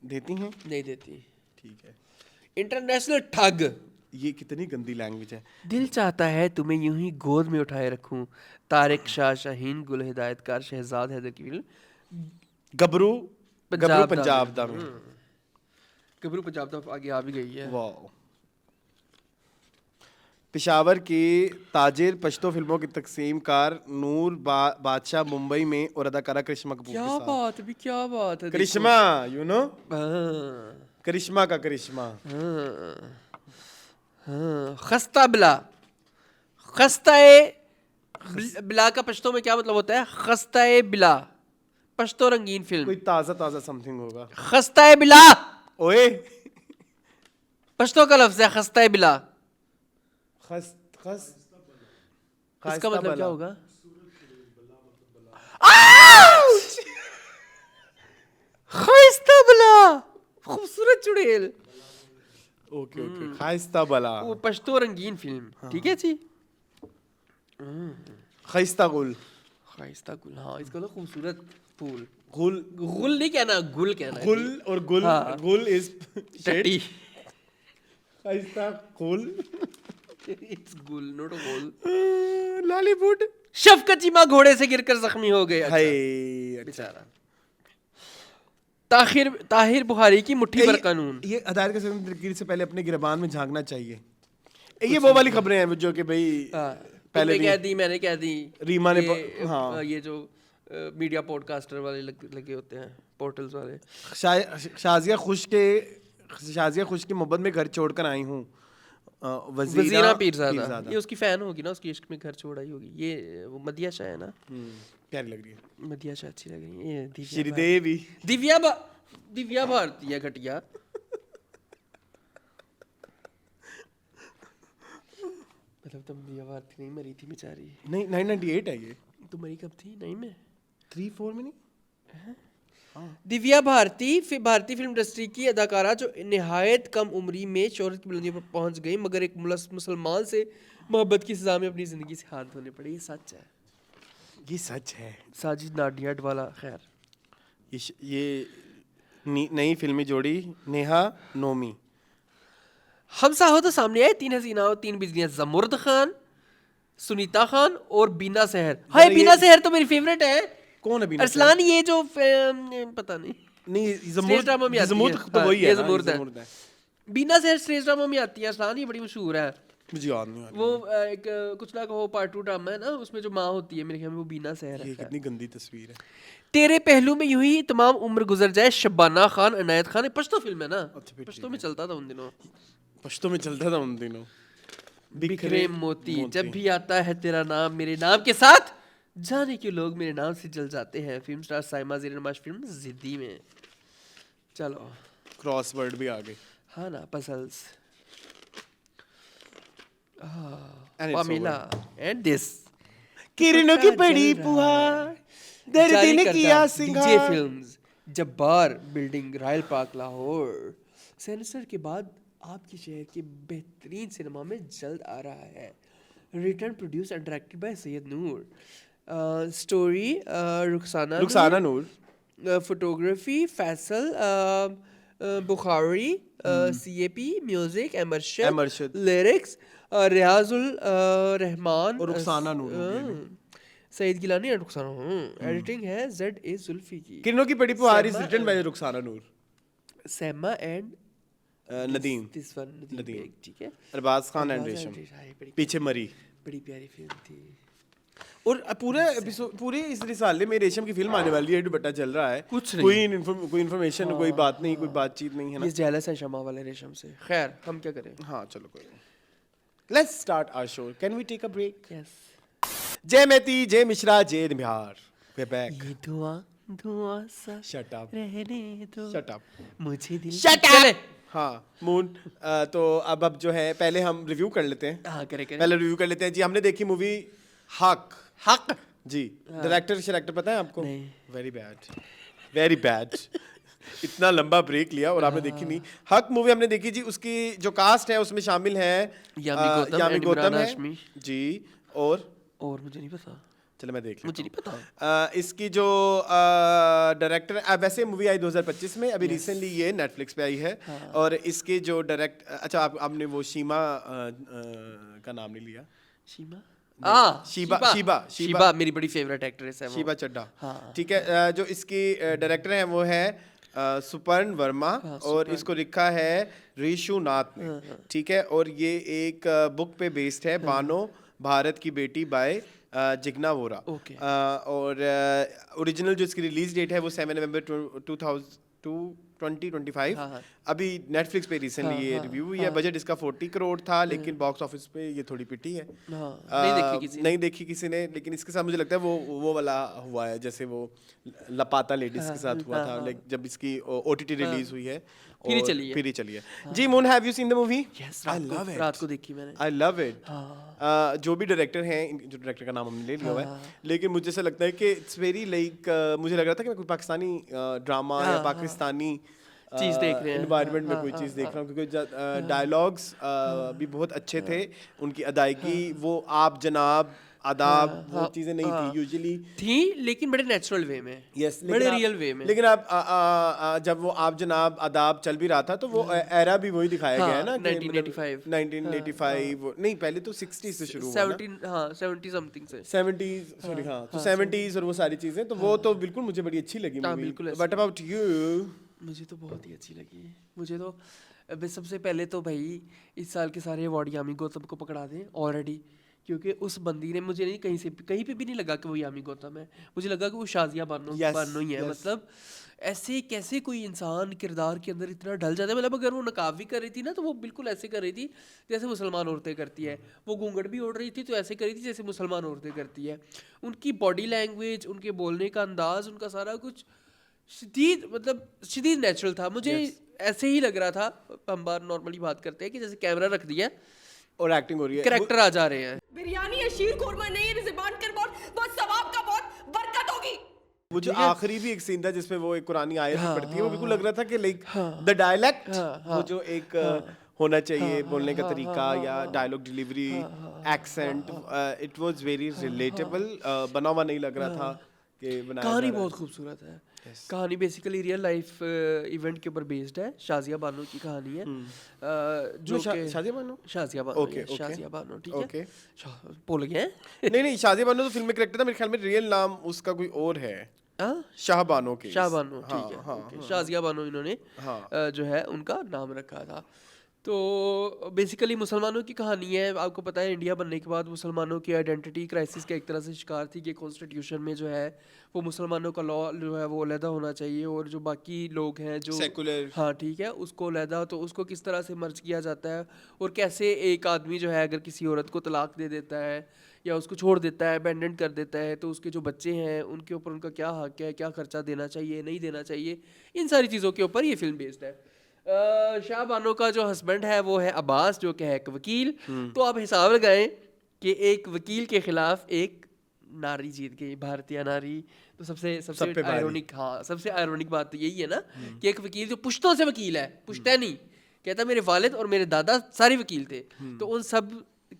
नहीं देती। ठीक है। इंटरनेशनल ठग। ये कितनी गंदी लैंग्वेज है। दिल चाहता है तुम्हें यूं ही गोद में उठाए रखूं। तारिक शाह शाहीन, गुल हिदायतकार, शहजाद हैदर की फिल्म गबरू पंजाब पंजाब दा में। गबरू पंजाब दा आगे आ भी गई है। वाह। पेशावर के ताजिर पश्तो फिल्मों के तकसीम कार नूर बादशाह मुंबई में और अदाकारा करिश्मा कपूर क्या के साथ। बात है, क्या बात है। करिश्मा, यू नो, हाँ, करिश्मा का करिश्मा। हाँ, खस्ता बिला। खस्ताए बिला का पश्तो में क्या मतलब होता है? खस्ताए बिला, पश्तो रंगीन फिल्म। कोई ताजा ताजा समथिंग होगा। खस्ताए बिला ओए, पश्तो का लफ्ज है, खस्ताए बिला। खस खस इसका मतलब क्या होगा? खस्ता बिला, खूबसूरत चुड़ैल। ओके ओके, खाइस्ता बला, वो पश्तो रंगीन फिल्म। ठीक है जी। खाइस्ता गुल, खाइस्ता गुल। हाँ, इसका तो खूबसूरत फूल। गुल, गुल नहीं कहना, गुल कहना है। गुल और गुल, हाँ। गुल इज टट्टी। खाइस्ता गुल, इट्स गुल, नॉट अ गुल। लॉलीवुड। शफकत चीमा घोड़े से गिरकर जख्मी हो गए। हाय, बेचारा। ताहिर बुखारी की मुट्ठी पर कानून। ये अदालत के तनकीद से पहले अपने गिरबान में झांकना चाहिए। ये वो वाली खबरें हैं जो कि भाई पहले कह दी, मैंने कह दी। रीमा ने हाँ, ये जो मीडिया पॉडकास्टर वाले लगे होते हैं, पोर्टल्स वाले। शाजिया खुश की मोहब्बत में घर छोड़कर आई हूँ। वजीरा पीरज़ादा। ये उसकी फैन होगी ना, उसकी इश्क में घर छोड़ आई होगी। ये वो मदिया शाह है ना। प्यारी लग रही है। मदिया शाह अच्छी लग रही है। ये श्रीदेवी, दिव्या भारती है घटिया। मतलब तुम दिव्या भारती नहीं मरी थी बेचारी। नहीं 998 है ये। तो मरी कब थी? नहीं में 3-4 में नहीं। दिव्या भारती भारतीय फिल्म इंडस्ट्री की अदाकारा जो निहायत कम उम्री में शोहरत की बुलंदियों पर पहुंच गई, मगर एक मुसलमान से मोहब्बत की सजा में अपनी जिंदगी से हाथ धोने पड़े। ये सच है। ये सच है। साजिद नाडियाड वाला। खैर, ये नई फिल्मी जोड़ी नेहा नोमी। हम साहो तो सामने आए, 3 हसीना और 3 बिजलियां। जमुर्द खान, सुनीता खान और बीना सहर। हाय, बीना सहर तो मेरी फेवरेट है। कौन है बीना? अरसलान, ये जो पता नहीं, स्टेज ड्रामा में आती है। तो वही है ना, जमुर्द है। बीना सहर स्टेज ड्रामा में आती है। अरसलान ये बड़ी मशहूर है। मुझे याद नहीं आ रहा। वो एक कुछ ना कहो पार्ट 2 ड्रामा है ना, उसमें जो माँ होती है, मेरे ख्याल में वो बीना सहर ये है। कितनी गंदी तस्वीर है। तेरे पहलू में यूं ही तमाम उम्र गुजर जाए। शबाना खान, अनायत खान। पश्तो फिल्म है ना, पश्तो में चलता था उन दिनों। पश्तो में चलता था उन दिनों। बिखरे मोती। जब भी आता है तेरा नाम मेरे नाम के साथ, जाने क्यों लोग मेरे नाम से जल जाते हैं। फिल्म स्टार साइमा ज़ेर नमाज फिल्म जिद्दी में। चलो, क्रॉसवर्ड भी आ गए। हाँ ना, puzzles. And it's Pamela and this. किरणों की बड़ी फुहार, दर्द ने किया सिंगार। DJ films, Jabbar building, royal park Lahore. Censor के बाद आपके शहर के बेहतरीन सिनेमा में जल्द आ रहा है। Return, produce and directed by Syed Noor. Story Rukhsana Noor. Photography Faisal Bukhari. CAP music एमर्शद। लिरिक्स रियाजुल रहमान और रुखसाना नूर। सईद गिलानी और रुखसाना। एडिटिंग है ZA जुल्फी की। किरणों की बड़ी फुहार is written by Rukhsana Noor. Saima and Nadeem. This one Nadeem. ठीक है। अरबाज खान एंड रेशम। पीछे मरी। बड़ी प्यारी फिल्म थी। और पूरे एपिसोड, पूरे इस रिसाले में रेशम की फिल्म आने वाली है, दुपट्टा चल रहा है। कुछ नहीं। कोई इन्फॉर्मेशन, कोई बात नहीं, कोई बातचीत नहीं है ना। ये जेलस है शमा वाले रेशम से। खैर, हम क्या करें? हाँ चलो, कोई नहीं। Let's start our show. Can we take a break? Yes. जय मेती, जय मिश्रा, जय निहार। We are back. ये धुआं सा शट अप, रहने दो। शट अप, मुझे दिल शट चले। अप। हाँ मून। तो अब जो है पहले हम रिव्यू कर लेते हैं। हाँ करें पहले रिव्यू कर लेते हैं जी। हमने देखी मूवी हक। हक जी। डायरेक्टर पता है आपको? नहीं। Very bad, very bad. इतना लंबा ब्रेक लिया और आपने देखी नहीं। हक मूवी हमने देखी जी। उसकी जो कास्ट है उसमें शामिल है यामी गौतम है हाशमी जी। और मुझे नहीं पता, चलो मैं देख लेता मुझे नहीं पता। हूँ। इसकी जो डायरेक्टर, वैसे मूवी आई 2025 में, अभी रिसेंटली ये नेटफ्लिक्स पे आई है। और इसके जो अच्छा आपने वो शीमा का नाम नहीं लिया? शीमा शीबा मेरी बड़ी फेवरेट एक्ट्रेस है वो। शीबा चड्ढा। हाँ। ठीक है। जो इसकी डायरेक्टर है वो है सुपर्ण वर्मा। और इसको लिखा है ऋषु नाथ ने। ठीक है। और ये एक बुक पे बेस्ड है, बानो भारत की बेटी बाय जिग्ना वोरा। और ओरिजिनल जो इसकी रिलीज डेट है वो 7 नवंबर 2025। अभी नेटफ्लिक्स पे रिसेंटली ये रिव्यू हुई है। बजट इसका 40 करोड़ था, लेकिन बॉक्स ऑफिस पे ये थोड़ी पिटी है। नहीं देखी किसी ने, लेकिन इसके साथ मुझे लगता है वो वाला हुआ है जैसे वो लपाता लेडीज के साथ हुआ था, लाइक जब इसकी OTT रिलीज हुई है फिर ही चली है जी। Moon, have you seen the movie? Yes, रात को देखी मैंने। I love it. जो भी डायरेक्टर हैं, जो डायरेक्टर का नाम हमने ले लिया हुआ है, लेकिन मुझे ऐसा लगता है कि इट्स वेरी लाइक, मुझे लग रहा था कि मैं कोई पाकिस्तानी ड्रामा या पाकिस्तानी चीज देख रहे हैं, एनवायरनमेंट में कोई चीज देख रहा हूँ, क्योंकि डायलॉग्स भी बहुत अच्छे थे, उनकी अदायगी, वो आप जनाब आदाब, वो चीजें नहीं थी यूजुअली थी, लेकिन बड़े नेचुरल वे में। यस, बड़े रियल वे में। लेकिन आप जब वो आप जनाब आदाब चल भी रहा था तो वो एरा भी वही दिखाया गया है ना, 1985 वो नहीं, पहले तो 60s से शुरू हुआ ना, 70 समथिंग से, 70s, सॉरी हाँ, तो 70s और वो सारी चीजें, तो वो तो बिल्कुल मुझे बड़ी अच्छी लगी मूवी। What about you? मुझे तो बहुत ही अच्छी लगी। मुझे तो सबसे पहले तो भाई इस साल के सारे अवार्ड यामी गौतम को पकड़ा दें ऑलरेडी, क्योंकि उस बंदी ने, मुझे नहीं कहीं पे भी नहीं लगा कि वो यामी गौतम है, मुझे लगा कि वो शाजिया बानो ही है। मतलब ऐसे कैसे कोई इंसान किरदार के अंदर इतना ढल जाता है। मतलब अगर वो नकाब भी कर रही थी ना, तो वो बिल्कुल ऐसे कर रही थी जैसे मुसलमान औरतें करती है। वो घूंघट भी ओढ़ रही थी तो ऐसे कर रही थी जैसे मुसलमान औरतें करती है। उनकी बॉडी लैंग्वेज, उनके बोलने का अंदाज, उनका सारा कुछ शदीद नेचुरल था। मुझे ऐसे ही लग रहा था, हम बार नॉर्मली बात करते हैं कि जैसे कैमरा रख दिया और एक्टिंग हो रही है, कैरेक्टर आ जा रहे हैं। बिरयानी है, शीर खुरमा नहीं है, ज़बान कर बहुत सवाब का बहुत बरकत होगी। वो जो आखिरी भी एक सीन था जिसमें वो एक कुरानी आयत पढ़ती है, वो बिल्कुल लग रहा था कि लाइक द डायलेक्ट, वो जो एक होना चाहिए बोलने का तरीका या dialogue delivery, accent, it was very relatable. बना हुआ नहीं लग रहा था कि बनाया। कहानी बहुत खूबसूरत है। कहानी बेसिकली रियल लाइफ इवेंट के ऊपर बेस्ड है। शाजिया बानो की कहानी है, जो शाजिया बानो, शाजिया बानो, ठीक है, बोल गए नहीं, शाजिया बानो तो फिल्म में करेक्टर था, मेरे ख्याल में रियल नाम उसका कोई और है, शाह बानो, ठीक है, शाजिया बानो इन्होंने जो है उनका नाम रखा था। तो बेसिकली मुसलमानों की कहानी है। आपको पता है इंडिया बनने के बाद मुसलमानों की आइडेंटिटी क्राइसिस का एक तरह से शिकार थी कि कॉन्स्टिट्यूशन में जो है वो मुसलमानों का लॉ जो है वो अलहदा होना चाहिए, और जो बाकी लोग हैं जो सेकुलर, हाँ ठीक है, उसको अलहदा, तो उसको किस तरह से मर्ज किया जाता है, और कैसे एक आदमी जो है अगर किसी औरत को तलाक दे देता है या उसको छोड़ देता है, अबैंडन कर देता है, तो उसके जो बच्चे हैं उनके ऊपर उनका क्या हक है, क्या खर्चा देना चाहिए, नहीं देना चाहिए, इन सारी चीज़ों के ऊपर ये फिल्म बेस्ड है। शाह बानो का जो हस्बैंड है वो है अब्बास, जो कि है एक वकील। तो आप हिसाब लगाएं कि एक वकील के खिलाफ एक नारी जीत गई, भारतीय नारी। तो सबसे आयरोनिक, हाँ सबसे आयरोनिक बात तो यही है ना कि एक वकील जो पुश्तों से वकील है, पुश्तैनी, कहता मेरे वालिद और मेरे दादा सारे वकील थे, तो उन सब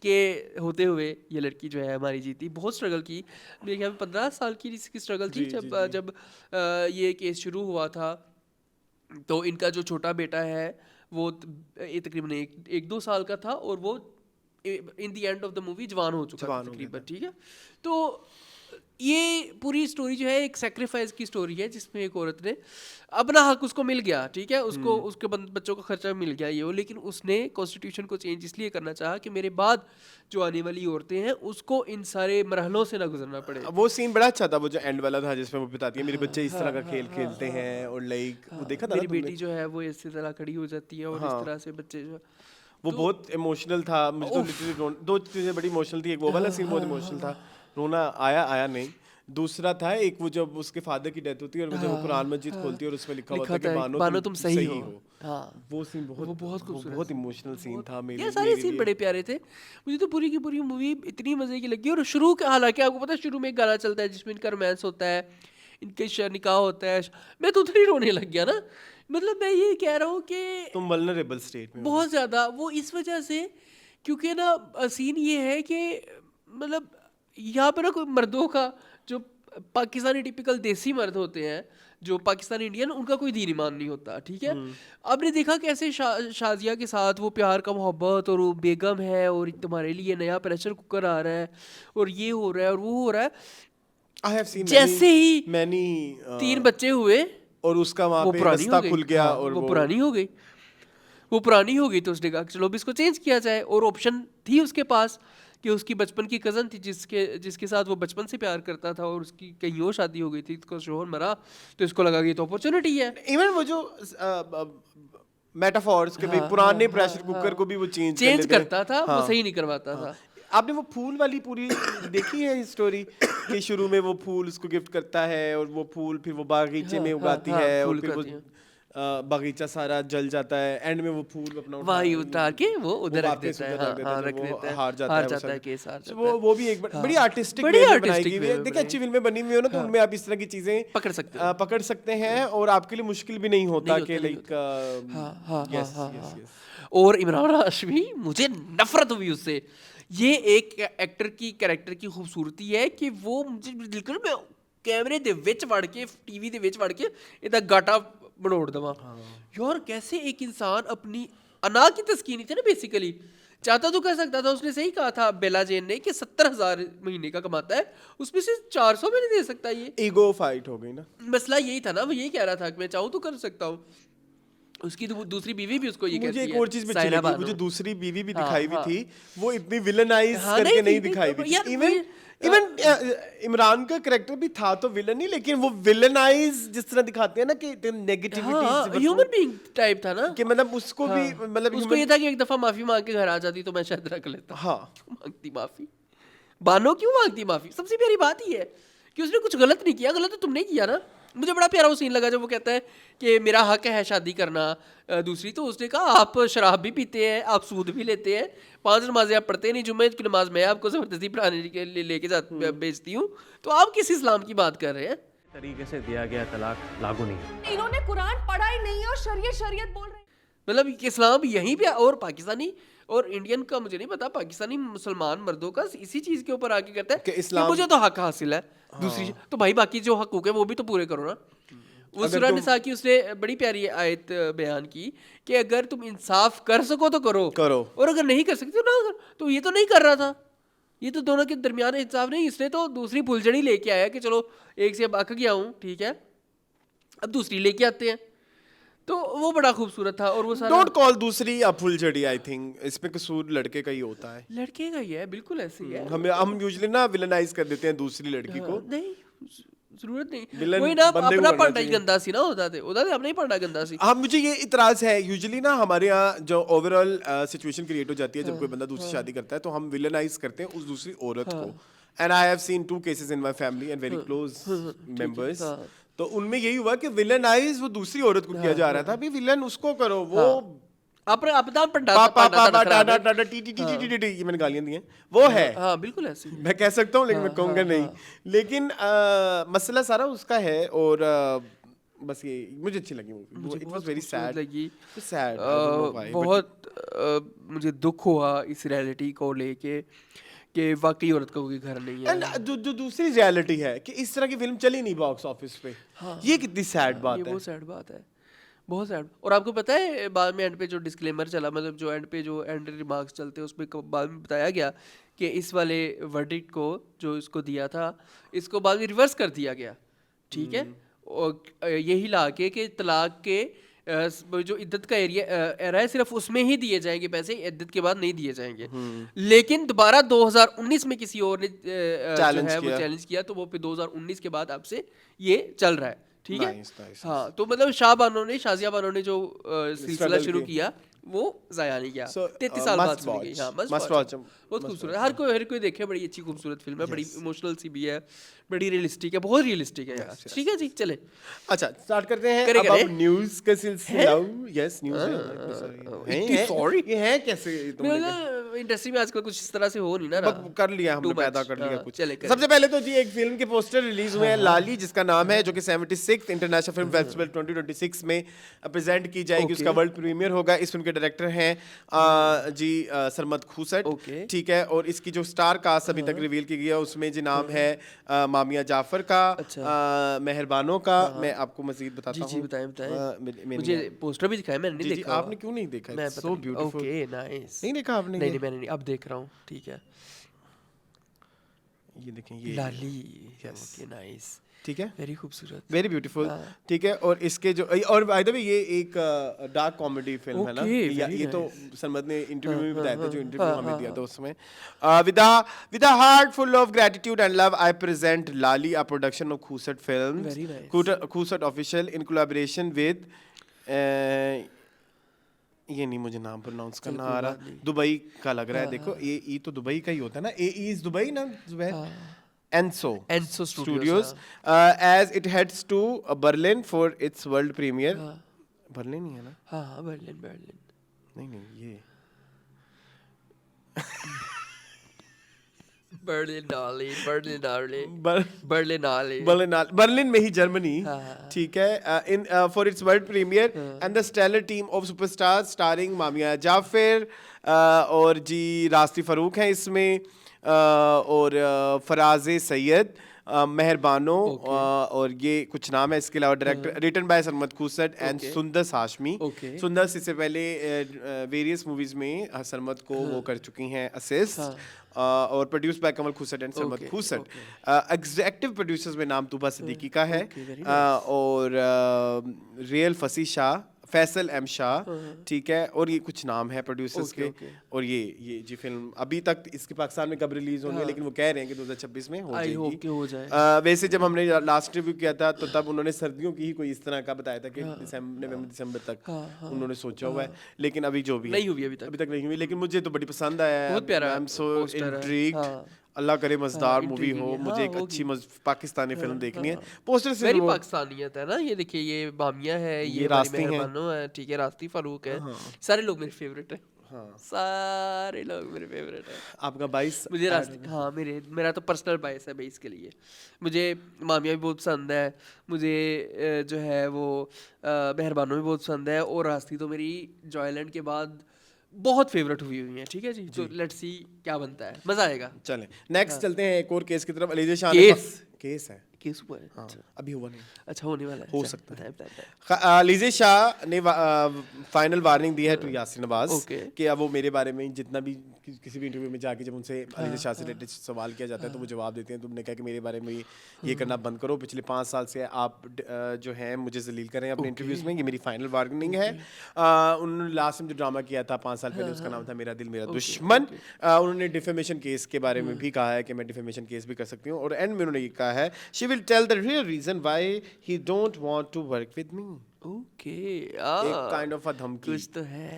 के होते हुए ये लड़की जो है हमारी जीती। बहुत स्ट्रगल की, मेरे ख्याल में 15 साल की इसकी स्ट्रगल थी जब ये केस शुरू हुआ था। तो इनका जो छोटा बेटा है वो तकरीबन 1-2 साल का था, और वो in the end of the movie जवान हो चुका था तकरीबन, ठीक है। तो ये पूरी स्टोरी जो है एक सेक्रीफाइस की स्टोरी है, जिसमें एक औरत ने अपना हक उसको मिल गया, ठीक है, उसको उसके बच्चों का खर्चा मिल गया ये वो, लेकिन उसने कॉन्स्टिट्यूशन को चेंज इसलिए करना चाहा कि मेरे बाद जो आने वाली औरतें हैं उसको इन सारे मरहलों से ना गुजरना पड़े। वो सीन बड़ा अच्छा था, वो जो एंड वाला था जिसमें वो बताती है मेरे बच्चे इस तरह का खेल खेलते हैं, और लाइक वो देखा था मेरी बेटी जो है वो इस तरह खड़ी हो जाती है, और इस तरह से बच्चे जो वो बहुत इमोशनल था। मुझे तो लिटरली दो चीज़ें बड़ी इमोशनल थी। एक वो वाला सीन बहुत इमोशनल था, रोना आया नहीं, दूसरा था एक वो जब उसके फादर की डेथ होती है और वो जब वो कुरान मस्जिद खोलती है और उसमें लिखा होता है कि बानो तुम सही हो। हाँ, वो सीन बहुत खूबसूरत, बहुत इमोशनल सीन था मेरे ये सारे सीन बड़े प्यारे थे। मुझे तो पूरी की पूरी मूवी इतनी मजे की लगी। और शुरू के, हालांकि आपको पता है शुरू में एक गाना चलता है जिसमें इनका रोमांस होता है, इनके निकाह होता है, मैं तो उतनी रोने लग गया ना। मतलब मैं ये कह रहा हूँ कि तुम वल्नरेबल स्टेट में बहुत ज्यादा वो इस वजह से, क्योंकि ना सीन ये है कि मतलब यहाँ पे ना कोई मर्दों का जो पाकिस्तानी टिपिकल देसी मर्द होते हैं जो पाकिस्तानी इंडियन, उनका कोई दीन ईमान नहीं होता, ठीक है। आपने देखा कैसे शाजिया के साथ वो प्यार का मोहब्बत, और वो बेगम है और तुम्हारे लिए नया प्रेशर कुकर आ रहा है और ये हो रहा है और वो हो रहा है। I have seen जैसे ही many 3 बच्चे हुए और उसका वहाँ वो पे पुरानी रास्ता हो गई। खुल गया हाँ, और वो पुरानी हो गई, वो पुरानी हो गई। तो उसने कहा चलो अब इसको चेंज किया जाए, और ऑप्शन थी उसके पास कि उसकी बचपन की कज़न थी जिसके साथ वो बचपन से प्यार करता था और उसकी कहीं और शादी हो गई थी, उसका शोहर मरा, तो इसको लगा कि तो अपॉर्चुनिटी है। इवन वो जो मेटाफॉर्स के भाई पुराने प्रेशर कुकर को भी वो चेंज करता था, वो सही नहीं करवाता था। आपने वो फूल वाली पूरी देखी है स्टोरी कि शुरू में वो फूल उसको गिफ्ट करता है और वो फूल फिर वो बागीचे में उगाती है और फिर वो बागीचा सारा जल जाता है, एंड में वो फूल अपना वही उतार के वो उधर रख वापस देता है, उधर हाँ, रख देता है, रख जब वो देता है, हार जाता है केस हार जाता वो है। वो भी एक बड़ी आर्टिस्टिक बड़ी वे में artistic बनाई गई way है। में देखिए अच्छी फिल्में बनी हुई हो ना तो उनमें आप इस तरह की चीजें पकड़ सकते हैं और आपके लिए मुश्किल भी नहीं होता कि लाइक यस यस। और इमरान हाशमी, मुझे नफरत हुई उससे। ये एक एक्टर की कैरेक्टर की खूबसूरती है कि वो मुझे बिल्कुल मैं कैमरे दे विच वड़ के टीवी दे विच वड़ के इदा गाटा बनोड़ दवा। यार कैसे एक इंसान अपनी अना की तस्कीनी थी ना, बेसिकली चाहता तो कर सकता था। उसने सही कहा था बेला जेन ने कि 70,000 महीने का कमाता है, उसमें से 400 में नहीं दे सकता। ये ईगो फाइट हो गई ना, मसला यही था ना, वो यही कह रहा था कि मैं चाहूँ तो कर सकता हूँ। उसकी दूसरी बीवी भी उसको ये कहती है। मुझे एक और चीज भी अच्छी लगी, मुझे दूसरी बीवी भी दिखाई हुई थी, वो इतनी विलेनाइज करके नहीं दिखाई हुई। इवन इमरान का कैरेक्टर भी था तो विलन नहीं, लेकिन वो विलेनाइज जिस तरह दिखाते हैं ना कि नेगेटिविटी ह्यूमन बीइंग टाइप था ना, कि मतलब उसको भी मतलब उसको ये था कि एक दफा माफी मांग के घर आ जाती तो मैं शायद रख लेता। हाँ, क्यों मांगती माफी बानो, क्यों मांगती माफी? सबसे प्यारी बात ही है कि उसने कुछ गलत नहीं किया, गलत तो तुमने किया ना। मुझे बड़ा प्यारा वो सीन लगा जब वो कहता है कि मेरा हक है शादी करना। दूसरी तो उसने कहा आप शराब भी पीते हैं, आप सूद भी लेते हैं, 5 नमाजें आप पढ़ते नहीं, जुम्मे की नमाज मैं आपको ज़बरदस्ती पढ़ाने के लिए लेके भेजती हूँ, तो आप किस इस्लाम की बात कर रहे हैं? तरीके से दिया गया तलाक लागू नहीं है। इन्होंने कुरान पढ़ा ही नहीं है और शरीयत बोल रहे हैं। मतलब इस्लाम यहीं पे, और पाकिस्तानी और इंडियन का मुझे नहीं पता, पाकिस्तानी मुसलमान मर्दों का इसी चीज के ऊपर आके करता है कि इस्लाम मुझे तो हक हासिल है। दूसरी तो भाई बाकी जो हकूक है वो भी तो पूरे करो ना। वो सूरह निसा की उसने बड़ी प्यारी आयत बयान की कि अगर तुम इंसाफ कर सको तो करो, और अगर नहीं कर सकते तो ना करो। तो ये तो नहीं कर रहा था, ये तो दोनों के दरमियान इंसाफ नहीं। इसने तो दूसरी फुलझड़ी लेके आया कि चलो एक से अब अक गया हूँ, ठीक है, अब दूसरी लेके आते हैं। तो वो बड़ा खूबसूरत था। और वो सारा डोंट कॉल दूसरी या फुलझड़ी, आई थिंक इसमें कसूर लड़के का ही होता है, लड़के का ही है, बिल्कुल ऐसे ही है। हम यूजुअली ना विलेनाइज कर देते हैं दूसरी लड़की को। नहीं जरूरत नहीं, विलन कोई ना बंदे को अपना करना पढ़ना ही चाहिए। गंदा सी ना होता थे, उधर अपना ही पढ़ना गंदा सी। हाँ, मुझे ये इतराज है यूजुअली ना हमारे यहाँ जो ओवरऑल सिचुएशन क्रिएट हो जाती है जब कोई बंदा दूसरी शादी करता है तो हम विलेनाइज करते हैं उस दूसरी औरत को। And I have seen 2 cases in my family and very close members, तो उनमें यही हुआ कि विलेनाइज वो दूसरी औरत को किया जा रहा था। अभी विलन उसको करो, वो अपना अपना ये मैंने गालियां दी हैं, वो है। हाँ बिल्कुल ऐसे ही। मैं कह सकता हूँ लेकिन मैं कहूँगा नहीं। लेकिन मसला सारा उसका है। और बस ये मुझे अच्छी लगी movie, it was very sad लगी, सैड बहुत मुझे दुख हुआ इस रियलिटी को लेके कि वाकई औरत का कोई घर नहीं है। एंड जो दूसरी रियलिटी है कि इस तरह की फिल्म चली नहीं बॉक्स ऑफिस पे। ये कितनी सैड बात है, ये बहुत सैड बात है, बहुत सैड। और आपको पता है बाद में एंड पे जो डिस्क्लेमर चला, मतलब जो एंड पे जो एंड रिमार्क्स चलते हैं उसमें बाद में बताया गया कि इस वाले वर्डिक्ट को जो इसको दिया था इसको बाद में रिवर्स कर दिया गया, ठीक है। और यही ला के कि तलाक के जो इद्दत का एरा है सिर्फ उसमें ही दिए जाएंगे पैसे, इद्दत के बाद नहीं दिए जाएंगे। लेकिन दोबारा 2019 में किसी और ने चैलेंज किया तो वो फिर 2019 के बाद अब से ये चल रहा है, ठीक है। हाँ, तो मतलब शाजिया बानो ने जो सिलसिला शुरू किया वो जाया नहीं गया। So, 33 साल बाद must सुनी गई। watch. हाँ, Must watch. बहुत खूबसूरत है। हर कोई देखे, बड़ी अच्छी खूबसूरत फिल्म है, बड़ी इमोशनल सी भी है, बड़ी रियलिस्टिक है, बहुत रियलिस्टिक है यार। ठीक है जी, चले। अच्छा, स्टार्ट करते हैं। करें, अब करें। आप न्यूज़ का सिलसिला। यस, न्यूज़ है। इतनी sorry। ये है कैसे तुमने इंडस्ट्री में आजकल कुछ इस तरह से हो नहीं ना रहा। कर लिया हमने, Too much। पैदा कर लिया हाँ, कुछ। चले, करें। सबसे पहले तो जी एक फिल्म के पोस्टर रिलीज हुए हैं, लाली, जिसका नाम है, जो कि 76th इंटरनेशनल फिल्म फेस्टिवल 2026 में प्रेजेंट की जाएगी। उसका वर्ल्ड प्रीमियर होगा। इस फिल्म के डायरेक्टर हैं जी सरमद खूसट। ठीक है, और इसकी जो स्टार कास्ट अभी तक रिवील की गई है उसमें जी नाम है मामिया जाफर का, मेहरबानों का। मैं आपको मजीद बताता हूँ। जी बताएं। मुझे पोस्टर भी दिखाया, मैंने नहीं देखा। आपने क्यों नहीं देखा? So beautiful. Okay, nice. नहीं देखा आपने? नहीं, मैंने नहीं, अब देख रहा हूँ। ठीक है, ये देखें, ये लाली। Okay, nice. ठीक है, वेरी खूबसूरत, वेरी ब्यूटीफुल। ठीक है, और इसके जो, और बाय द वे ये एक डार्क कॉमेडी फिल्म है ना। ये तो सरमद ने इंटरव्यू में बताया था, जो इंटरव्यू हमें दिया था उसमें। With a heart full of gratitude and love I present Laali, a production of Khoosat films, Khoosat official, in collaboration with, ये नहीं मुझे नाम प्रोनाउंस करना आ रहा, दुबई का लग रहा है। देखो, ये तो दुबई का ही होता है ना, इज दुबई ना, Enso Studios, as it heads to Berlin for its world premiere. Berlin ही है ना? हाँ, बर्लिन। नहीं, ये बर्लिन में ही, जर्मनी। ठीक है, in for its world premiere and the stellar team of superstar starring Mamya Jaffar और जी रास्ती फरूक हैं इसमें, और फराज़े सैयद, मेहरबानो, और ये कुछ नाम है। इसके अलावा director, written by Sarmad Khoosat and Sundas Hashmi. Sundas इससे पहले वेरियस मूवीज में सरमद को वो कर चुकी हैं असिस्ट, और produce by Kamal Khoosat and Sarmad Khoosat. Executive producers में नाम तूबा सिद्दीकी का है, और रियल फसी शाह, फैसल एम शाह। ठीक है, और ये कुछ नाम है प्रोड्यूसर्स के। और ये जी फिल्म अभी तक इसके पाकिस्तान में कब रिलीज होंगे, लेकिन वो कह रहे हैं कि 2026 में हो जाएगी। हो जाए। वैसे जब हमने लास्ट रिव्यू किया था तो तब उन्होंने सर्दियों की ही कोई इस तरह का बताया था कि नवंबर दिसंबर तक उन्होंने सोचा हुआ है, लेकिन अभी जो भी नहीं हुई अभी तक नहीं हुई। लेकिन मुझे तो बड़ी पसंद आया है, बहुत प्यारा। आई एम सो इंट्रिग्ड। अल्लाह करे मजेदार मूवी हो। मुझे एक अच्छी पाकिस्तानी फिल्म देखनी है। पोस्टर से वेरी पाकिस्तानियत है ना। ये देखिए, ये बामिया है, ये रास्ती है, ठीक है, रास्ती फारूक है। सारे लोग मेरे फेवरेट हैं। सारे लोग मेरे फेवरेट है। आपका बाइस? मुझे रास्ती, हाँ, मेरा तो पर्सनल बाइस है बेस के लिए। मुझे मामिया भी बहुत पसंद है, मुझे जो है वो मेहरबानों भी बहुत पसंद है, और रास्ती तो मेरी जॉयलैंड के बाद बहुत फेवरेट हुई है। ठीक है जी, तो लेट्स सी क्या बनता है, मजा आएगा। चलें नेक्स्ट चलते हैं एक और केस की तरफ। अलीज़ा शाह केस है, केस हुआ है। हाँ, अभी हुआ नहीं। अच्छा, होने वाला है, हो सकता है। अलीज़ा शाह ने फाइनल वार्निंग दी है टू यासिन अब्बास कि अब वो मेरे बारे में जितना भी किसी भी इंटरव्यू में जाके जब उनसे अलीज़ा शाह से रिलेटेड सवाल किया जाता है तो वो जवाब देते हैं। तुमने कहा कि मेरे बारे में ये करना बंद करो, पिछले 5 साल से आप जो हैं मुझे जलील कर रहे हैं अपने इंटरव्यूज़ में, ये मेरी फाइनल वार्निंग है। उन्होंने लास्ट में जो ड्रामा किया था 5 साल पहले, उसका नाम था मेरा दिल मेरा दुश्मन। उन्होंने डिफेमेशन केस के बारे में भी कहा है कि मैं डिफेमेशन केस भी कर सकती हूँ, और एंड में उन्होंने ये कहा है she will tell the real reason why he don't want to work with me. Okay, एक काइंड ऑफ अ धमकी कुछ तो है।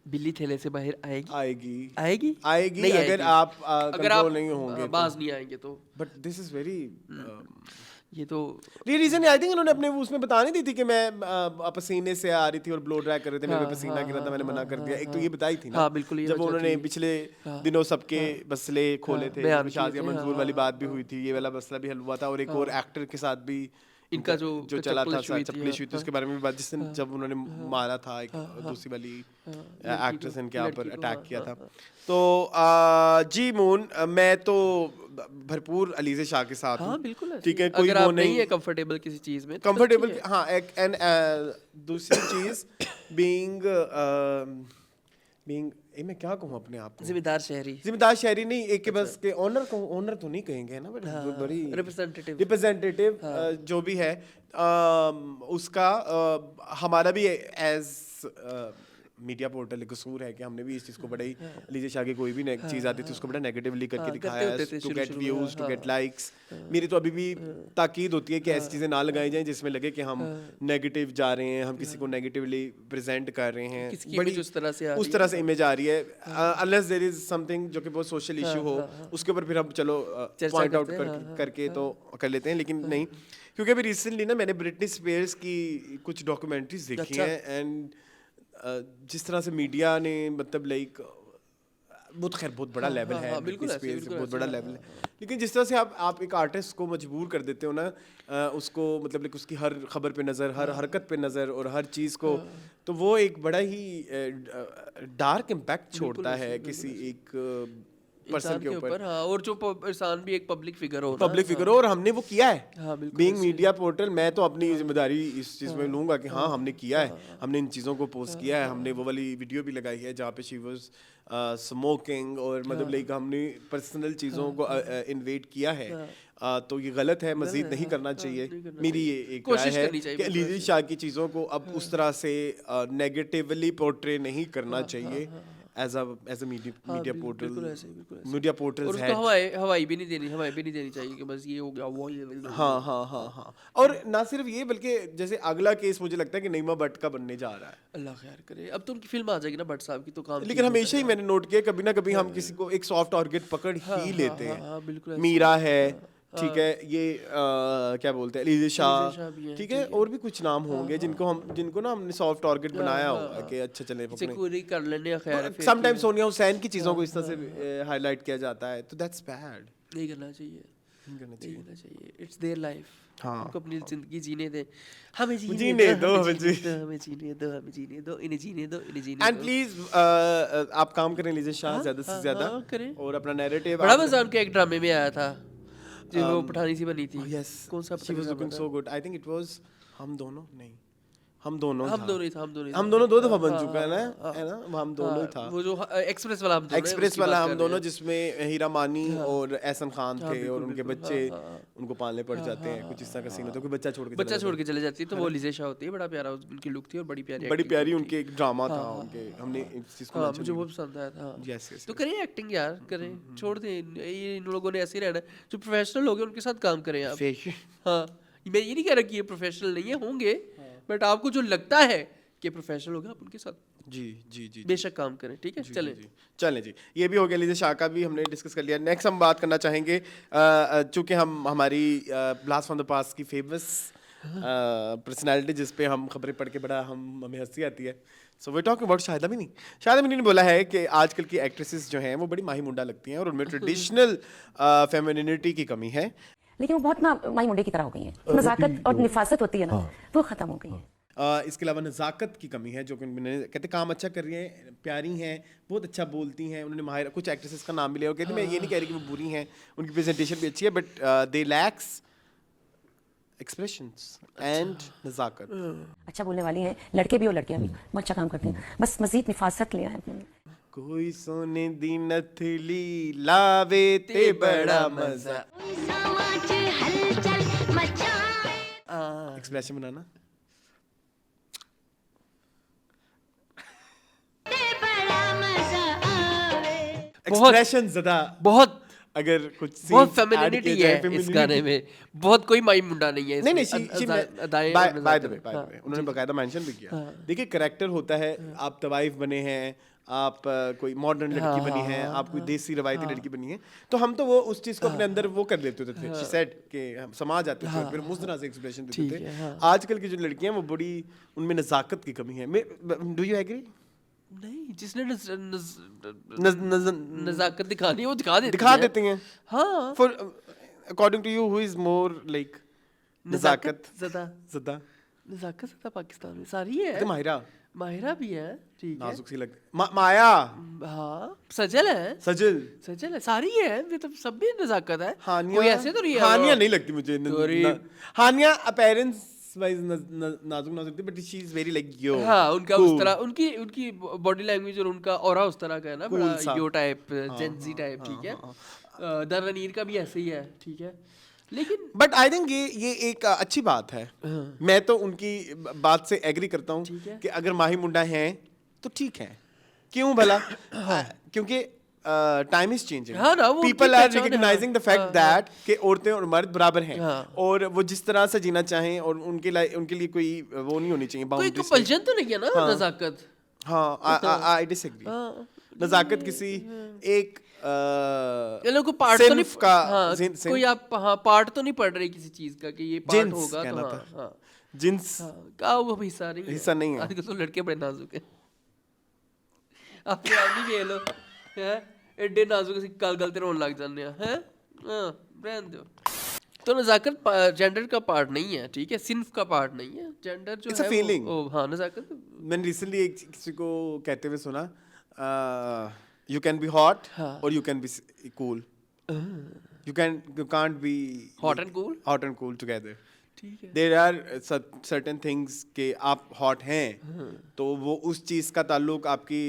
बिल्ली थैले से बाहर आएगी नहीं अगर आप कंट्रोल नहीं होंगे, बाज नहीं आएंगे तो। बट दिस इज वेरी, ये तो रीजन आई थिंक उन्होंने अपने उसमें बताने दी थी कि मैं पसीने से आ रही थी और ब्लो ड्राई कर रहे थे, मेरे पसीना गिरा था, मैंने मना कर दिया। एक तो ये बताई थी ना। हाँ, बिल्कुल। जब उन्होंने पिछले दिनों सबके मसले खोले थे, शादिया मंजूर वाली बात भी हुई थी, ये वाला मसला भी हल हुआ था, और एक और एक्टर के साथ भी इनका जो चला था, चपलिश हुई थी, उसके बारे में भी बात, जिस दिन जब उन्होंने मारा था एक दूसरी वाली एक्ट्रेस इनके यहाँ पर अटैक किया था। तो जी मून, मैं तो भरपूर अलीज़ा शाह के साथ हूँ। बिल्कुल, ठीक है, कोई वो नहीं है कंफर्टेबल किसी चीज में, कंफर्टेबल। हाँ, एक एंड दूसरी चीज बीइंग मैं क्या कहूँ अपने आप को, जिम्मेदार शहरी नहीं, एक के बस के ओनर तो नहीं कहेंगे ना, बट बड़ी रिप्रेजेंटेटिव जो भी है उसका, हमारा भी एज मीडिया पोर्टल कसूर है कि हमने भी इस चीज़ को बड़ा ही लीजिए शाह की कोई भी चीज़ आती थी उसको बड़ा नेगेटिवली करके दिखाया है, to get views, to get likes. मेरी तो अभी भी ताकीद होती है कि ऐसी चीज़ें ना लगाई जाएं जिसमें लगे कि हम नेगेटिव जा रहे हैं, हम किसी को नेगेटिवली प्रेजेंट कर रहे हैं, बड़ी उस तरह से इमेज आ रही है, अनलेस देयर इज समथिंग जो कि बहुत सोशल इशू हो, उसके ऊपर फिर हम चलो पॉइंट आउट करके तो कर लेते हैं, लेकिन नहीं, क्योंकि अभी रिसेंटली ना मैंने ब्रिटनी स्पीयर्स की कुछ डॉक्यूमेंट्रीज देखी हैं, एंड जिस तरह से मीडिया ने मतलब लाइक बहुत बड़ा लेवल है, ब्रिटनी स्पीयर्स बहुत बड़ा लेवल है, लेकिन जिस तरह से आप एक आर्टिस्ट को मजबूर कर देते हो ना उसको मतलब लाइक उसकी हर खबर पे नज़र, हर हरकत पे नज़र और हर चीज़ को, तो वो एक बड़ा ही डार्क इम्पैक्ट छोड़ता है किसी एक पर्सन के ऊपर। और जो इंसान भी एक पब्लिक फिगर हो, और हमने वो किया है बीइंग मीडिया पोर्टल। मैं तो अपनी जिम्मेदारी इस चीज़ में लूँगा कि हाँ हमने किया है, हमने इन चीज़ों को पोस्ट किया है, हमने वो वाली वीडियो भी लगाई है जहाँ पे शी वाज स्मोकिंग और मतलब लाइक हमने पर्सनल चीज़ों को इन्वेट किया है, तो ये गलत है, मजीद नहीं करना चाहिए। मेरी ये एक राय है कि लीजिए शाह की चीज़ों को अब उस तरह से नेगेटिवली पोर्ट्रे नहीं करना चाहिए as a media portal. Media portals है, हवाई भी नहीं देनी चाहिए कि बस ये हो गया वो ये। हाँ। और ना सिर्फ ये बल्कि जैसे अगला केस मुझे लगता है कि नईमा भट्ट का बनने जा रहा है, अल्लाह खैर करे। अब तो उनकी फिल्म आ जाएगी ना भट्ट साहब की, तो काम। लेकिन हमेशा ही मैंने नोट किया कभी ना कभी हम किसी को एक सॉफ्ट टारगेट पकड़ ही लेते हैं। मीरा है, ठीक है, ये क्या बोलते हैं लीजिए शाह, ठीक है, और भी कुछ नाम होंगे जिनको ना हमने सॉफ्ट टारगेट बनाया होगा कि अच्छा चले पूरी कर लेने। खैर समटाइम्स सोनिया हुसैन की चीज़ों को इस तरह से हाईलाइट किया जाता है, तो दैट्स बैड। नहीं करना चाहिए। इट्स देयर लाइफ, उनको अपनी जिंदगी जीने दें, हमें जीने दो, इन्हें जीने दो। एंड प्लीज आप काम करें लीजिए शाह ज़्यादा से ज़्यादा करें। और अपना नैरेटिव। बड़ा मजा उनके एक ड्रामे में आया था जो वो पठानी सी बनी थी। यस, कौन सा? She was looking so good. I think it was हम दोनों दो दफा बन चुका है ना, हम दोनों ही था। वो जो एक्सप्रेस वाला हम दोनों जिसमें हीरा मानी और एहसन खान थे और उनके बच्चे उनको पालने पड़ जाते हैं, कुछ इस तरह का सीन होता है, कोई बच्चा छोड़ के चले जाती है, तो वो लिज़ा शाह होती है। बड़ा प्यारा उनकी लुक थी और बड़ी प्यारी उनके एक ड्रामा था उनके, हमने इस चीज को मुझे बहुत पसंद आया था। यस, तो करें एक्टिंग यार, करें, छोड़ दें ये, इन लोगों ने ऐसे ही रहना है। जो प्रोफेशनल लोग हैं उनके साथ काम करें आप। हाँ, मैं ये नहीं कह रहा कि ये प्रोफेशनल नहीं है, होंगे, बट आपको जो लगता है कि प्रोफेशनल होगा आप उनके साथ जी बेशक काम करें। ठीक है, चलें जी, ये भी हो गया लीजिए शाह का भी हमने डिस्कस कर लिया। नेक्स्ट हम बात करना चाहेंगे, चूँकि हम हमारी ब्लास्ट फ्रॉम द पास्ट की फेमस पर्सनालिटी जिस पे हम खबरें पढ़ के बड़ा हमें हंसी आती है, so we talking about Shahida Amini ने बोला है कि आजकल की एक्ट्रेसेस जो हैं वो बड़ी माही मुंडा लगती हैं और उनमें ट्रेडिशनल फेमिनिनिटी की कमी है, लेकिन वो बहुत ना माई मुंडे की तरह हो गई है। नजाकत और निफासत होती है ना, वो खत्म हो गई है। इसके अलावा नज़ाकत की कमी है, जो कि उन्होंने कहते काम अच्छा कर रही हैं, प्यारी हैं, बहुत अच्छा बोलती हैं। उन्होंने माहिर कुछ एक्ट्रेसेस का नाम भी लिया, वो कहते मैं ये नहीं कह रही कि वो बुरी हैं, उनकी प्रेजेंटेशन भी अच्छी है, but they lacks expressions and नज़ाकत। अच्छा बोलने वाली हैं, लड़के भी और लड़कियां भी बहुत अच्छा काम करते हैं, बस मजीद निफासत ले आए अपने। कोई सोने दी नथली लावे ते बड़ा मजा, एक्सप्रेशन बनाना, एक्सप्रेशन ज़्यादा बहुत, अगर कुछ बहुत फेमिनिटी है इस गाने में, बहुत कोई माई मुंडा नहीं है। बाय द वे उन्होंने बकायदा मेंशन भी किया। देखिए कैरेक्टर होता है, आप तवाइफ बने हैं, आप कोई मॉडर्न लड़की बनी है, आप कोई देसी रवायती लड़की बनी है, तो हम तो वो उस चीज़ को अपने अंदर वो कर लेते थे, शी सेड कि हम समा जाते थे, फिर उस तरह से एक्सप्रेशन देते थे। आजकल की जो लड़कियां वो बड़ी, उनमें नज़ाकत की कमी है। Do you agree? नहीं, जिसने नज़ाकत दिखानी है वो दिखा देते हैं। हाँ, for according to you who is more like नज़ाकत ज़्यादा पाकिस्तान में सारी है। माहिरा भी है, ठीक है, नाजुक सी लगती माया, हाँ, सजल है, सारी है, ये तो सब भी नज़ाकत है। कोई ऐसे तो नहीं है। हानिया नहीं लगती मुझे, हानिया अपीयरेंस वाइज नाजुक थी, but she is very like yo. हाँ, उनका उस तरह, उनकी बॉडी लैंग्वेज और उनका ऑरा उस तरह का है ना, बड़ा यो टाइप, जेंजी टाइप, ठीक है। दरनीर का भी ऐसे ही है, ठीक है, लेकिन बट आई थिंक ये एक अच्छी बात है। मैं तो उनकी बात से एग्री करता हूँ कि अगर माही मुंडा हैं तो ठीक है, क्यों भला? क्योंकि टाइम इज चेंजिंग, हाँ ना, वो पीपल उनकी आर पहचान है, रिकग्नाइजिंग द हाँ, फैक्ट दैट कि औरतें और मर्द बराबर हैं, हाँ। और वो जिस तरह से जीना चाहें, और उनके लिए कोई वो नहीं होनी चाहिए कोई बाउंड्रीज। कंपल्शन तो नहीं है ना हाँ। नजाकत। हाँ, आई डिसएग्री। हाँ। नजाकत किसी एक ये लोग को पार्ट तो नहीं सिन्फ का हाँ, सिन्फ- कोई आप हाँ पार्ट तो नहीं पढ़ रहे किसी चीज का कि ये पार्ट जिन्स होगा तो कहना हाँ था। हाँ जिन्स हाँ का वो हिस्सा नहीं है। हिस्सा नहीं है। आजकल तो लड़के बड़े नाजुक हैं। अपने आप ही कह लो हैं, एडे नाजुक से कल गलते रोन लग जाने हैं। हाँ रहने दो। तो नजाकत जेंडर का पार्ट नहीं है, ठीक है, सिन्फ का पार्ट नहीं है। जेंडर जो It's a है feeling. वो हाँ नजाकत। मैंने रिसेंटली एक किसी को कहते हुए सुना, यू कैन बी हॉट और you can be cool, you can't be Hot and cool? Hot and cool together. ठीक है। देयर आर सर्टेन थिंग्स के आप हॉट हैं तो वो उस चीज का ताल्लुक आपकी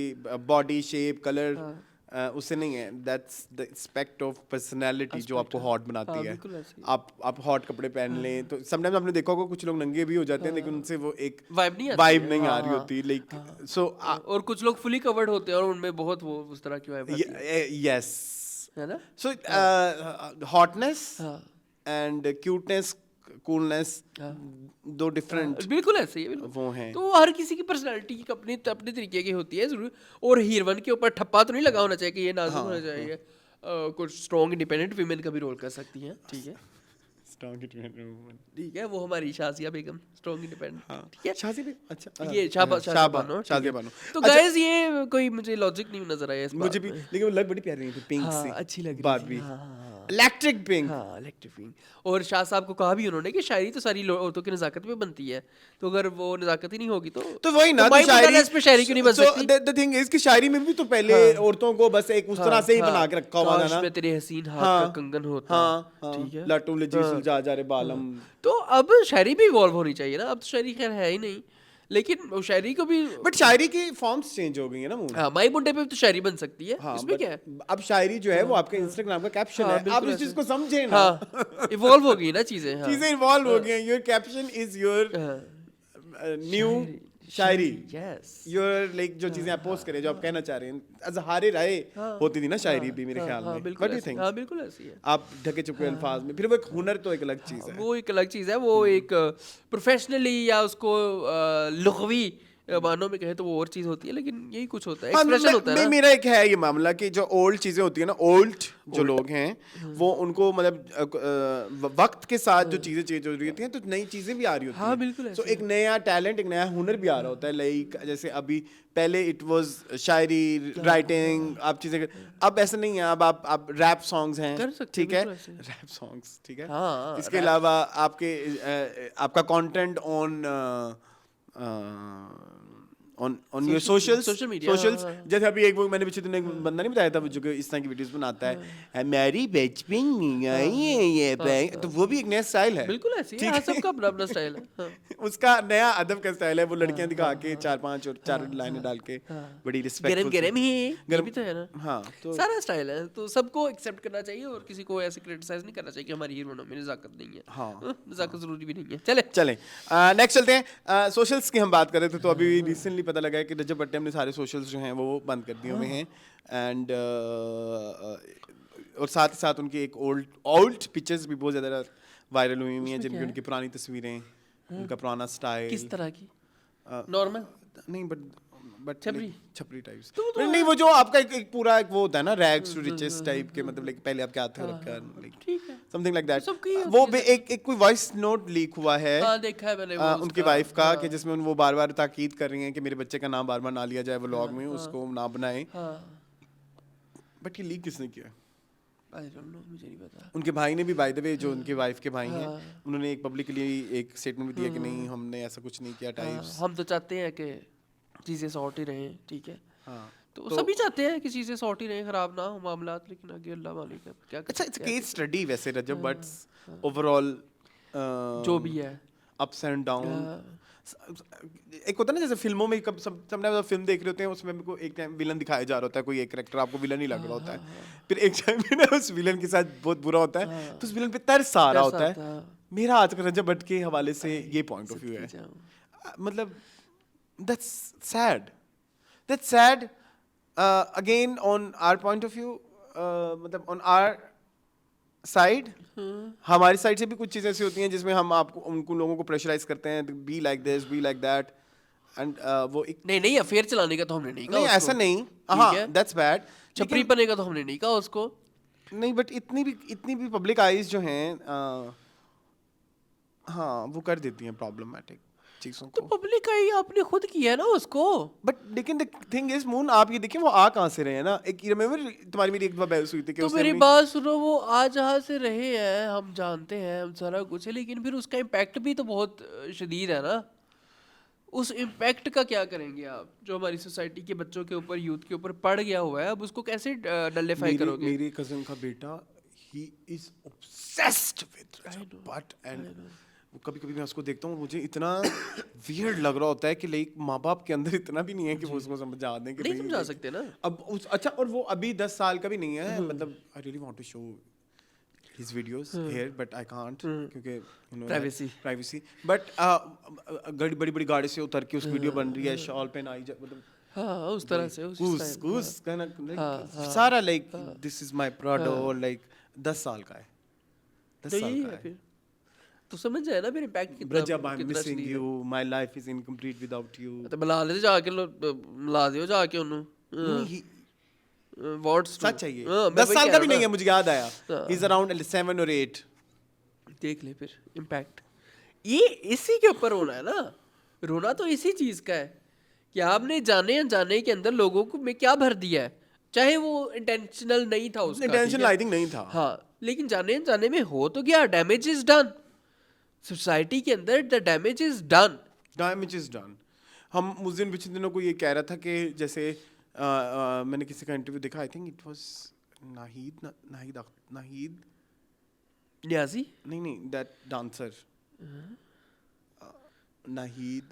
बॉडी शेप कलर उससे नहीं है, that's the aspect of personality जो आपको हॉट बनाती है। बिल्कुल ऐसे ही। आप हॉट कपड़े पहन लें तो समटाइम्स आपने देखा होगा कुछ लोग नंगे भी हो जाते हैं, लेकिन उनसे वो एक Vibe नहीं आती वाइब है। नहीं आ हाँ, रही हाँ। होती, लाइक सो और कुछ लोग फुली कवर्ड होते हैं और उनमें बहुत वो उस तरह की वाइब आती है, यस, है ना? सो हॉटनेस हाँ। एंड क्यूटनेस कूलनेस दो डिफरेंट बिल्कुल ऐसे ही है, बिल्कुल। वो हैं। तो हर किसी की पर्सनालिटी की अपनी अपने तरीके की होती है जरूर। और हीरोइन के ऊपर ठप्पा तो नहीं लगा होना चाहिए कि ये नाजुक होना चाहिए। कुछ स्ट्रॉन्ग इंडिपेंडेंट विमेन का भी रोल कर सकती हैं, ठीक है, ठीक है। वो हमारी शाजिया बेगम स्ट्रॉन्ग इंडिपेंडेंट, ठीक है। शादी भी अच्छा, ये शाजिया बानो, ठीक शादी है। बानो। तो गाइस ये कोई मुझे लॉजिक नहीं नजर आया इस मुझे बात भी, में। लेकिन वो लग बड़ी प्यारी थी, पिंक हाँ, सी अच्छी लग रही बारबी, थी, हाँ। Electric pink. हाँ इलेक्ट्रिफिंग। और शाह साहब को कहा भी उन्होंने कि शायरी तो सारी औरतों की नजाकत में बनती है, तो अगर वो नजाकत ही नहीं होगी तो वही ना, माई मुद्दालिस पे शायरी क्यों नहीं बन सकती? द थिंग इज कि शायरी में भी तो पहले औरतों को बस एक उस तरह से ही बना के रखा हुआ था काश ना। मैं तेरे हसीन हाथ हाँ, का कंगन होता, हाँ, ठीक है। लटू लजी सुलझा जा रे बालम। तो अब शायरी भी इवॉल्व होनी चाहिए ना। अब तो शायरी खैर है ही नहीं, लेकिन वो शायरी को भी बट शायरी की फॉर्म्स चेंज हो गई है ना मूल। हाँ माई मुंडे पे तो शायरी बन सकती है, हाँ, इसमें क्या है? अब शायरी जो है वो आपके इंस्टाग्राम का कैप्शन हाँ, है, आप बिल्कुल इस ऐसे। चीज को समझे ना। हाँ इवॉल्व हो गई ना चीजें। हाँ। चीजें इन्वॉल्व हो गई हैं, your caption is your new Shayari, yes. Your like जो चीजें आप पोस्ट करें, जो आप कहना चाह रहे हैं, अजहारे राय होती थी ना शायरी भी मेरे ख्याल में। बिल्कुल व्हाट डू यू ऐसे- थिंक? हाँ बिल्कुल ऐसी है। आप ढके चुके अल्फाज में, फिर वो एक हुनर तो एक अलग चीज है। वो एक अलग चीज़ है, वो एक प्रोफेशनली या उसको लुग़वी मानों में कहे तो वो और चीज़ होती है, लेकिन यही कुछ होता है, हाँ, एक्सप्रेशन होता है ना। मेरा एक है ये मामला कि जो ओल्ड चीजें होती है ना, ओल्ड जो लोग हैं वो उनको मतलब वक्त के साथ जो चीजें चेंज हो रही होती हैं तो नई चीजें भी आ रही होती हैं। हाँ, बिल्कुल तो एक नया टैलेंट, एक नया हुनर भी आ रहा होता है। लाइक जैसे अभी पहले इट वाज शायरी, राइटिंग, आप चीजें, अब ऐसा नहीं है। अब आप रैप सॉन्ग्स हैं, कर सकते हैं, ठीक है, बिल्कुल ऐसे। रैप सॉन्ग्स, ठीक है। हाँ, इसके अलावा आपका content on your socials, social media, हाँ। जैसे अभी एक वो मैंने पीछे तुमने एक बंदा नहीं बताया था जो कि इस तरह की वीडियोस बनाता है, हमारी बचपन में आई है ये बैंक, तो वो भी एक नया स्टाइल है। बिल्कुल ऐसी है। ठीक हाँ, है। सबका अपना अपना स्टाइल है। हाँ। उसका नया अदब का स्टाइल है, वो लड़कियां दिखा के 4-5 और 4 लाइनें डाल के बड़ी रिस्पेक्टफुल गरम गरम ही ये भी तो है ना। हाँ, तो सारा स्टाइल है, तो सबको एक्सेप्ट करना चाहिए और किसी को ऐसे क्रिटिसाइज नहीं करना चाहिए कि हमारी हीरोइनों में नजाकत नहीं है। हाँ। नजाकत जरूरी भी नहीं है। चले चलें नेक्स्ट चलते हैं। सोशल्स की हम बात कर रहे थे, तो अभी रिसेंटली पता लगा है कि रजब भट्ट ने सारे सोशल्स जो हैं वो बंद कर दिए हुए हैं, एंड और साथ ही साथ उनकी एक ओल्ड पिक्चर्स भी बहुत ज़्यादा वायरल हुई हैं, जिनकी उनकी पुरानी तस्वीरें, उनका पुराना स्टाइल, किस तरह की? नॉर्मल नहीं बट छपरी? छपरी टाइप्स नहीं, वो जो आपका एक पूरा एक वो होता है ना, रैग्स टू रिचेस टाइप के, मतलब लाइक पहले आप क्या थे और अब क्या, लाइक ठीक है। Something like that. सबकी वो भी एक कोई वॉइस नोट लीक हुआ है, हाँ देखा है मैंने वो उनकी उसका। वाइफ का, कि जिसमें वो बार बार ताकीद कर रही हैं कि मेरे बच्चे का नाम बार बार ना लिया जाए व्लॉग में, उसको ना बनाए। बट ये लीक किसने किया? I don't know, मुझे नहीं पता। उनके भाई ने भी, बाय द वे, जो उनके वाइफ के भाई हैं, उन्होंने एक पब्लिकली एक स्टेटमेंट भी दिया कि नहीं, हमने ऐसा कुछ नहीं किया टाइप्स। हम तो चाहते हैं कि चीज़ें सॉर्ट ही रहें, ठीक है। हाँ, तो सभी चाहते हैं कि चीज़ें सॉर्ट ही रहें, खराब ना हो मामलात, लेकिन आगे अल्लाह मालिक है क्या कर अच्छा, इट्स सकते हैं। केस स्टडी वैसे रजब भट्ट ओवरऑल जो भी है अप्स एंड डाउन। एक होता है ना, जैसे फिल्मों में कब समटाइम्स आप फिल्म देख रहे होते हैं, उसमें को एक टाइम विलन दिखाया जा रहा होता है, कोई एक कैरेक्टर आपको विलन ही लग रहा होता है, फिर एक टाइम में ना उस विलन के साथ बहुत बुरा होता है, तो उस विलन पे तरस आ रहा होता है। मेरा आज का रजब भट्ट के हवाले से ये पॉइंट ऑफ व्यू है, मतलब that's sad. That's sad. Again, on our point of view, मतलब on our side, हमारी साइड से भी कुछ चीज़ें ऐसी होती हैं जिसमें हम आपको उनको लोगों को प्रेशराइज करते हैं, be like this, be like that, and वो एक नहीं अफेयर चलाने का तो हमने नहीं कहा नहीं उसको। ऐसा नहीं, ठीक हाँ है? दैट्स बैड, छपरी पने का तो हमने नहीं कहा उसको। नहीं बट इतनी भी पब्लिक आइज जो हैं हाँ वो कर देती हैं प्रॉब्लमेटिक चीज़ों तो को। पब्लिक का ही आपने खुद किया है ना उसको। बट लेकिन द थिंग इज मून, आप ये देखिए वो आ कहाँ से रहे हैं ना, एक रिमेंबर तुम्हारी मेरी एक बार बहस हुई थी कि तो उसने मेरी अपनी- बात सुनो, वो आ जहाँ से रहे हैं हम जानते हैं, हम सारा कुछ है, लेकिन फिर उसका इम्पैक्ट भी तो बहुत शदीद है ना। उस इम्पैक्ट का क्या करेंगे आप, जो हमारी सोसाइटी के बच्चों के ऊपर, यूथ के ऊपर पड़ गया हुआ है, अब उसको कैसे नलिफाई करोगे? मेरे कजन का बेटा, he is obsessed with but and कभी कभी मैं उसको देखता हूँ, मुझे इतना वियर्ड लग रहा होता है कि लाइक माँ बाप के अंदर इतना भी नहीं है कि वो उसको समझा दें कि नहीं भाई समझा सकते ना। अब उस अच्छा, और वो अभी 10 साल का भी नहीं है, मतलब I really want to show his videos here but I can't क्योंकि you know privacy but बड़ी बड़ी गाड़ी से उतर के उस वीडियो बन रही है, शॉल पहनाई मतलब हाँ उस तरह से उस सारा like this is my Prado, like 10 साल का है, 10 तो साल यही का है है। फिर, तो समझ जाए ना फिर इम्पैक्ट कितना ब्रजब आई एम कितना मिसिंग शदीद है। You, my life is incomplete without you. तो मिला ले जाके मिला दियो जाके उन्होंने वाट्स सच है ये, 10 साल का भी नहीं है, मुझे याद आया, ही इज अराउंड 7 or 8। देख ले फिर इम्पैक्ट, ये इसी के ऊपर रोना है ना। रोना तो इसी चीज का है कि आपने जाने अनजाने के अंदर लोगों को में क्या भर दिया है, चाहे वो इंटेंशनल नहीं था उसका, इंटेंशनल आई थिंक नहीं था, हाँ, लेकिन जाने अनजाने में हो तो गया, डैमेज इज डन सोसाइटी के अंदर, the damage is done. Damage is done. हम उस दिन पिछले दिनों को ये कह रहा था कि जैसे मैंने किसी का इंटरव्यू देखा, I think it was Nahid Niazi नहीं दैट डांसर नाहिद,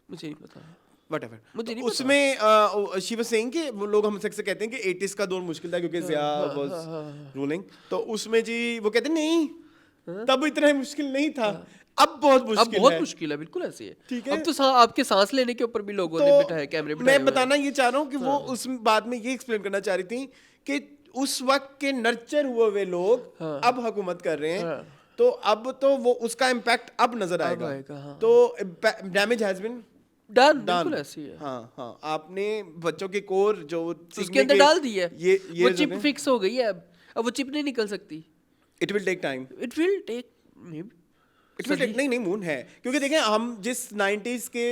मुझे नहीं पता, व्हाटएवर, मुझे नहीं उसमें शी वाज सेइंग कि वो लोग हमसे अक्सर कहते हैं कि 80s का दौर मुश्किल था क्योंकि ज़िया वाज रूलिंग, तो उसमें जी वो कहते हैं नहीं तब इतना मुश्किल नहीं था, अब बहुत मुश्किल है। अब बहुत मुश्किल है, बिल्कुल ऐसे है। ठीक है, अब तो आपके सांस लेने के ऊपर भी लोगों ने बिठाए कैमरे बिठाए। मैं बताना ये चाह रहा हूँ कि वो उस बात में ये एक्सप्लेन करना चाह रही थी कि उस वक्त के नर्चर हुए हुए लोग अब हुकूमत कर रहे हैं, तो अब तो वो उसका इम्पैक्ट अब नजर आएगा, तो डैमेज हैज बीन डन, बिल्कुल ऐसे ही है। हाँ हाँ, आपने बच्चों के कोर जो उसके अंदर डाल दी है, ये वो चिप फिक्स हो गई है, अब वो चिप नहीं निकल सकती। It will take time, it will take नहीं मून है, क्योंकि देखें हम जिस 90s के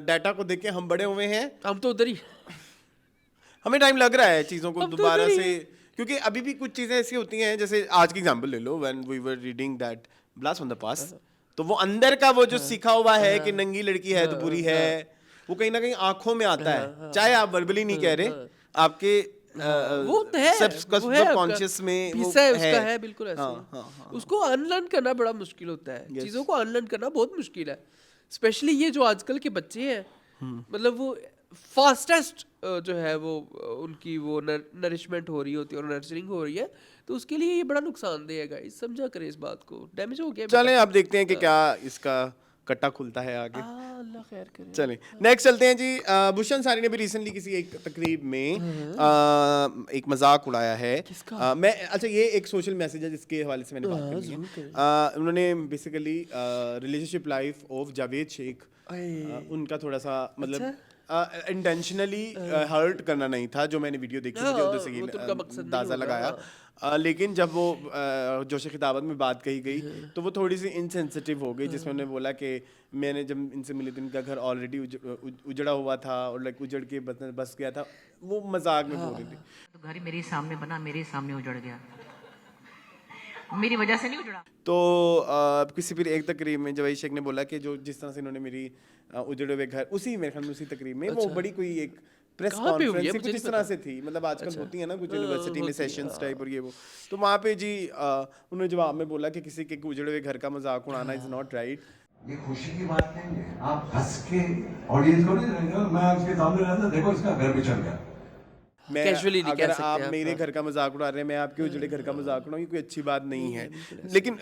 डाटा को देख के हम बड़े हुए हैं, हम तो उधर ही, हमें टाइम लग रहा है चीज़ों को अब तो दोबारा उधर ही से, क्योंकि अभी भी कुछ चीज़ें ऐसी होती हैं, जैसे आज की एग्जांपल ले लो, when we were reading that blast from the past, तो वो अंदर का वो जो सीखा हुआ है कि नंगी लड़की है तो बुरी है, वो कहीं ना कहीं आंखों में आता है, चाहे आप वर्बली नहीं कह रहे, आपके वो तो है, सबकॉन्शियस में वो हिस्सा है उसका, है बिल्कुल ऐसे। हाँ, उसको अनलर्न करना बड़ा मुश्किल होता है, चीज़ों को अनलर्न करना बहुत मुश्किल है, स्पेशली ये जो आजकल के बच्चे हैं, मतलब वो फास्टेस्ट जो है वो उनकी वो नरिशमेंट हो रही होती है और नर्चरिंग हो रही है, तो उसके लिए ये बड़ा नुकसानदेह है गाइस, समझा करें इस बात को, डैमेज हो गया। चलें अब देखते हैं कि क्या इसका कट्टा खुलता है आगे, अल्लाह खैर करे। चलें नेक्स्ट चलते हैं जी। भूषण अंसारी ने भी रिसेंटली किसी एक तकरीब में एक मजाक उड़ाया है, मैं अच्छा ये एक सोशल मैसेज है जिसके हवाले से मैंने बात करनी है। उन्होंने basically relationship life of Javed Sheikh, उनका थोड़ा सा मतलब इंटेंशनली हर्ट करना नहीं था, जो मैंने वीडियो देखी मुझे उधर से ये अंदाजा लगाया, लेकिन जब वो जोश खिताबत में बात कही गई तो वो थोड़ी सी इनसेंसिटिव हो गई, जिसमें उन्होंने बोला कि मैंने जब इनसे मिली तो इनका घर ऑलरेडी उजड़ा हुआ था और लाइक उजड़ के बस गया था, वो मजाक में बोल रही थी। तो घर मेरे सामने बना, मेरे सामने उजड़ गया, मेरी वजह से नहीं उजड़ा। तो किसी फिर एक तकरीब में जवाई शेख ने बोला कि जो जिस तरह से इन्होंने मेरी उजड़े हुए घर, उसी मेरे ख्याल में उसी तकरीब में वो बड़ी कोई एक प्रेस कॉन्फ्रेंस कुछ इस तरह से थी, मतलब आजकल होती है ना कुछ यूनिवर्सिटी में सेशंस टाइप और ये वो, तो वहाँ पे जी उन्होंने जवाब में बोला कि किसी के उजड़े हुए घर का मजाक उड़ाना इज नॉट राइट। ये खुशी की बात नहीं है, आप हंस के ऑडियंस को नहीं देंगे, मैं उसके सामने रहता देखो इसका घर बिछड़ गया, मैं अगर आप मेरे घर का मजाक उड़ा रहे हैं, मैं आपके उजड़े घर का मजाक उड़ाऊं, ये कोई अच्छी बात नहीं है, लेकिन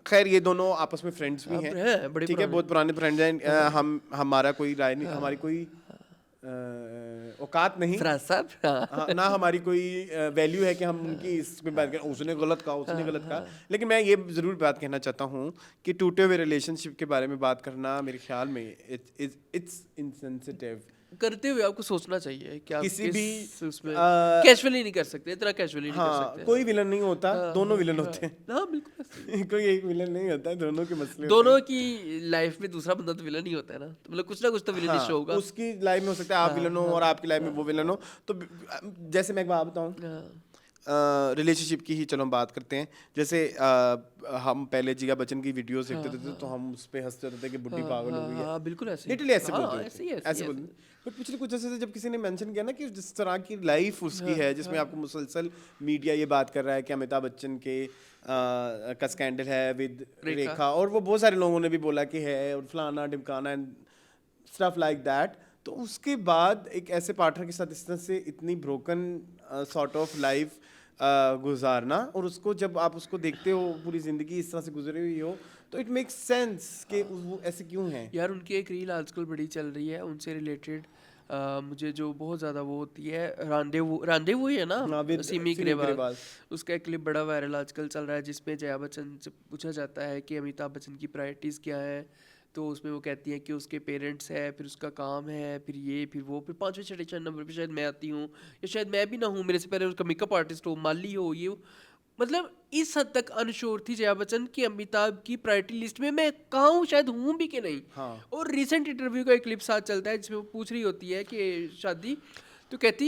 खैर ये दोनों आपस में फ्रेंड्स भी हैं, ठीक है, बहुत पुराने फ्रेंड्स हैं, हमारा कोई राय नहीं, हमारी कोई औकात नहीं, फराज साहब, हाँ। हाँ, ना हमारी कोई वैल्यू है कि हम उनकी इस पे बात करें, उसने गलत कहा, उसने गलत कहा। लेकिन मैं ये ज़रूर बात कहना चाहता हूँ कि टूटे हुए रिलेशनशिप के बारे में बात करना मेरे ख्याल में इट्स इनसेंसिटिव। करते हुए आपको सोचना चाहिए कि आप किसी भी उसमें कैजुअली नहीं कर सकते, इतना कैजुअली नहीं कर हाँ, सकते। कोई विलन नहीं होता, दोनों विलन होते हैं। हाँ बिल्कुल ऐसे ही। कोई एक विलन नहीं होता है, दोनों के मसले होते दोनों की लाइफ में दूसरा बंदा तो विलन ही होता है ना, तो मतलब कुछ ना कुछ तो हैं। विलनिश हाँ, होगा। उसकी लाइफ में हो सकता है आप विलन हो और आपकी लाइफ में वो विलन हो। तो जैसे मैं एक बात बताऊँ, रिलेशनशिप की ही चलो हम बात करते हैं। जैसे हम पहले जिया बच्चन की वीडियोस देखते थे तो हम उस पे हंसते रहते थे कि बुड्ढी पागल हो गई है। हाँ बिल्कुल ऐसे लिटरली ऐसे हाँ, बोलते ऐसे ही, थे, ऐसे ही, ऐसे बोलते थे। बट पिछले कुछ ऐसे जब किसी ने मेंशन किया ना कि जिस तरह की लाइफ उसकी है, जिसमें आपको मुसलसल मीडिया ये बात कर रहा है कि अमिताभ बच्चन के का स्कैंडल है विद रेखा, और वो बहुत सारे लोगों ने भी बोला कि है, और फलाना ढिमकाना एंड स्टफ लाइक दैट। तो उसके बाद एक ऐसे पार्टनर के साथ इस तरह से इतनी ब्रोकन सॉर्ट ऑफ लाइफ गुजारना, और उसको जब आप उसको देखते हो पूरी ज़िंदगी इस तरह से गुजरी हुई हो, तो इट मेक्स सेंस कि वो ऐसे क्यों हैं। यार उनकी एक रील आजकल बड़ी चल रही है उनसे रिलेटेड, मुझे जो बहुत ज़्यादा वो होती है, रांडेवू ही है ना, सिमी ग्रेवाल, उसका एक क्लिप बड़ा वायरल आजकल चल रहा है जिसमें जया बच्चन से पूछा जाता है कि अमिताभ बच्चन की प्रायोरिटीज़ क्या है, तो उसमें वो कहती हैं कि उसके पेरेंट्स है, फिर उसका काम है, फिर ये, फिर वो, फिर 5वें 6वें नंबर पे शायद मैं आती हूँ, या शायद मैं भी ना हूँ, मेरे से पहले उसका मेकअप आर्टिस्ट हो, माली हो, ये हो। मतलब इस हद तक अनश्योर थी जया बच्चन कि अमिताभ की प्रायोरिटी लिस्ट में मैं कहाँ हूँ, शायद हूँ भी कि नहीं। हाँ। और रिसेंट इंटरव्यू का एक क्लिप साथ चलता है जिसमें वो पूछ रही होती है कि शादी, तो कहती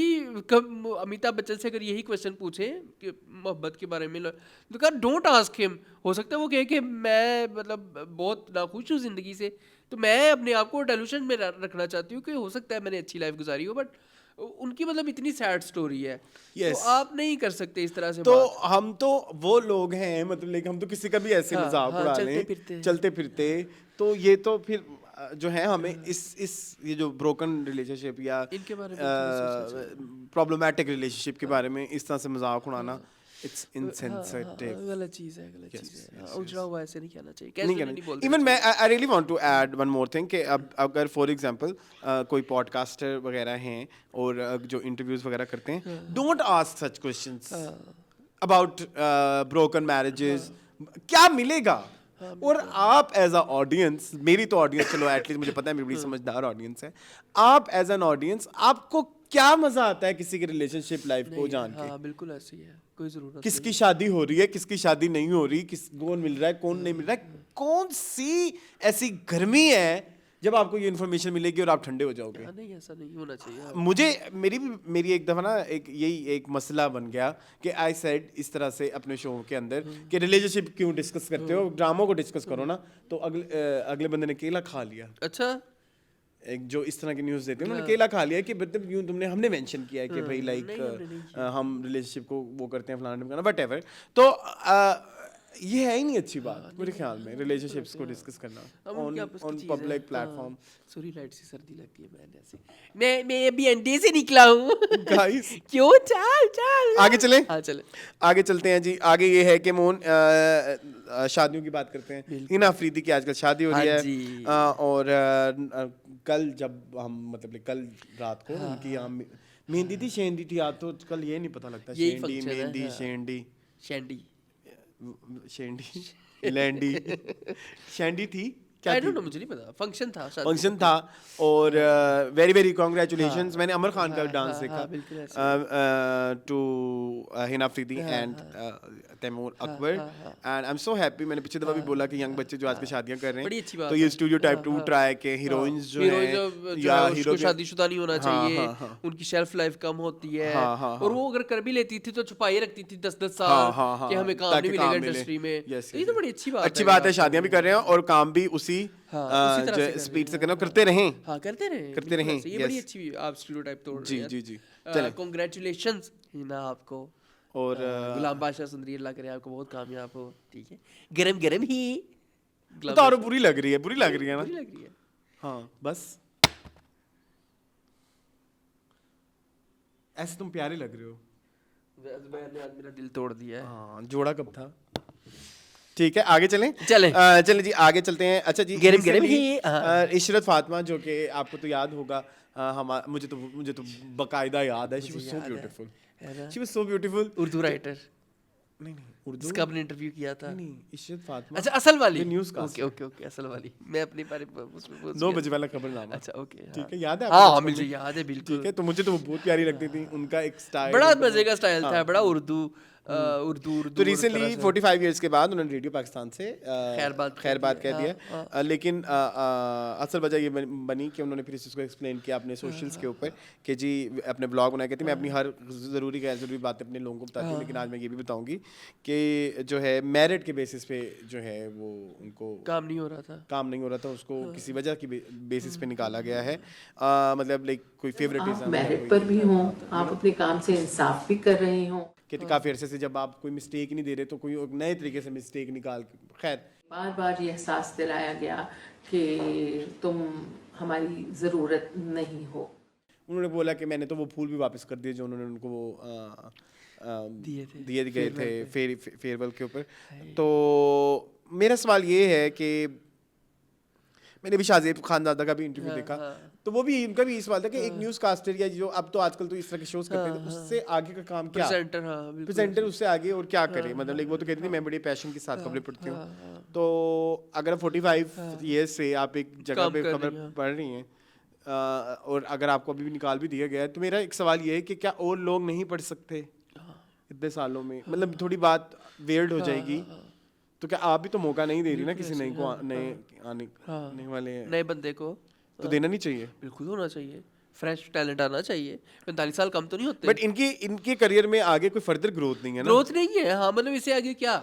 कब अमिताभ बच्चन से अगर यही क्वेश्चन पूछे कि मोहब्बत के बारे में, तो कहा डोंट आस्क हिम। हो सकता है वो कहे कि मैं मतलब बहुत नाखुश हूँ ज़िंदगी से, तो मैं अपने आप को डेल्यूशन में रखना चाहती हूँ कि हो सकता है मैंने अच्छी लाइफ गुजारी हो, बट उनकी मतलब इतनी सैड स्टोरी है। Yes. तो आप नहीं कर सकते इस तरह से तो बात। हम तो वो लोग हैं, मतलब लेकिन हम तो किसी का भी ऐसे हाँ, मजाक हाँ, उड़ा चलते लें फिरते। चलते फिरते, तो ये तो फिर जो है हमें इस ये जो ब्रोकन रिलेशनशिप या इनके बारे में थोड़ा सोचना प्रॉब्लमैटिक रिलेशनशिप के बारे में इस तरह से मजाक उड़ाना, इट्स इनसेंसिटिव। गलत चीज़ है, गलत चीज़ है। उजड़ा हुआ ऐसे नहीं कहना चाहिए, नहीं कैसे नहीं बोलते। इवन मैं I really want to add one more thing कि अब अगर फॉर एग्जांपल कोई पॉडकास्टर वगैरह हैं और जो इंटरव्यूज वगैरह करते हैं, don't ask such questions about broken marriages, क्या मिलेगा। और आप एज अ ऑडियंस, मेरी तो ऑडियंस चलो एटलीस्ट मुझे पता है मेरी बड़ी समझदार ऑडियंस है, आप एज एन ऑडियंस आपको क्या मजा आता है किसी की रिलेशनशिप लाइफ को जान के? हाँ बिल्कुल ऐसे ही है, कोई ज़रूरत किसकी शादी हो रही है, किसकी शादी नहीं हो रही, कौन मिल रहा है, कौन नहीं मिल रहा है, कौन सी ऐसी गर्मी है जब आपको ये इन्फॉर्मेशन मिलेगी और आप ठंडे हो जाओगे। नहीं, ऐसा नहीं होना चाहिए। मुझे मेरी एक दफ़ा ना एक मसला बन गया कि आई सेड इस तरह से अपने शो के अंदर कि रिलेशनशिप क्यों डिस्कस करते हो, ड्रामों को डिस्कस करो ना। तो अगले बंदे ने केला खा लिया। अच्छा, एक जो इस तरह की न्यूज़ देते हैं उन्होंने केला खा लिया कि मतलब यूं हमने मेंशन किया है कि भाई लाइक हम रिलेशनशिप को वो करते हैं फलाना बट एवर। तो ये है ही नहीं अच्छी बात मेरे ख्याल में, रिलेशनशिप्स को डिस्कस करना on public platform. Sorry light से सर्दी लगती है, मैंने ऐसे मैं अभी अंडे से निकला हूँ गाइस क्यों, चल आगे चले। हाँ चले, आगे चलते हैं जी। आगे ये है कि मोहन शादियों की बात करते हैं। हिना अफरीदी की आजकल शादी हो रही है और कल जब हम मतलब कल रात को उनकी यहाँ मेहंदी थी, शेंदी थी, आज तो कल ये नहीं पता लगता शेंडी मेहंदी शेंडी शेंडी शेंडी लैंडी शेंडी थी क्या आई डोंट नो, मुझे नहीं पता। फंक्शन था और वेरी वेरी कांग्रेचुलेशंस। मैंने अमर खान का डांस देखा to Hina Afridi and Taimur Akbar and I am so happy. मैंने पिछले दफा भी बोला कि यंग बच्चे जो आजकल शादियां कर रहे हैं तो ये स्टीरियोटाइप टूट रहा है कि हीरोइंस जो है या हीरो शादीशुदा नहीं होना चाहिए, उनकी शेल्फ लाइफ कम होती है, और वो अगर कर भी लेती थी तो छुपाई रखती थी 10-10 साल कि हमें काम नहीं मिलेगा इंडस्ट्री में। ये तो बड़ी अच्छी बात है, शादियां भी कर रहे हैं और काम भी उसी स्पीड से करना, करते रहें। ये बड़ी अच्छी आप स्टीरियोटाइप तोड़ रहे हैं। जी कांग्रेचुलेशंस हिना आपको, और गुलाम बादशाह सुंदरी, अल्लाह करे आपको बहुत कामयाब हो। ठीक है, गरम ही तो बुरी लग रही है ना। हाँ बस ऐसे तुम प्यारे लग रहे हो। मैंने आज मेरा दिल तोड़ दिया है। हाँ, जोड़ा कब था? ठीक है, आगे चलें। चलें जी, आगे चलते हैं। अच्छा जी, इशरत फातिमा, जो कि आपको तो याद होगा, मुझे तो बकायदा याद है, she was so beautiful, she was so beautiful. Urdu writer नहीं उर्दू, इसका आपने इंटरव्यू किया था। नहीं, इशरत फातिमा। अच्छा, असल वाली न्यूज़ का। ओके, असल वाली। मैं अपने बारे में उसमें 9 बजे वाला खबरनामा। अच्छा, ओके, ठीक है, याद है हाँ, आपको? मुझे याद है बिल्कुल। ठीक है, तो मुझे तो वो बहुत प्यारी लगती थी, उनका एक स्टाइल बड़ा मजे का स्टाइल था, बड़ा उर्दू। तो रिसेंटली 45 इयर्स के बाद उन्होंने रेडियो पाकिस्तान से खैरबाद कह दिया, लेकिन असल वजह ये बनी कि उन्होंने फिर इस चीज़ को एक्सप्लेन किया अपने सोशल्स के ऊपर कि जी अपने ब्लॉग बनाया, कहती मैं अपनी हर ज़रूरी गैर ज़रूरी बातें अपने लोगों को बताती हूँ, लेकिन आज मैं ये भी बताऊँगी कि जो है मेरिट के बेसिस पे जो है वो उनको काम नहीं हो रहा था, उसको किसी वजह की बेसिस पे निकाला गया है। मतलब लाइक कोई फेवरेटिज्म, मेरिट पर भी हो, आप अपने काम से इंसाफ भी कर रहे हो, कि काफ़ी अरसे से जब आप कोई मिस्टेक नहीं दे रहे तो कोई नए तरीके से मिस्टेक निकाल के, खैर बार बार ये एहसास दिलाया गया कि तुम हमारी ज़रूरत नहीं हो। उन्होंने बोला कि मैंने तो वो फूल भी वापस कर दिए जो उन्होंने उनको वो दिए गए थे फेयरवेल के ऊपर। तो मेरा सवाल ये है कि मैंने भी शाहजेब खानजादा का भी इंटरव्यू देखा, तो वो भी उनका भी सवाल था कि एक न्यूज़ कास्टर या जो अब तो आजकल तो इस तरह के शोज करते हैं, उससे आगे का काम क्या, प्रेजेंटर उससे आगे और क्या करे, मतलब लाइक वो तो कहती थी मैं बड़े पैशन के साथ खबरें पढ़ती हूँ। तो अगर 45 ईयर्स से आप एक जगह पे खबर पढ़ रही हैं और अगर आपको अभी भी निकाल भी दिया गया है, तो मेरा एक सवाल ये है कि क्या और लोग नहीं पढ़ सकते इतने सालों में? मतलब थोड़ी बात वियर्ड हो जाएगी, तो क्या आप भी तो मौका नहीं दे रही ना किसी नए को, आने वाले नए बंदे को, तो देना नहीं चाहिए? बिल्कुल होना चाहिए, फ्रेश टैलेंट आना चाहिए। 45 साल कम तो नहीं होते। बट इनके करियर में आगे कोई फर्दर ग्रोथ नहीं है ना? ग्रोथ नहीं है, हाँ, मतलब इससे आगे क्या?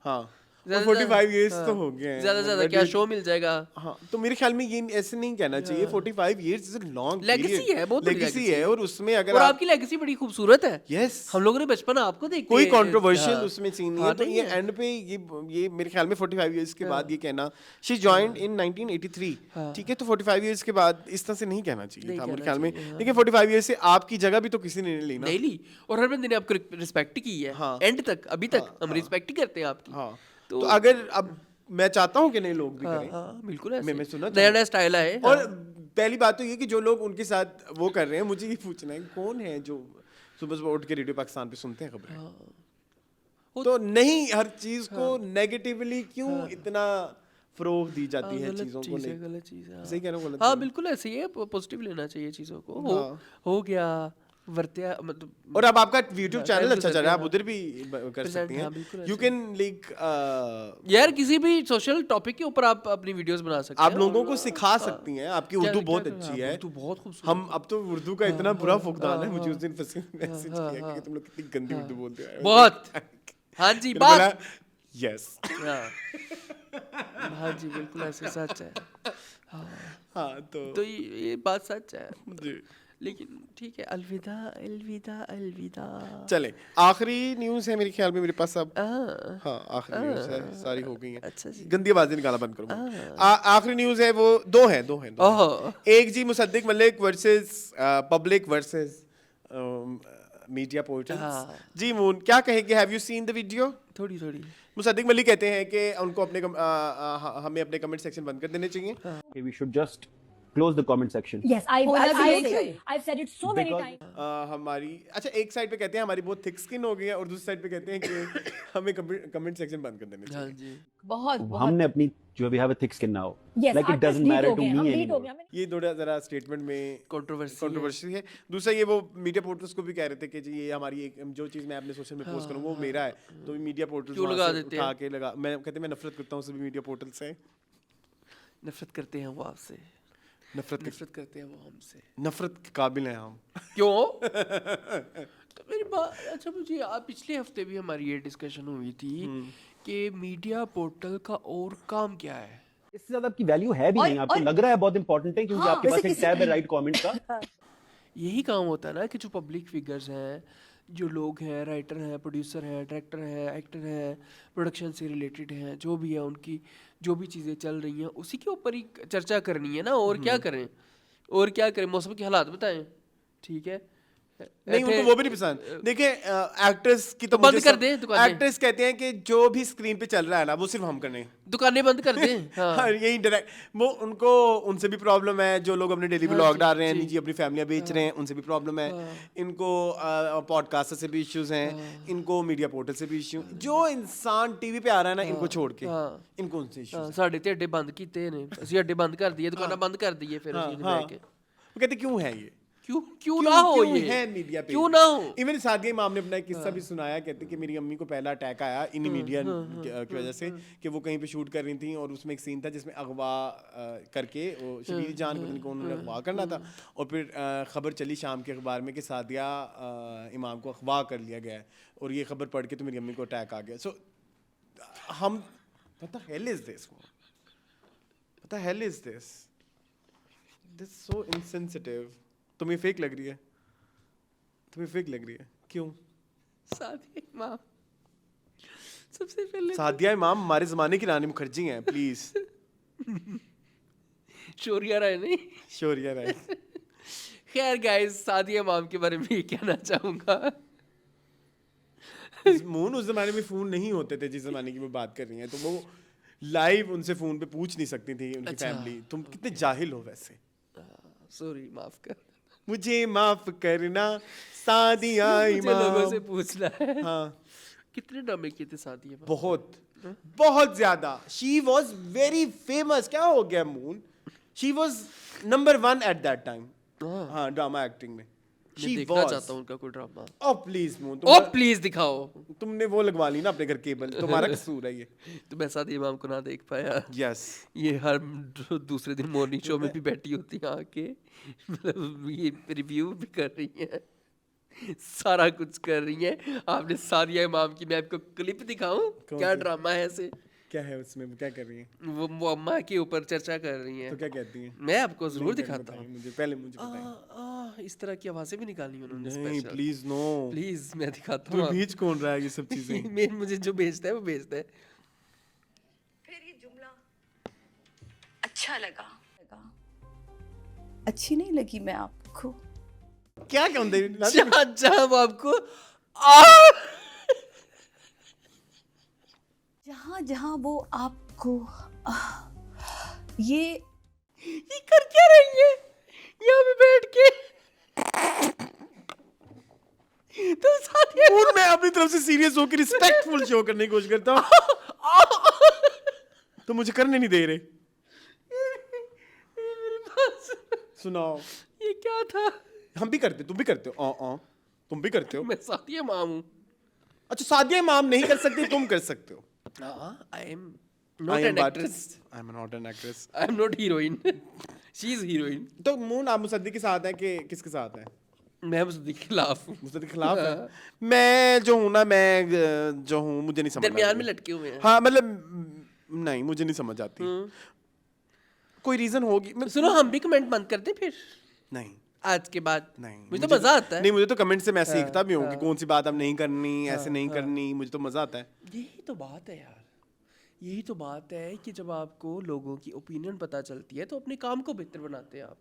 हाँ, 45 इयर्स तो हो गए हैं, ज्यादा क्या शो मिल जाएगा? हाँ, तो मेरे ख्याल में ये ऐसे नहीं कहना चाहिए। 45 years is a long legacy है, बहुत लेगेसी है, और उसमें अगर और आपकी लेगेसी बड़ी खूबसूरत है। यस, हम लोगों ने बचपन आपको देखते कोई कंट्रोवर्शियल उसमें सीन नहीं है। तो नहीं ये एंड पे ये मेरे ख्याल में 45 इयर्स के बाद ये कहना, शी जॉइंड इन 1983, ठीक है, तो 45 इयर्स के बाद इस तरह से नहीं कहना चाहिए था मेरे ख्याल में। देखिए 45 इयर्स से आपकी जगह भी तो किसी ने नहीं ली, और हर बंदे ने आपको रिस्पेक्ट की है एंड तक, अभी तक हम रिस्पेक्ट ही करते हैं आपकी। हाँ, तो अगर अब मैं चाहता हूँ कि नए लोग भी करें, बिल्कुल मैं सुना नया स्टाइल है। और पहली बात तो ये कि जो लोग उनके साथ वो कर रहे हैं, मुझे ये पूछना है कौन है जो सुबह सुबह उठ के रेडियो पाकिस्तान पे सुनते हैं खबरें? तो नहीं, हर चीज को नेगेटिवली क्यों इतना फरोग दी जाती है चीजों को? गलत चीज है, सही कह रहा हूँ? गलत? हाँ, बिल्कुल ऐसे ही है, पॉजिटिव लेना चाहिए चीजों को। हो गया वर्त्या, मतलब। और अब आपका YouTube चैनल अच्छा चल रहा है, आप उधर भी कर सकती हैं। यू कैन लाइक यार किसी भी सोशल टॉपिक के ऊपर आप अपनी वीडियोस बना सकते हैं, आप लोगों को सिखा सकती हैं। आपकी उर्दू बहुत अच्छी है, उर्दू बहुत खूबसूरत। हम अब तो उर्दू का इतना बुरा फुकदान है, मुझे उस दिन मैसेज किया कि तुम लोग कितनी गंदी उर्दू बोलते हो। बहुत, हाँ जी, बात यस, हाँ जी, बिल्कुल ऐसे सच है। हाँ, तो ये बात सच है जी, लेकिन ठीक है, अलविदा अलविदा अलविदा। चले, आखिरी न्यूज़ है मेरे ख्याल में मेरे पास अब। हाँ, आखिरी न्यूज़ है, सारी हो गई हैं। अच्छा जी, गंदी आवाज़ें निकालना बंद करो। आखिरी न्यूज़ है, वो दो हैं। एक जी, Musaddiq Malik versus public versus media portals. जी मून, क्या कहेंगे? Have you seen the video? थोड़ी मुसद्दिक मलिक कहते हैं कि उनको हमें अपने कमेंट सेक्शन बंद कर देने चाहिए। We should just close the comment section. Yes, I've said it so many times. हमारी अच्छा, एक साइड पे कहते हैं हमारी बहुत थिक स्किन हो गई है, और दूसरी साइड पे कहते हैं कि हमें कमेंट सेक्शन बंद कर देने चाहिए। हाँ जी, बहुत हमने अपनी जो we have a thick skin now. Yes, Like it doesn't matter to me anymore. ये थोड़ा जरा स्टेटमेंट में कंट्रोवर्सी है। दूसरा ये वो मीडिया पोर्टल्स को भी कह रहे थे कि जी ये हमारी एक जो चीज़ मैं अपने सोशल में पोस्ट करूँ वो मेरा है, तो मीडिया पोर्टल्स क्यों लगा देते हैं? उठा के लगा, मैं कहते हैं मैं नफरत करता हूँ सभी मीडिया पोर्टल से। नफरत करते हैं वो आपसे, नफरत करते हैं वो हमसे, नफरत के काबिल हैं हम। क्यों? तो मेरी बात, अच्छा मुझे पिछले हफ्ते भी हमारी ये डिस्कशन हुई थी कि मीडिया पोर्टल का और काम क्या है? इससे ज्यादा आपकी वैल्यू है भी नहीं, आपको लग रहा है बहुत इंपॉर्टेंट है क्योंकि आपके पास एक टैब है राइट कमेंट का। यही काम होता है ना कि जो पब्लिक फिगर्स हैं, जो लोग हैं, राइटर हैं, प्रोड्यूसर हैं, डायरेक्टर हैं, एक्टर हैं, प्रोडक्शन से रिलेटेड हैं, जो भी है उनकी जो भी चीज़ें चल रही हैं उसी के ऊपर ही चर्चा करनी है ना। और क्या करें, मौसम के हालात बताएं, ठीक है, नहीं, उनको वो भी नहीं पसंद। देखिए एक्टर्स की तो बंद कर दें दुकानें। एक्टर्स कहते हैं कि जो भी स्क्रीन पे चल रहा है ना वो सिर्फ हम करने। दुकानें बंद कर दें। हाँ, यही डायरेक्ट वो उनको उनसे भी प्रॉब्लम है, जो लोग अपने डेली व्लॉग डाल रहे हैं, निजी अपनी फैमिलियां बेच रहे हैं, उनसे भी प्रॉब्लम है। इनको पॉडकास्ट से भी इश्यूज हैं, इनको मीडिया पोर्टल से भी इश्यू। जो इंसान टीवी पे आ रहा है ना इनको छोड़ के, इनको उनसे इश्यू। ਸਾਡੇ ਤੇ ਅੱਡੇ ਬੰਦ ਕੀਤੇ ਨੇ, ਅਸੀਂ ਅੱਡੇ ਬੰਦ ਕਰ ਦਈਏ, ਦੁਕਾਨਾਂ ਬੰਦ ਕਰ ਦਈਏ ਫਿਰ ਅਸੀਂ ਬਹਿ ਕੇ। वो कहते क्यों है ये, क्यों ना हो ये, है मीडिया पे, क्यों ना हो। इवन सादिया इमाम ने अपना एक किस्सा भी सुनाया, कहते कि मेरी अम्मी को पहला अटैक आया इन्हीं मीडिया की वजह से, कि वो कहीं पे शूट कर रही थी और उसमें एक सीन था जिसमें अगवा करके वो शबीर जान पता नहीं कौन उन्होंने अगवा करना था, और फिर खबर चली शाम के अखबार में कि सादिया इमाम को अगवा कर लिया गया है, और ये खबर पढ़ के तो मेरी अम्मी को अटैक आ गया। सो हम पता हेल इज दिस, पता hell is this so insensitive. तुम्हें फेक लग रही है, तुम्हें फेक लग रही है, क्यों? सादिया इमाम सबसे पहले सादिया इमाम हमारे जमाने की रानी मुखर्जी हैं, प्लीज। शौर्या राय नहीं, शौर्या राय। खैर गाइस, सादिया इमाम के बारे में ये कहना चाहूंगा, मून उस जमाने में फोन नहीं होते थे जिस जमाने की वो बात कर रही हैं, तो वो लाइव उनसे फोन पे पूछ नहीं सकती थी उनकी फैमिली। तुम कितने जाहिल हो वैसे। सॉरी, माफ कर, मुझे माफ करना सादिया मुझे इमाम। लोगों से पूछना है। हाँ, कितने ड्रामे किए थे सादिया इमाम? बहुत बहुत ज्यादा। She was very famous. क्या हो गया Moon, she was number 1 at that time. हाँ, ड्रामा एक्टिंग में मैं देखना चाहता हूँ उनका कोई drama. Oh please Moon, oh please दिखाओ। तुमने वो लगवा ली ना अपने घर केबल, तुम्हारा कसूर है ये। तो मैं सादिया इमाम को ना देख पाया। यस, ये हर दूसरे दिन मॉर्निंग शो में भी बैठी होती है आके, मतलब ये रिव्यू भी कर रही है, सारा कुछ कर रही है। आपने सादिया इमाम की, मैं आपको क्लिप दिखाऊं क्या ड्रामा है ऐसे? क्या है उसमें, वो क्या कर रही है? वो मुअम्मा के ऊपर चर्चा कर रही हैं। तो क्या कहती हैं? मैं आपको जरूर दिखाता हूँ। मुझे पहले मुझे बताइए। इस तरह की आवाजें भी निकाली उन्होंने नहीं, स्पेशल। प्लीज नो, प्लीज मैं दिखाता तुम्हें हूँ। भेज कौन रहा है ये सब चीजें? मुझे जो भेजता है वो भेजता है। फिर ये जुमला अच्छा लगा, अच्छी नहीं लगी मैं आपको? क्या कहते जहाँ वो आपको जहाँ जहाँ वो आपको ये कर क्या रही है यहाँ पे बैठ के? तो सादिया मून, मैं अपनी तरफ से सीरियस होकर रिस्पेक्टफुल शो करने की कोशिश करता हूँ, तो मुझे करने नहीं दे रहे। सुनाओ, ये क्या था? हम भी करते, तुम भी करते हो, तुम भी करते हो। मैं सादिया इमाम हूँ। अच्छा, सादिया इमाम नहीं कर सकती, तुम कर सकते हो। I am I not am an actress. I am not an actress. I am not heroine. She is heroine. तो मून, आप मुसद्दिक के साथ हैं कि किसके साथ हैं? मैं मुसद्दिक के खिलाफ हूँ। मुसद्दिक के खिलाफ है? मैं जो हूँ ना, मैं जो हूँ मुझे नहीं समझ दरमियान में लटके हुए हैं। हाँ, मतलब नहीं, मुझे नहीं समझ आती। कोई रीजन होगी। सुनो, हम भी कमेंट बंद कर दें फिर नहीं, आज के बाद? नहीं, मुझे तो मजा आता है। नहीं, मुझे तो कमेंट से मैं सीखता भी हूँ कि कौन सी बात अब नहीं करनी, ऐसे नहीं करनी, मुझे तो मजा आता है। यही तो बात है यार, यही तो बात है कि जब आपको लोगों की ओपिनियन पता चलती है तो अपने काम को बेहतर बनाते हैं आप।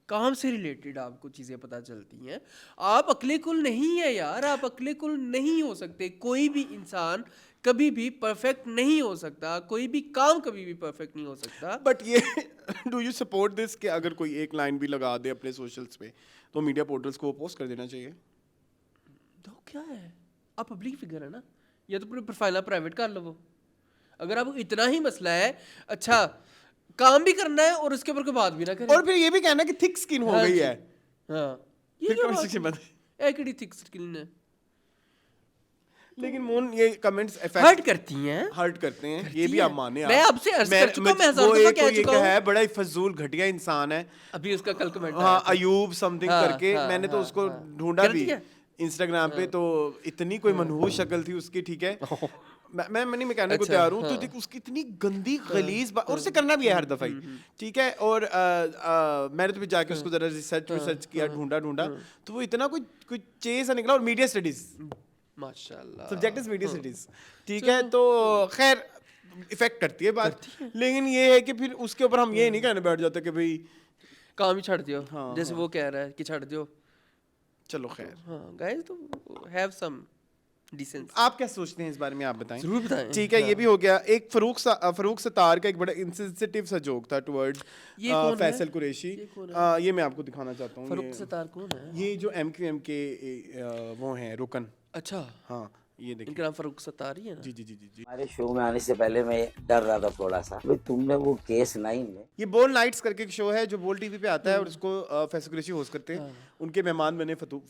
काम से रिलेटेड आपको चीज़ें पता चलती हैं। आप अक्ले कुल नहीं है यार, आप अक्ले कुल नहीं हो सकते। कोई भी इंसान कभी भी परफेक्ट नहीं हो सकता, कोई भी काम कभी भी परफेक्ट नहीं हो सकता। बट ये डू यू सपोर्ट दिस कि अगर कोई एक लाइन भी लगा दे अपने सोशल्स पे तो मीडिया पोर्टल्स को पोस्ट कर देना चाहिए? तो क्या है, आप पब्लिक फिगर है ना, या तो पूरी प्रोफाइल प्राइवेट कर लो। वो अगर आपको इतना ही मसला है, अच्छा काम भी करना है और उसके ऊपर कोई बात भी ना करें, और फिर ये भी कहना कि थिक स्किन हो गई है। हाँ, ये फिर क्या कौन बात सी है? बात है? एक ही थिक स्किन है। लेकिन मोन, ये कमेंट्स हर्ट करती हैं, हर्ट करते हैं, ये भी आप माने। मैं आपसे अर्ज कर चुका हूं, मैं हजार वो दफा एक कह चुका हूं। है बड़ा ही फजूल घटिया इंसान है। अभी उसका कल कमेंट हाँ, अयूब समथिंग हाँ, करके, हाँ, मैंने तो हाँ, उसको हाँ। ढूंढा कर भी दिया? इंस्टाग्राम पे, तो इतनी कोई मनहूस शक्ल थी उसकी, ठीक है। मैं नहीं कहने को तैयार हूँ, तो देख उसकी इतनी गंदी गलीज बात, और उसे करना भी है हर दफा ही, ठीक है। और मैंने तो भी जाके उसको जरा रिसर्च किया, ढूंढा, तो वो इतना कोई चेज सा निकला। और मीडिया स्टडीज, माशाल्लाह, सब्जेक्ट इज मीडिया स्टडीज, ठीक है। तो खैर इफेक्ट करती है बात, लेकिन ये है कि फिर उसके ऊपर हम ये नहीं कहने बैठ जाते कि भाई काम ही छड़ दियो। हाँ, जैसे वो कह रहा है कि छड़ दियो, चलो खैर, हाँ गाइस तो हैव सम डिसेंस। आप क्या सोचते हैं इस बारे में, आप बताएं। जरूर बताएं। ठीक है, ये भी हो गया। एक फरूख सत्तार का एक बड़ा इंसेंसिटिव सा जोक था टुवर्ड्स ये कौन है? फैसल कुरैशी। ये कौन ये मैं आपको दिखाना चाहता हूँ। फरूख सत्तार कौन है? ये जो MQM के वो हैं रुकन। अच्छा, हाँ ये देखिए। इनका नाम फरूख सत्तार ही है ना? जी जी जी जी जी। हमारे शो में आने से पहले मैं डर रहा था थोड़ा सा, भाई तुमने वो केस 9 में ये बोल नाइट्स करके एक शो है जो बोल टीवी पे आता है और उसको फैसल कुरैशी होस्ट करते हैं। उनके मेहमान बने फरूख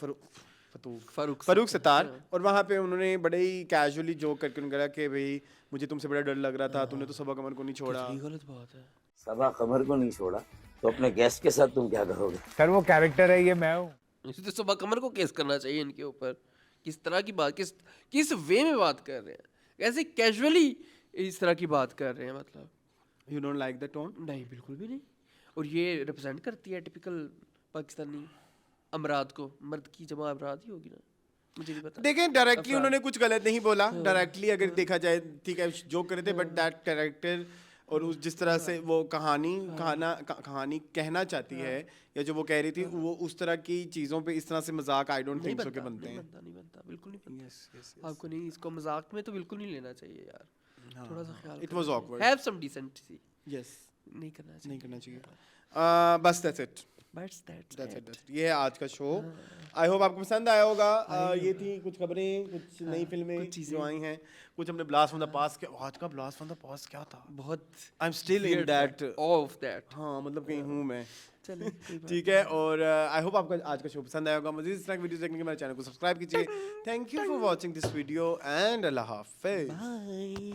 सत्तार, और वहाँ पे उन्होंने बड़े ही कैजुअली जोक करके उन्होंने कहा कि भाई मुझे तुमसे बड़ा डर लग रहा था, तुमने तो सबा कमर को नहीं छोड़ा। ये गलत बात है। सबा कमर को नहीं छोड़ा तो अपने गेस्ट के साथ तुम क्या करोगे? सर वो कैरेक्टर है, ये मैं हूँ। इसे तो सुबह कमर को केस करना चाहिए इनके ऊपर। किस तरह की बात, किस वे में बात कर रहे हैं, कैसे कैजुअली इस तरह की बात कर रहे हैं, मतलब you don't like the tone? नहीं, बिल्कुल भी नहीं। और ये रिप्रेजेंट करती है टिपिकल पाकिस्तानी अमराद को। मर्द की जमा अमराद ही होगी ना, मुझे नहीं पता। देखें, डायरेक्टली उन्होंने कुछ गलत नहीं बोला। डायरेक्टली अगर देखा जाए, ठीक है जोक कर रहे थे, बट दैट कैरेक्टर और उस जिस तरह से वो कहानी कहना चाहती है या जो वो कह रही थी, वो उस तरह की चीज़ों पे इस तरह से मजाक आई डोंट थिंक सो के बनते हैं। नहीं बनता, बिल्कुल नहीं बनता। आपको नहीं, इसको मजाक में तो बिल्कुल नहीं लेना चाहिए यार। थोड़ा सा ख्याल it was awkward. Have some decency. Yes, नहीं करना चाहिए। बस दैट्स इट। ये है आज का शो। आई होप आपको पसंद आया होगा। ये थी कुछ खबरें, कुछ नई फिल्में जो आई हैं, कुछ हमने ब्लास्ट फ्रॉम द पास्ट के। आज का ब्लास्ट फ्रॉम द पास्ट क्या था? बहुत I am still in that of that. हाँ, मतलब कहीं हूँ मैं। चलिए ठीक है, और आई होप आपको आज का शो पसंद आया होगा। मज़ीद इस तरह की वीडियोस देखने के लिए मेरे चैनल को सब्सक्राइब कीजिए। Thank you for watching this video and अल्लाह हाफिज़। बाय।